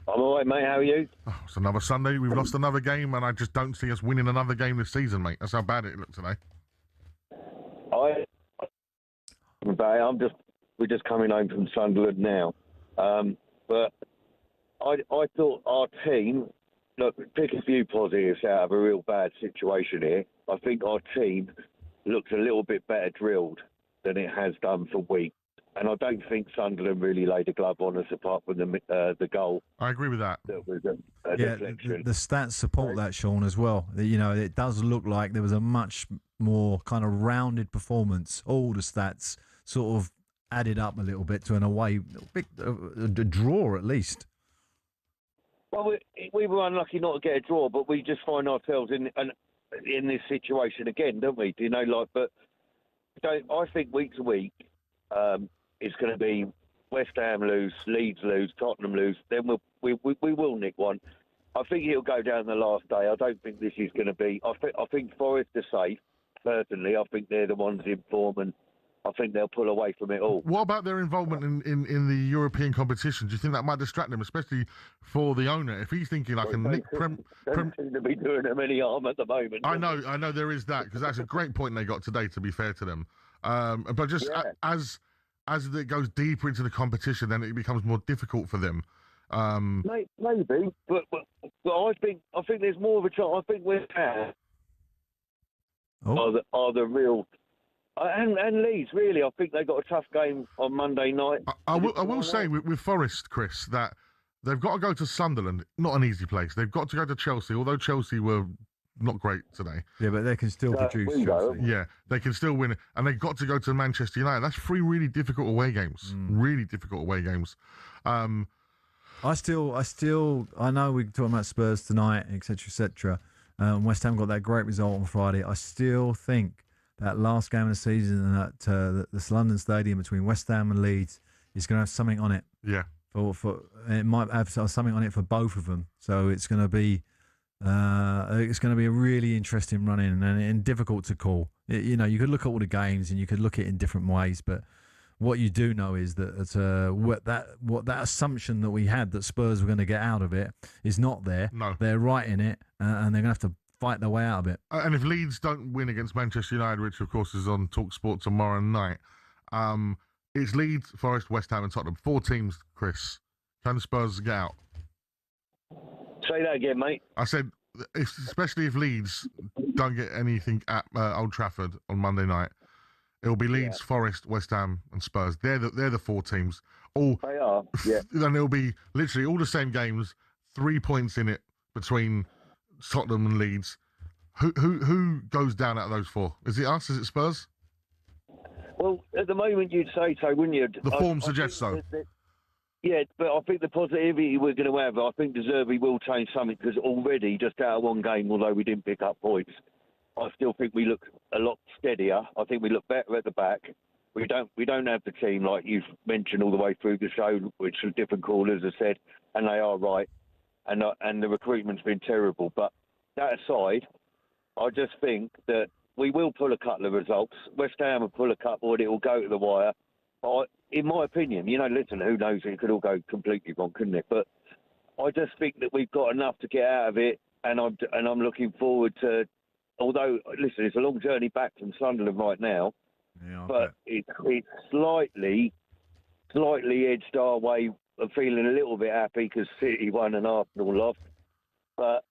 I'm all right, mate. How are you? Oh, it's another Sunday. We've lost another game, and I just don't see us winning another game this season, mate. That's how bad it looked today. We're just coming home from Sunderland now. But I thought our team, look, pick a few positives out of a real bad situation here. I think our team looks a little bit better drilled than it has done for weeks. And I don't think Sunderland really laid a glove on us apart from the goal. I agree with that. That was a deflection. The stats support that, Sean, as well. It does look like there was a much more kind of rounded performance. All the stats sort of added up a little bit to an away, a draw at least. Well, we were unlucky not to get a draw, but we just find ourselves in this situation again, don't we? But I think week to week, it's going to be West Ham lose, Leeds lose, Tottenham lose. Then we will nick one. I think it'll go down the last day. I don't think this is going to be. I think Forest are safe. Personally, I think they're the ones in form, and I think they'll pull away from it all. What about their involvement in the European competition? Do you think that might distract them, especially for the owner? If he's thinking I can nick Don't seem to be doing them any harm at the moment. I know there is that, because that's a great point they got today, to be fair to them. But just as it goes deeper into the competition, then it becomes more difficult for them. Maybe, but I think there's more of a chance. I think West Ham are the real. And Leeds, really, I think they got a tough game on Monday night. I will say with Forest, Chris, that they've got to go to Sunderland, not an easy place. They've got to go to Chelsea, although Chelsea were not great today. Yeah, but they can still produce Chelsea. Yeah, they can still win it. And they've got to go to Manchester United. That's 3 really difficult away games. Really difficult away games. I know we're talking about Spurs tonight, etc., etc. West Ham got that great result on Friday. I still think that last game of the season at this London Stadium between West Ham and Leeds is going to have something on it. Yeah. For it might have something on it for both of them. So it's going to be a really interesting run-in and difficult to call. You could look at all the games and you could look at it in different ways, but what you do know is that that assumption that we had that Spurs were going to get out of it is not there. No. They're right in it, and they're going to have to fight their way out of it. And if Leeds don't win against Manchester United, which of course is on talkSPORT tomorrow night, it's Leeds, Forest, West Ham and Tottenham. 4 teams, Chris. Can Spurs get out? Say that again, mate. I said, especially if Leeds don't get anything at Old Trafford on Monday night, it'll be Leeds, Forest, West Ham and Spurs. They're the 4 teams. They are, yeah. Then it'll be literally all the same games, 3 points in it between Tottenham and Leeds. Who goes down out of those 4? Is it us? Is it Spurs? Well, at the moment you'd say so, wouldn't you? The form suggests so. Yeah, but I think the positivity we're going to have, I think De Zerbi will change something, because already, just out of one game, although we didn't pick up points, I still think we look a lot steadier. I think we look better at the back. We don't have the team like you've mentioned all the way through the show, which the different callers have said, and they are right. And the recruitment's been terrible. But that aside, I just think that we will pull a couple of results. West Ham will pull a couple, and it will go to the wire. But in my opinion, listen, who knows? It could all go completely wrong, couldn't it? But I just think that we've got enough to get out of it, and I'm looking forward to. Although, listen, it's a long journey back from Sunderland right now, but it's slightly edged our way of feeling a little bit happy because City won and Arsenal lost. But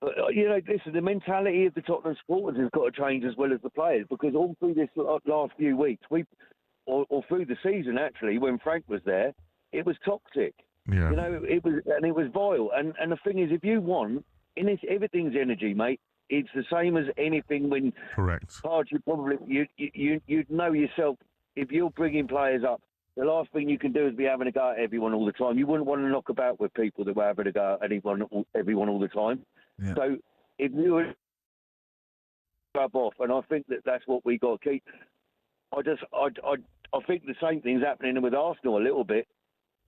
listen, the mentality of the Tottenham supporters has got to change as well as the players, because all through this last few weeks, or through the season actually, when Frank was there, it was toxic. Yeah. It was vile. And the thing is, if you want, everything's energy, mate. It's the same as anything when. Correct. You'd know yourself, if you're bringing players up, the last thing you can do is be having a go at everyone all the time. You wouldn't want to knock about with people that were having a go at everyone all the time. Yeah. So if you were rub off, and I think that's what we got to keep. I think the same thing's happening with Arsenal a little bit,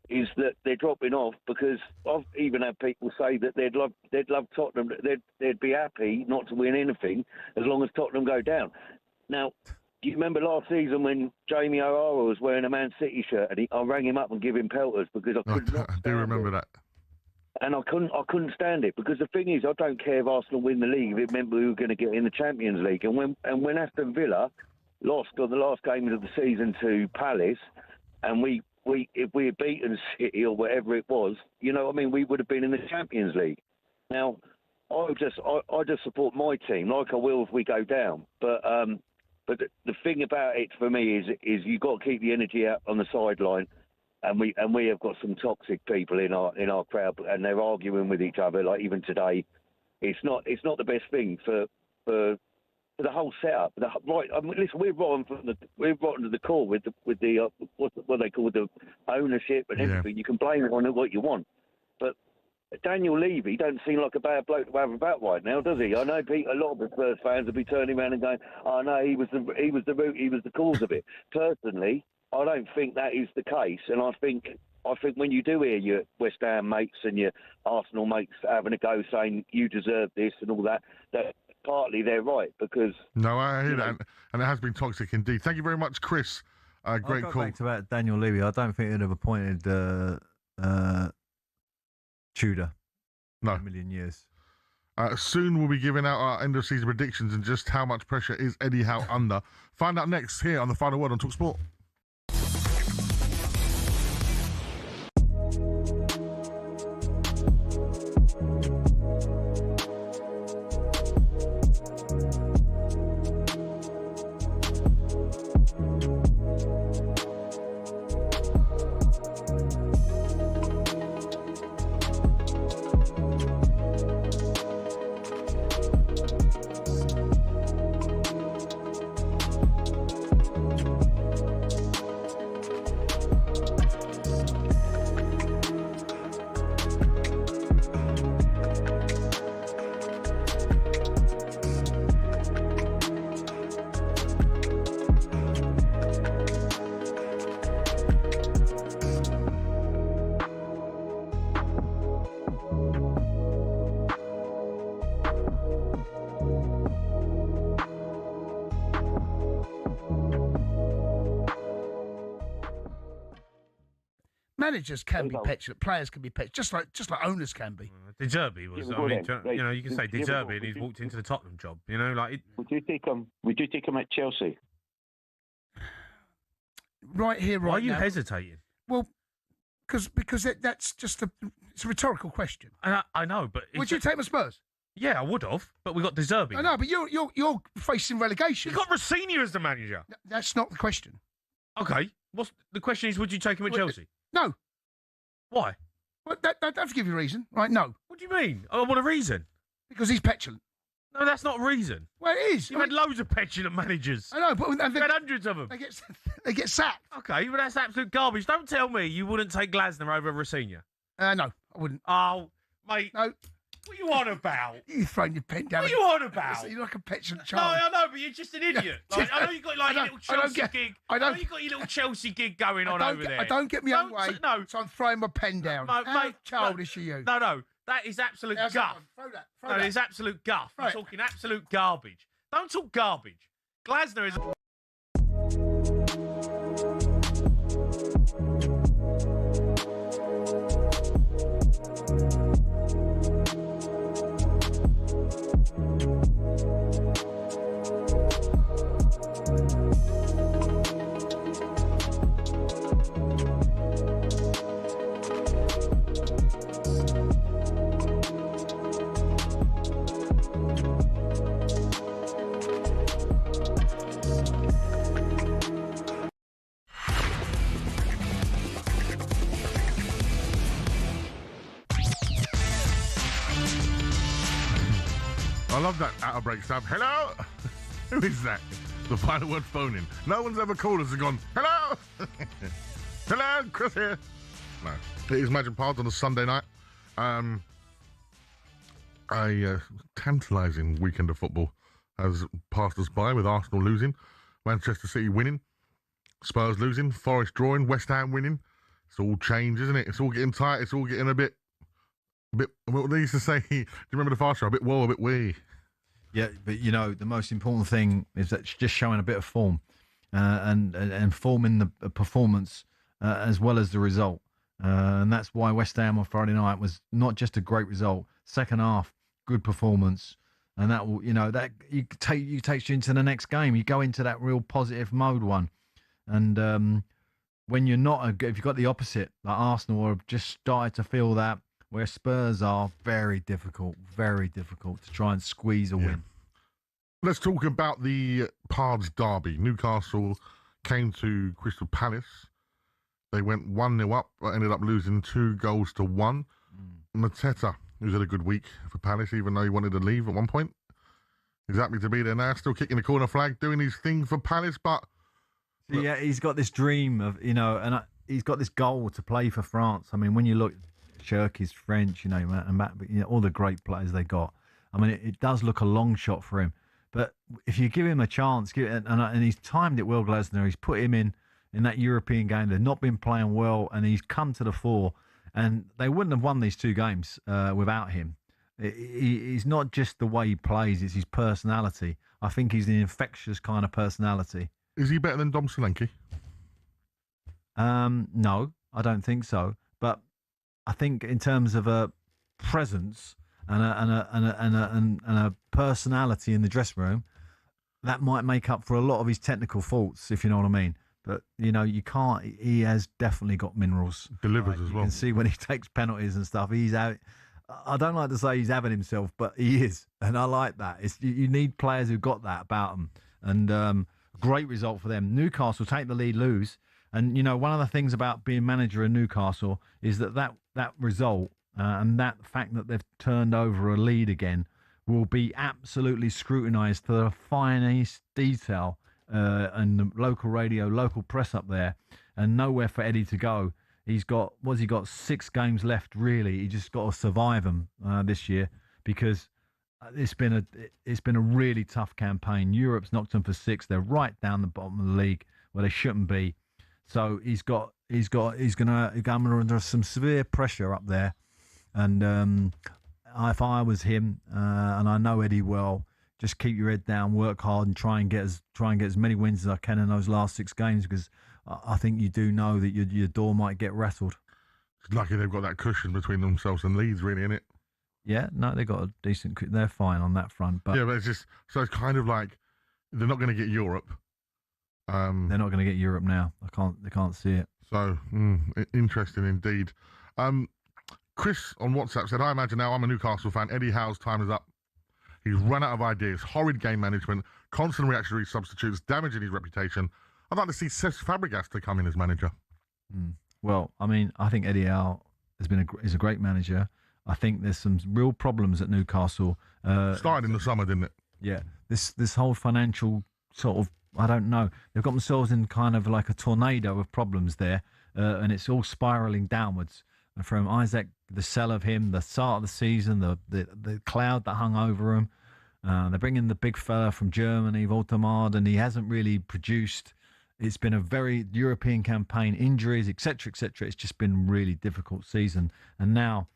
is that they're dropping off, because I've even had people say that they'd love Tottenham, they'd be happy not to win anything as long as Tottenham go down. Now, do you remember last season when Jamie O'Hara was wearing a Man City shirt, and I rang him up and give him pelters because I could not. I do remember that. And I couldn't stand it, because the thing is, I don't care if Arsenal win the league if it meant we were going to get in the Champions League. And when Aston Villa lost on the last games of the season to Palace, and if we had beaten City or whatever it was, we would have been in the Champions League. Now, I just support my team like I will if we go down. But the thing about it for me is you've got to keep the energy out on the sideline, and we have got some toxic people in our crowd, and they're arguing with each other. Like even today, it's not the best thing for the whole setup. Listen, we're rotten to the core with the what they call the ownership and everything. You can blame it on what you want, but Daniel Levy don't seem like a bad bloke to have about right now, does he? I know a lot of the Spurs fans will be turning around and going, "Oh no, he was the cause of it." Personally, I don't think that is the case, and I think when you do hear your West Ham mates and your Arsenal mates having a go saying you deserve this and all that partly they're right because. No, I hear that, and it has been toxic indeed. Thank you very much, Chris. Great I'll go call. back to that Daniel Levy. I don't think he'd have appointed Tudor. No. In a million years. Soon we'll be giving out our end of season predictions and just how much pressure is Eddie Howe under. Find out next here on the Final Word on talkSPORT. Managers can be petulant, players can be petulant, just like owners can be. De Zerbi was. I mean, you know, you can say De Zerbi, and he's walked into the Tottenham job. You know, like. Would you take him? Would you take him at Chelsea? Right here, right now. Why are you hesitating? Well, because that's just it's a rhetorical question. I know, but would you take him at Spurs? Yeah, I would have, but we got De Zerbi. I know, but you're facing relegation. You got Rossini as the manager. That's not the question. Okay, what's the question? Is would you take him at Chelsea? No. Why? Well, that don't give you a reason, right? No. What do you mean? I want a reason. Because he's petulant. No, that's not a reason. Well, it is. You've had loads of petulant managers. I know, but you've had hundreds of them. They get sacked. Okay, but that's absolute garbage. Don't tell me you wouldn't take Glasner over Rossini. No, I wouldn't. Oh, mate. No. What are you on about? You're throwing your pen down. What are you on about? You're like a petulant No, child. I know, but you're just an idiot. Like, I know you've got like a little Chelsea gig. I know you've got your little Chelsea gig going on over there. I don't get me own way. No. So I'm throwing my pen down. How Mate, childish are you? No, that is absolute guff. Throw that. No, it's absolute guff. You're talking absolute garbage. Don't talk garbage. Glasner is. I love that out of break stuff. Hello? Who is that? The Final Word phone in. No one's ever called us and gone, hello? Hello, Chris here. No. It is Magic Pards on a Sunday night. A tantalising weekend of football has passed us by with Arsenal losing, Manchester City winning, Spurs losing, Forest drawing, West Ham winning. It's all change, isn't it? It's all getting tight. It's all getting a bit, what they used to say, do you remember the fast show? A bit woe, a bit wee. Yeah, but you know, the most important thing is that just showing a bit of form and forming the performance as well as the result. And that's why West Ham on Friday night was not just a great result. Second half, good performance. And that will, you know, that takes you into the next game. You go into that real positive mode one. And when you're not, if you've got the opposite, like Arsenal have just started to feel that, where Spurs are very difficult to try and squeeze a win. Let's talk about the Pards derby. Newcastle came to Crystal Palace. They went 1-0 up, but ended up losing 2-1. Mateta, who's had a good week for Palace, even though he wanted to leave at one point. He's happy to be there now, still kicking the corner flag, doing his thing for Palace, but... Yeah, he's got this dream of, you know, and he's got this goal to play for France. I mean, when you look... Cherky's French, you know, and Matt, you know, all the great players they got. I mean, it does look a long shot for him, but if you give him a chance, and he's timed it well, Glasner. He's put him in that European game. They've not been playing well, and he's come to the fore. And they wouldn't have won these two games without him. He's not just the way he plays; it's his personality. I think he's an infectious kind of personality. Is he better than Dom Solanke? No, I don't think so. But I think in terms of a presence and a personality in the dressing room, that might make up for a lot of his technical faults, if you know what I mean. But you can't. He has definitely got minerals. Delivers as well. You can see when he takes penalties and stuff. He's out. I don't like to say he's having himself, but he is, and I like that. You need players who've got that about them, and great result for them. Newcastle take the lead, lose, and one of the things about being manager in Newcastle is that result and that fact that they've turned over a lead again will be absolutely scrutinised to the finest detail, and the local radio, local press up there, and nowhere for Eddie to go. He's got 6 games left. Really, he just got to survive them this year, because it's been a really tough campaign. Europe's knocked them for 6. They're right down the bottom of the league where they shouldn't be. So he's gonna come under some severe pressure up there. And if I was him, and I know Eddie well, just keep your head down, work hard, and try and get as many wins as I can in those last 6 games, because I think you do know that your door might get rattled. It's lucky they've got that cushion between themselves and Leeds, really, isn't it? Yeah, no, they've got a decent. They're fine on that front, but yeah, but it's kind of like they're not going to get Europe. They're not going to get Europe now. They can't see it. So interesting indeed. Chris on WhatsApp said, "I imagine now I'm a Newcastle fan. Eddie Howe's time is up. He's run out of ideas. Horrid game management, constant reactionary substitutes, damaging his reputation. I'd like to see Cesc Fabregas to come in as manager." Well, I mean, I think Eddie Howe is a great manager. I think there's some real problems at Newcastle. Started in the summer, didn't it? Yeah. This whole financial sort of, I don't know. They've got themselves in kind of like a tornado of problems there, and it's all spiralling downwards. From Isaac, the sell of him, the start of the season, the cloud that hung over him. They're bringing the big fella from Germany, Voltemard, and he hasn't really produced. It's been a very European campaign, injuries, etc., etc. It's just been a really difficult season. And now,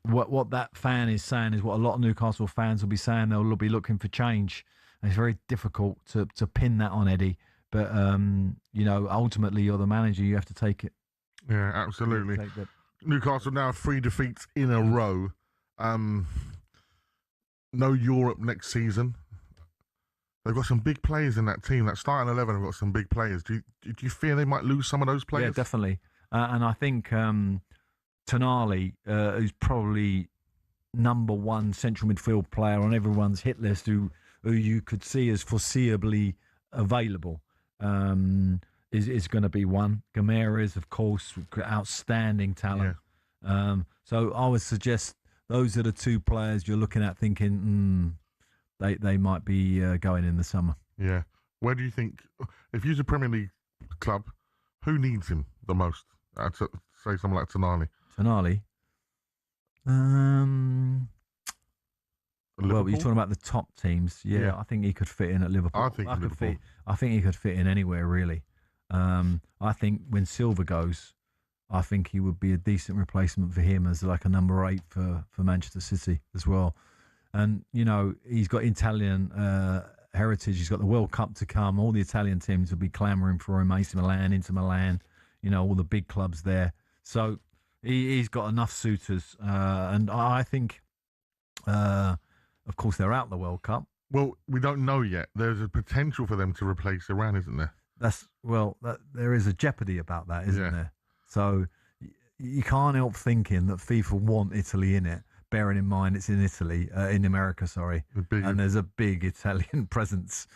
what that fan is saying is what a lot of Newcastle fans will be saying. They'll be looking for change. And it's very difficult to pin that on Eddie. But, ultimately, you're the manager. You have to take it. Yeah, absolutely. Newcastle now 3 defeats in a row. No Europe next season. They've got some big players in that team. That starting 11 have got some big players. Do you fear they might lose some of those players? Yeah, definitely. And I think Tonali, who's probably number 1 central midfield player on everyone's hit list, who you could see as foreseeably available, is going to be one. Gameres, of course, outstanding talent. Yeah. So I would suggest those are the 2 players you're looking at thinking, they might be going in the summer. Yeah. Where do you think, if you're a Premier League club, who needs him the most? I'd say someone like Tonali. Tonali? Well, you're talking about the top teams. Yeah, I think he could fit in at Liverpool. I think he could fit in anywhere, really. I think when Silva goes, I think he would be a decent replacement for him as like a number 8 for Manchester City as well. And, he's got Italian heritage. He's got the World Cup to come. All the Italian teams will be clamouring for him. AC Milan, Inter Milan, all the big clubs there. So he's got enough suitors. And I think, of course, they're out the World Cup. Well, we don't know yet. There's a potential for them to replace Iran, isn't there? There is a jeopardy about that, isn't there? So you can't help thinking that FIFA want Italy in it, bearing in mind it's in Italy, in America, sorry, and there's a big Italian presence.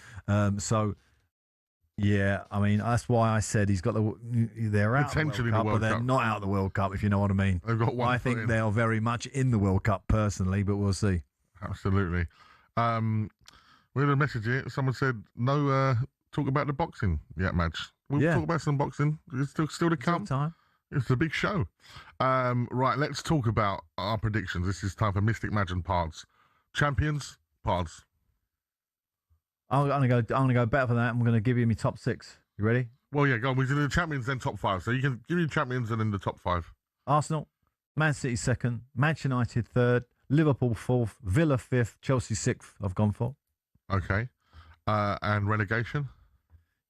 Yeah, I mean, that's why I said they're out potentially the World Cup, but they're Cup. not out of the World Cup, if you know what I mean. They've got one. I think they are very much in the World Cup personally, but we'll see. Absolutely. We had a message here. Someone said, no talk about the boxing yet, Madge. We'll talk about some boxing. It's still to come. Time. It's a big show. Right, let's talk about our predictions. This is time for Mystic, Madge and Pards. Champions, Pards. I'm gonna go better for that. I'm gonna give you my top 6. You ready? Well, yeah, go on. We do the champions, then top 5. So you can give me champions and then the top 5. Arsenal, Man City second, Manchester United third, Liverpool fourth, Villa fifth, Chelsea sixth. I've gone for. Okay. And relegation?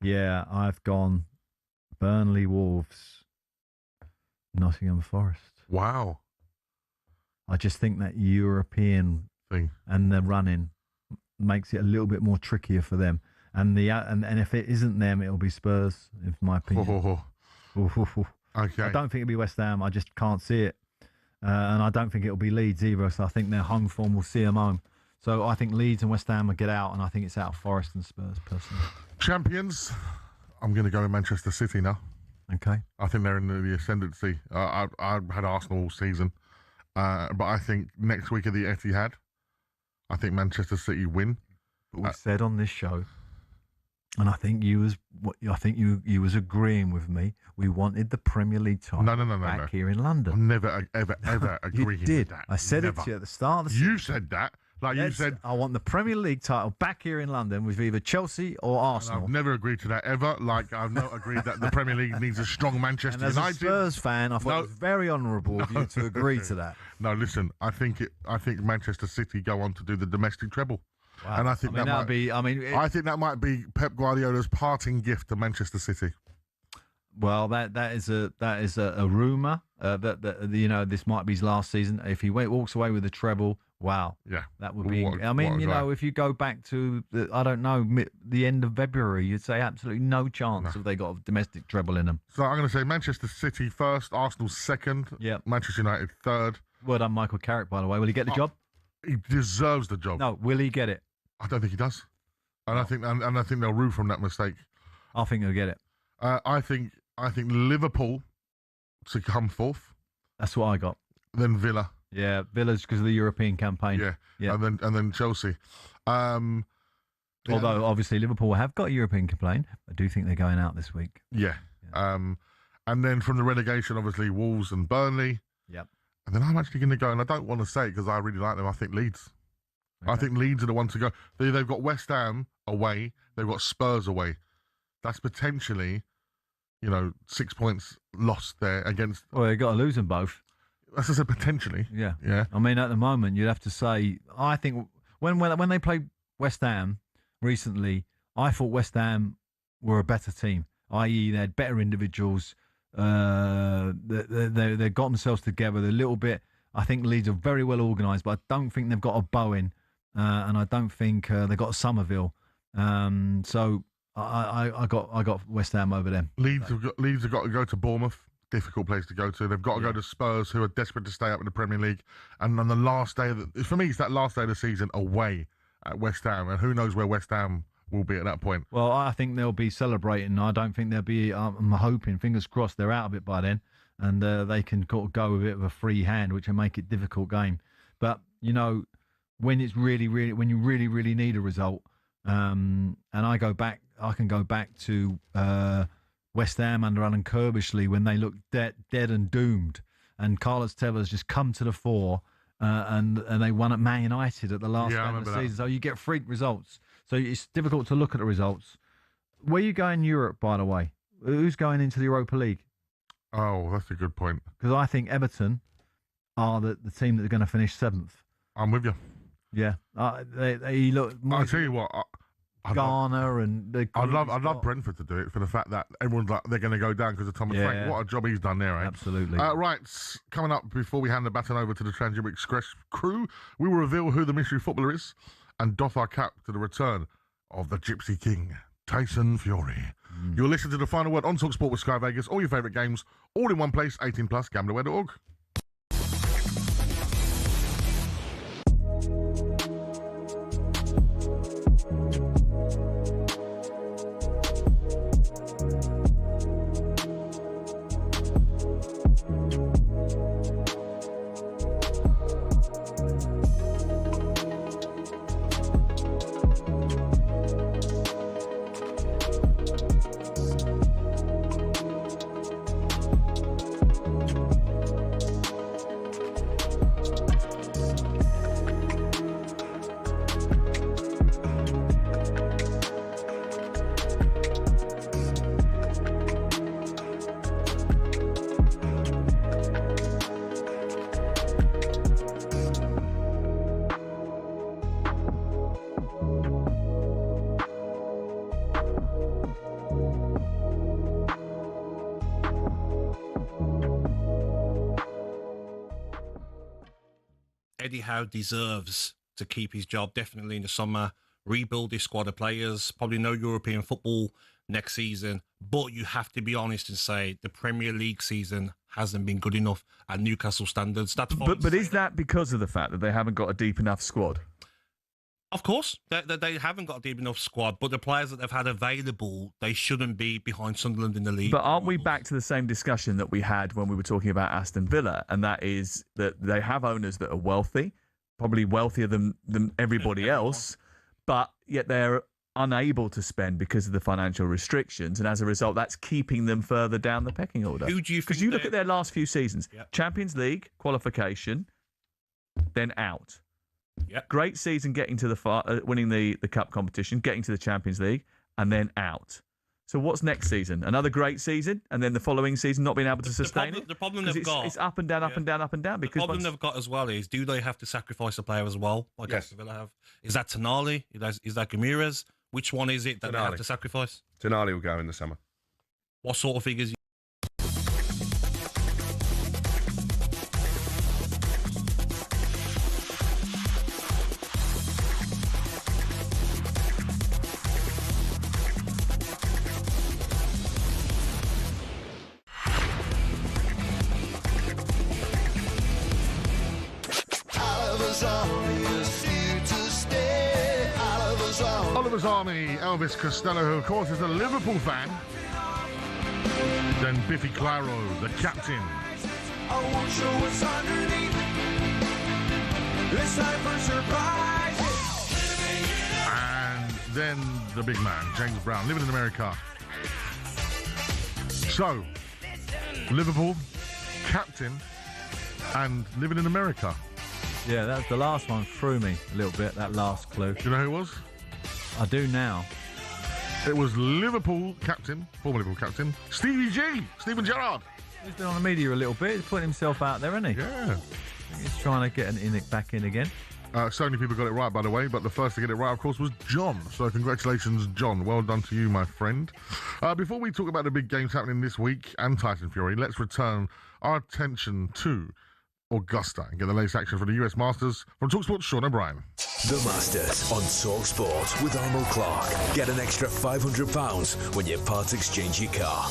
Yeah, I've gone Burnley, Wolves, Nottingham Forest. Wow. I just think that European thing and the running makes it a little bit more trickier for them. And and if it isn't them, it'll be Spurs, in my opinion. Okay. I don't think it'll be West Ham. I just can't see it. And I don't think it'll be Leeds either. So I think their home form will see them home. So I think Leeds and West Ham will get out, and I think it's out of Forest and Spurs, personally. Champions, I'm going to go with Manchester City now. Okay. I think they're in the ascendancy. I've had Arsenal all season. But I think next week at the Etihad, I think Manchester City win. But we said on this show, and I think you was agreeing with me. We wanted the Premier League title back here in London. I'm never, ever agreeing You did. with that. I said Never. it to you at the start of the season. You said that. You said, I want the Premier League title back here in London with either Chelsea or Arsenal. I've never agreed to that ever. I've not agreed that the Premier League needs a strong Manchester And as United. a Spurs fan, I thought it was very honourable of you to agree to that. No, listen. I think Manchester City go on to do the domestic treble. Wow. And I think I think that might be Pep Guardiola's parting gift to Manchester City. Well, that is a rumour that this might be his last season. If he walks away with the treble, wow, yeah, that would be. If you go back to the end of February, you'd say absolutely no chance if they got a domestic treble in them. So I'm going to say Manchester City first, Arsenal second, Manchester United third. Well done, Michael Carrick. By the way, will he get the job? He deserves the job. No, will he get it? I don't think he does, and I think they'll rue from that mistake. I think he'll get it. I think Liverpool to come fourth. That's what I got. Then Villa. Yeah, Villa's because of the European campaign. Yeah. And then Chelsea. Although obviously Liverpool have got a European campaign, I do think they're going out this week. Yeah. And then from the relegation, obviously Wolves and Burnley. Yep. And then I'm actually going to go, and I don't want to say it because I really like them. I think Leeds. Okay. I think Leeds are the ones to go. They've got West Ham away. They've got Spurs away. That's potentially, 6 points lost there against. Well, they've got to lose them both. That's just potentially. Yeah. Yeah. I mean, at the moment, you'd have to say, I think when they played West Ham recently, I thought West Ham were a better team, i.e. they had better individuals. They got themselves together. They're a little bit. I think Leeds are very well organised, but I don't think they've got a Bowen, and I don't think they've got a Somerville. So I got West Ham over them. Leeds have got to go to Bournemouth. Difficult place to go to. They've got to go to Spurs, who are desperate to stay up in the Premier League. And on the last day, for me, it's that last day of the season away at West Ham, and who knows where West Ham will be at that point. Well, I think they'll be celebrating. I don't think they'll be. I'm hoping, fingers crossed, they're out of it by then, and they can go with a bit of a free hand, which will make it a difficult game. But when it's when you really need a result, and I can go back to West Ham under Alan Kirbishley when they looked dead and doomed, and Carlos Tevez just come to the fore, and they won at Man United at the last game of the season. So you get freak results. So it's difficult to look at the results. Where you going in Europe, by the way? Who's going into the Europa League? Oh, that's a good point. Because I think Everton are the team that are going to finish 7th. I'm with you. Yeah, they look. I'll tell you what. Ghana and I'd love Brentford to do it for the fact that everyone's like they're going to go down because of Thomas Frank. What a job he's done there, eh? Absolutely. Right, coming up before we hand the baton over to the Transit Express crew, we will reveal who the mystery footballer is and doff our cap to the return of the Gypsy King, Tyson Fury. You'll listen to the final word on talkSPORT with Sky Vegas. All your favourite games, all in one place. 18+, gamblerware.org. Eddie Howe deserves to keep his job definitely in the summer, rebuild his squad of players, probably no European football next season. But you have to be honest and say the Premier League season hasn't been good enough at Newcastle standards. That's fine. But is that because of the fact that they haven't got a deep enough squad? Of course, they haven't got a deep enough squad, but the players that they've had available, they shouldn't be behind Sunderland in the league. But aren't we back to the same discussion that we had when we were talking about Aston Villa? And that is that they have owners that are wealthy, probably wealthier than everybody else, but yet they're unable to spend because of the financial restrictions. And as a result, that's keeping them further down the pecking order. Who do you think? Because you look at their last few seasons, Yep. Champions League, qualification, then out. Yep. Great season getting to the winning the cup competition, getting to the Champions League, and then out. So what's next season? Another great season, and then the following season not being able to sustain it? The problem 'Cause they've got... It's up and down, up and down, up and down. The Because problem they've got as well is, do they have to sacrifice a player as well, like Aston Villa have? Is that Tonali? Is that Gamira's? Which one is it that they have to sacrifice? Tonali will go in the summer. What sort of figures? Oliver's Army is here to stay. Oliver's Army. Oliver's Army, Elvis Costello, who of course is a Liverpool fan. Then Biffy Clyro, the captain. I won't show what's underneath. It's time for surprise. And then the big man, James Brown, living in America. So, Liverpool, captain, and living in America. Yeah, that's the last one threw me a little bit, that last clue. Do you know who it was? I do now. It was Liverpool captain, former Liverpool captain, Stevie G, Steven Gerrard. He's been on the media a little bit. He's putting himself out there, isn't he? Yeah. He's trying to get back in again. So many people got it right, by the way, but the first to get it right, of course, was John. So congratulations, John. Well done to you, my friend. Before we talk about the big games happening this week and Tyson Fury, let's return our attention to Augusta and get the latest action for the US Masters from talkSPORT's Sean O'Brien. The Masters on talkSPORT with Arnold Clark. Get an extra £500 when you part exchange your car.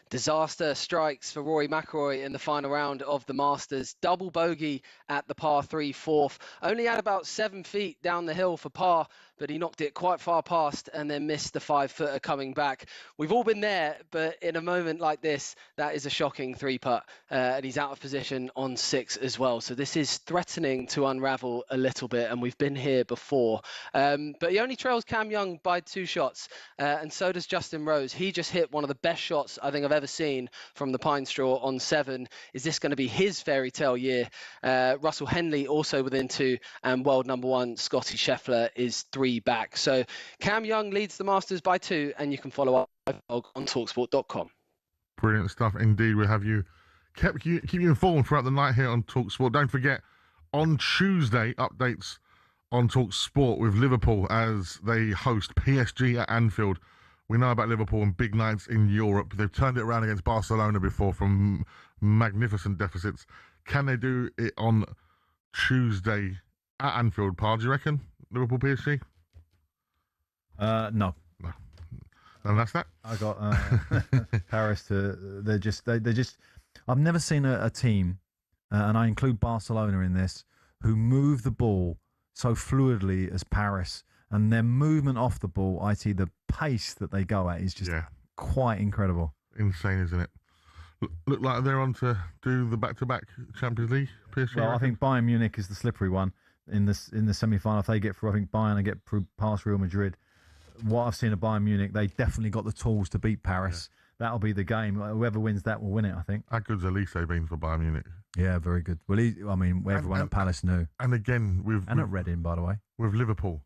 Disaster strikes for Rory McIlroy in the final round of the Masters. Double bogey at the par 3 fourth. Only had about 7 feet down the hill for par, but he knocked it quite far past and then missed the 5-footer coming back. We've all been there, but in a moment like this, that is a shocking 3-putt. And he's out of position on 6 as well. So this is threatening to unravel a little bit, and we've been here before. But he only trails Cam Young by 2 shots, and so does Justin Rose. He just hit one of the best shots I think I've ever seen from the Pine Straw on 7. Is this going to be his fairy tale year? Russell Henley also within 2, and world number 1 Scotty Scheffler is 3 back. So Cam Young leads the Masters by 2, and you can follow up on talksport.com. Brilliant stuff indeed. We'll have you keep you informed throughout the night here on talkSPORT. Don't forget, on Tuesday, updates on talkSPORT with Liverpool as they host PSG at Anfield. We know about Liverpool and big nights in Europe. They've turned it around against Barcelona before from magnificent deficits. Can they do it on Tuesday at Anfield, Par, do you reckon? Liverpool PSG? No. And that's that. I got Paris to. They're just. I've never seen a team, and I include Barcelona in this, who move the ball so fluidly as Paris, and their movement off the ball, i.e., the pace that they go at, is just quite incredible. Insane, isn't it? Look like they're on to do the back-to-back Champions League. PSG. Well, I think Bayern Munich is the slippery one in the semi-final. If they get through, I think Bayern and get through past Real Madrid. What I've seen of Bayern Munich, they definitely got the tools to beat Paris. Yeah. That'll be the game. Whoever wins that will win it, I think. How good's Elise been for Bayern Munich? Yeah, very good. Well, everyone at Palace knew. And again, at Reading, by the way. With Liverpool.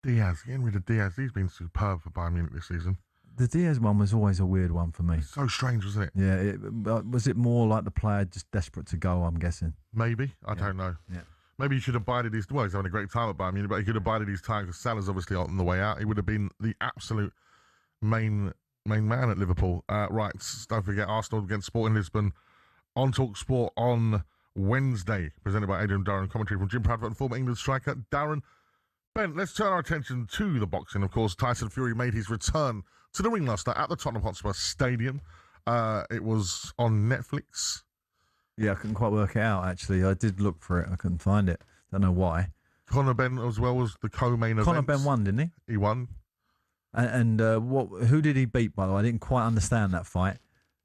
Diaz, getting rid of Diaz. He's been superb for Bayern Munich this season. The Diaz one was always a weird one for me. So strange, wasn't it? Yeah. Was it more like the player just desperate to go, I'm guessing? Maybe. I don't know. Yeah. Maybe he should have bided his... Well, he's having a great time at Bayern Munich, but he could have bided his time because Salah's obviously on the way out. He would have been the absolute main man at Liverpool. Right, don't forget Arsenal against Sporting Lisbon on talkSPORT on Wednesday, presented by Adrian Durham, commentary from Jim Proudfoot and former England striker Darren Bent. Let's turn our attention to the boxing. Of course, Tyson Fury made his return to the ring last night at the Tottenham Hotspur Stadium. It was on Netflix. Yeah, I couldn't quite work it out, actually. I did look for it. I couldn't find it. Don't know why. Conor Benn as well was the co-main event. Conor Benn won, didn't he? He won. And who did he beat, by the way? I didn't quite understand that fight.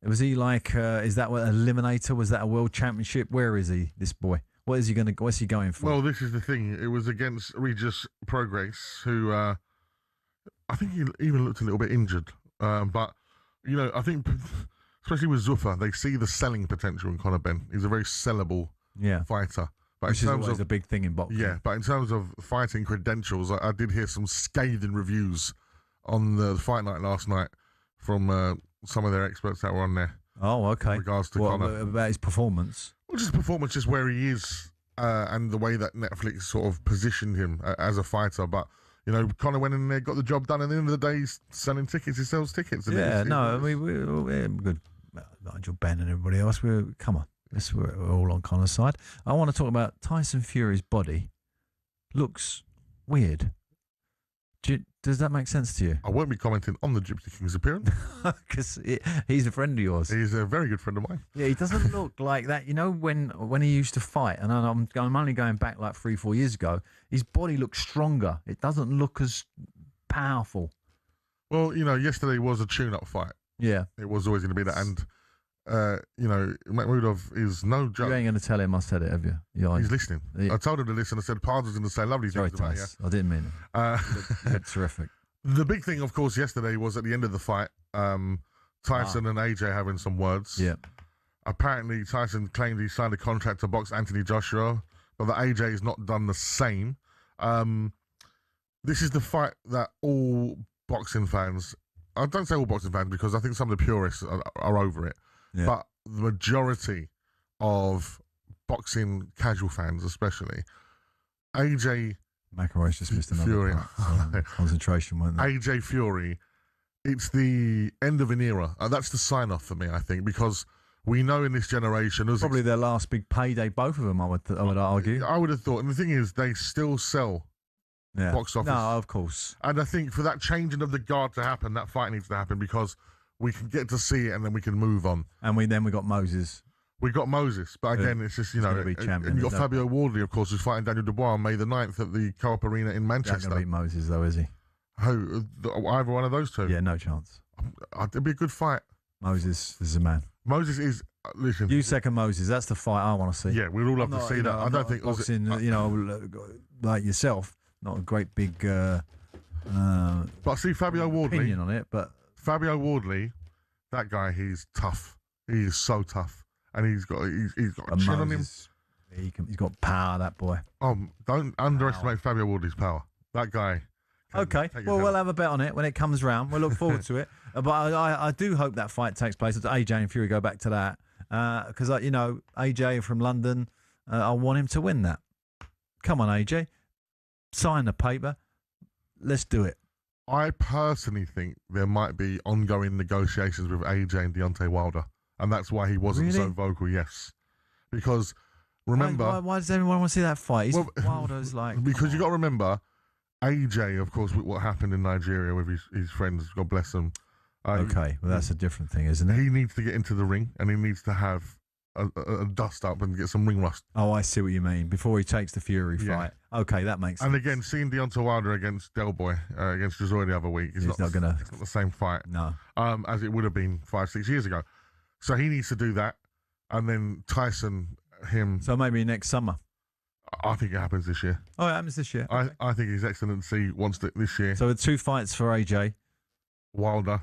Was he like, is that what eliminator? Was that a world championship? Where is he, this boy? What's he going for? Well, this is the thing. It was against Regis Prograis, who I think he even looked a little bit injured. But, you know, I think, especially with Zuffa, they see the selling potential in Conor Benn. He's a very sellable fighter. But Which in is terms always of a big thing in boxing. Yeah, but in terms of fighting credentials, I did hear some scathing reviews on the fight night last night from some of their experts that were on there. Oh, okay. In regards to Conor. About his performance? Well, just performance, just where he is and the way that Netflix sort of positioned him as a fighter. But, you know, Conor went in there, got the job done, and at the end of the day, he's selling tickets. He sells tickets. Yeah, we're good. Nigel Benn and everybody else. Come on. We're all on Conor's side. I want to talk about Tyson Fury's body. Looks weird. Does that make sense to you? I won't be commenting on the Gypsy King's appearance. Because he's a friend of yours. He's a very good friend of mine. Yeah, he doesn't look like that. You know, when he used to fight, and I'm only going back like 3-4 years ago, his body looks stronger. It doesn't look as powerful. Well, you know, yesterday was a tune-up fight. Yeah. It was always going to be that. And, you know, Makhmudov is no joke. You ain't going to tell him I said it, have you? He's listening. I told him to listen. I said, Pardew's going to say lovely things about you. I didn't mean it. You look terrific. The big thing, of course, yesterday was at the end of the fight, Tyson and AJ having some words. Yeah. Apparently, Tyson claimed he signed a contract to box Anthony Joshua, but that AJ has not done the same. This is the fight that all boxing fans, I don't say all boxing fans because I think some of the purists are over it, but the majority of boxing casual fans, especially, AJ McElroy's just missed another Fury. Concentration, weren't they? AJ Fury, it's the end of an era. That's the sign-off for me, I think, because we know in this generation... Probably their last big payday, both of them, I would argue. I would have thought. And the thing is, they still sell box office. No, of course. And I think for that changing of the guard to happen, that fight needs to happen because we can get to see it and then we can move on. And we got Moses. We got Moses, but again, it's just, you know, be champion, you got Fabio Wardley, of course, who's fighting Daniel Dubois on May the 9th at the Co-op Arena in Manchester. He's not going to beat Moses, though, is he? Who? Either one of those two? Yeah, no chance. It'd be a good fight. Moses is a man. Moses is, listen. You second Moses, that's the fight I want to see. Yeah, we'd all love to see that. I don't think... Boxing, you know, like yourself, not a great big... but see, Fabio Wardley... opinion on it, but... Fabio Wardley, that guy, he's tough. He is so tough. And he's got a chin on him. He's got power, that boy. Don't underestimate Fabio Wardley's power. That guy. Okay, well, we'll have a bet on it when it comes round. We'll look forward to it. But I do hope that fight takes place. AJ and Fury go back to that. Because, you know, AJ from London, I want him to win that. Come on, AJ. Sign the paper. Let's do it. I personally think there might be ongoing negotiations with AJ and Deontay Wilder. And that's why he wasn't so vocal, yes. Because, remember... Why does everyone want to see that fight? Wilder's like... Because you got to remember, AJ, of course, with what happened in Nigeria with his friends, God bless them. Okay, well, that's a different thing, isn't it? He needs to get into the ring, and he needs to have a dust up and get some ring rust. Oh, I see what you mean. Before he takes the Fury fight. Okay, that makes sense. And again, seeing Deontay Wilder against Del Boy, against Joshua the other week, it's not the same fight. No. As it would have been 5-6 years ago. So he needs to do that, and then Tyson, him. So maybe next summer. I think it happens this year. Oh, it happens this year. Okay. I think His Excellency wants it this year. So the 2 fights for AJ. Wilder,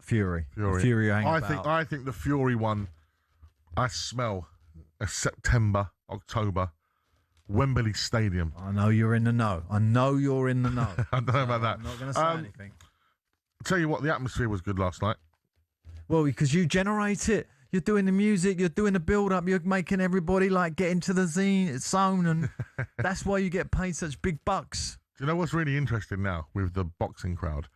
Fury. Fury I think the Fury one, I smell a September, October, Wembley Stadium. I know you're in the know. I know you're in the know. I don't know about that. I'm not going to say anything. Tell you what, the atmosphere was good last night. Well, because you generate it. You're doing the music, you're doing the build-up, you're making everybody like get into the zone, and that's why you get paid such big bucks. Do you know what's really interesting now with the boxing crowd?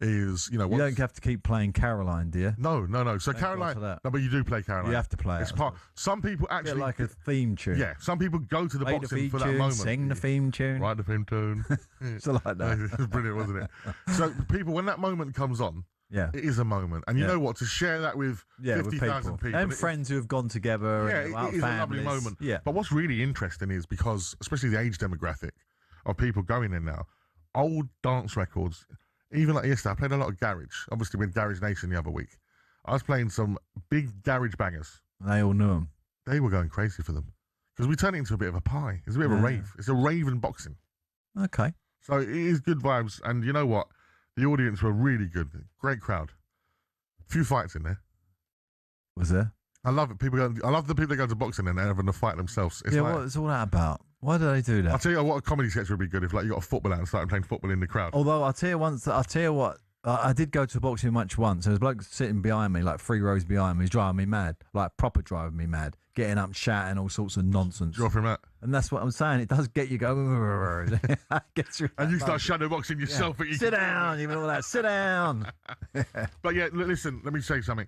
is, you don't have to keep playing Caroline, do you? No. So Thank Caroline, God for that. no, but you do play Caroline. You have to play It's it. part. Some people actually Bit like a theme tune. Yeah, some people go to the Play boxing theme for that tune, moment. sing the theme tune. Write the theme tune. Something like that. It was brilliant, wasn't it? So people, when that moment comes on, Yeah. it is a moment, and you know what? To share that with with 50,000 people and friends who have gone together. Yeah, and out it is families. a lovely moment. Yeah. But what's really interesting is because, especially the age demographic of people going in now, old dance records, even like yesterday, I played a lot of garage. Obviously, with Garage Nation the other week, I was playing some big garage bangers. They all knew them. They were going crazy for them because we turned it into a bit of a pie. It's a bit of a rave. It's a rave in boxing. Okay. So it is good vibes, and you know what? The audience were really good. Great crowd. Few fights in there. Was there? I love it. I love the people that go to boxing and they're having a fight themselves. It's like, what's all that about? Why do they do that? I'll tell you what, a comedy sketch would be good if like you got a football out and started playing football in the crowd. Although I'll tell you what, I did go to a boxing match once. There was a bloke sitting behind me, like 3 rows behind me. He's driving me mad, like proper driving me mad, getting up, shouting all sorts of nonsense. Did you offer him that? And that's what I'm saying. It does get you going. Gets you and you start shadowboxing yourself. Yeah. Sit down, even all that. Sit down. But yeah, listen, let me say something.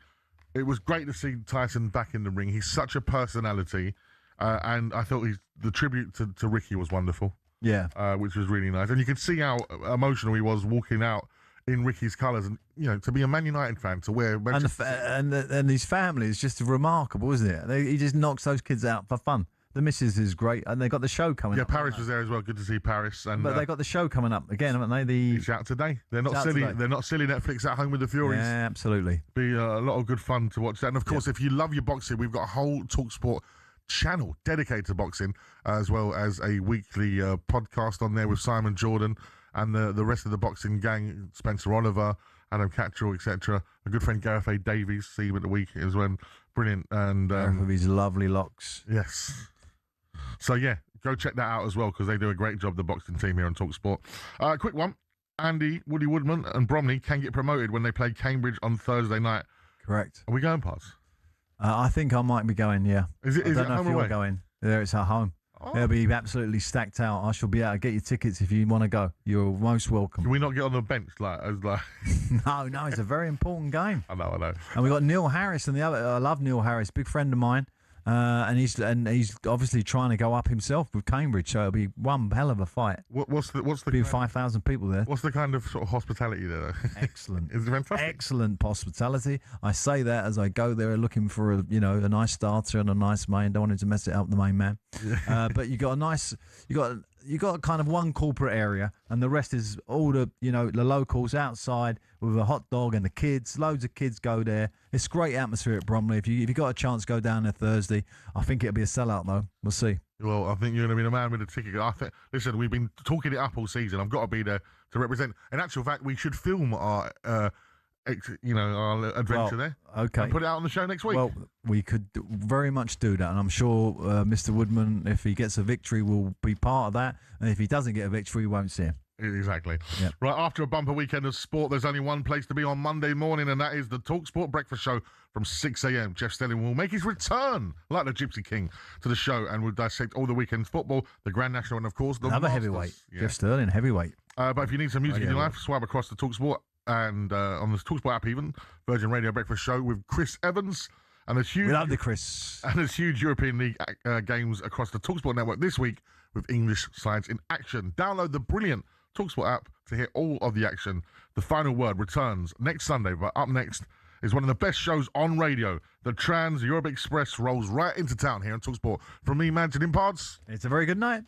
It was great to see Tyson back in the ring. He's such a personality. And I thought the tribute to Ricky was wonderful. Yeah. Which was really nice. And you could see how emotional he was walking out in Ricky's colours. And, to be a Man United fan, to wear... And his family is just remarkable, isn't it? He just knocks those kids out for fun. The missus is great. And they got the show coming up. Yeah, Paris was there as well. Good to see Paris. But they got the show coming up again, haven't they? It's out today. They're not silly. They're not silly Netflix at home with the Furies. Yeah, absolutely. Be a lot of good fun to watch that. And of course, if you love your boxing, we've got a whole talkSPORT channel dedicated to boxing, as well as a weekly podcast on there with Simon Jordan and the rest of the boxing gang, Spencer Oliver, Adam Cattrall, etc. A good friend Gareth A. Davies, see him at the week as well. Brilliant. And with his lovely locks. Yes. So yeah, go check that out as well because they do a great job, the boxing team here on talkSPORT. Quick one. Andy, Woody Woodman and Bromley can get promoted when they play Cambridge on Thursday night. Correct. Are we going, Pards? I think I might be going, yeah. Is it I don't know home if or you're away? going. There, it's at home. Oh. It'll be absolutely stacked out. I shall be able to get your tickets if you want to go. You're most welcome. Can we not get on the bench No, it's a very important game. I know. And we got Neil Harris and the other. I love Neil Harris, big friend of mine. And he's obviously trying to go up himself with Cambridge, so it'll be one hell of a fight. What's the be 5,000 people there? What's the kind of sort of hospitality there? Excellent. Is it fantastic? Excellent hospitality. I say that as I go there looking for a nice starter and a nice main. Don't want him to mess it up, the main man. But you got you got kind of one corporate area, and the rest is all the the locals outside with a hot dog and the kids. Loads of kids go there. It's great atmosphere at Bromley. If you got a chance, go down there Thursday. I think it'll be a sellout though. We'll see. Well, I think you're going to be the man with the ticket. Listen, we've been talking it up all season. I've got to be there to represent. In actual fact, we should film our adventure there. Okay. And put it out on the show next week. Well, we could very much do that, and I'm sure Mr. Woodman, if he gets a victory, will be part of that. And if he doesn't get a victory, we won't see him. Exactly. Yep. Right, after a bumper weekend of sport, there's only one place to be on Monday morning, and that is the talkSPORT Breakfast Show from 6 a.m. Jeff Stelling will make his return, like the Gypsy King, to the show, and we'll dissect all the weekend's football, the Grand National, and of course, the Another Masters. heavyweight. Yeah. Jeff Sterling, heavyweight. But if you need some music in your life, swipe across the talkSPORT and on the talkSPORT app even, Virgin Radio Breakfast Show with Chris Evans. And there's huge, We love the Chris. And there's huge European League games across the talkSPORT network this week with English sides in action. Download the brilliant talkSPORT app to hear all of the action. The Final Word returns next Sunday, but up next is one of the best shows on radio. The Trans Europe Express rolls right into town here on talkSPORT. From me, Managerial Pards. It's a very good night.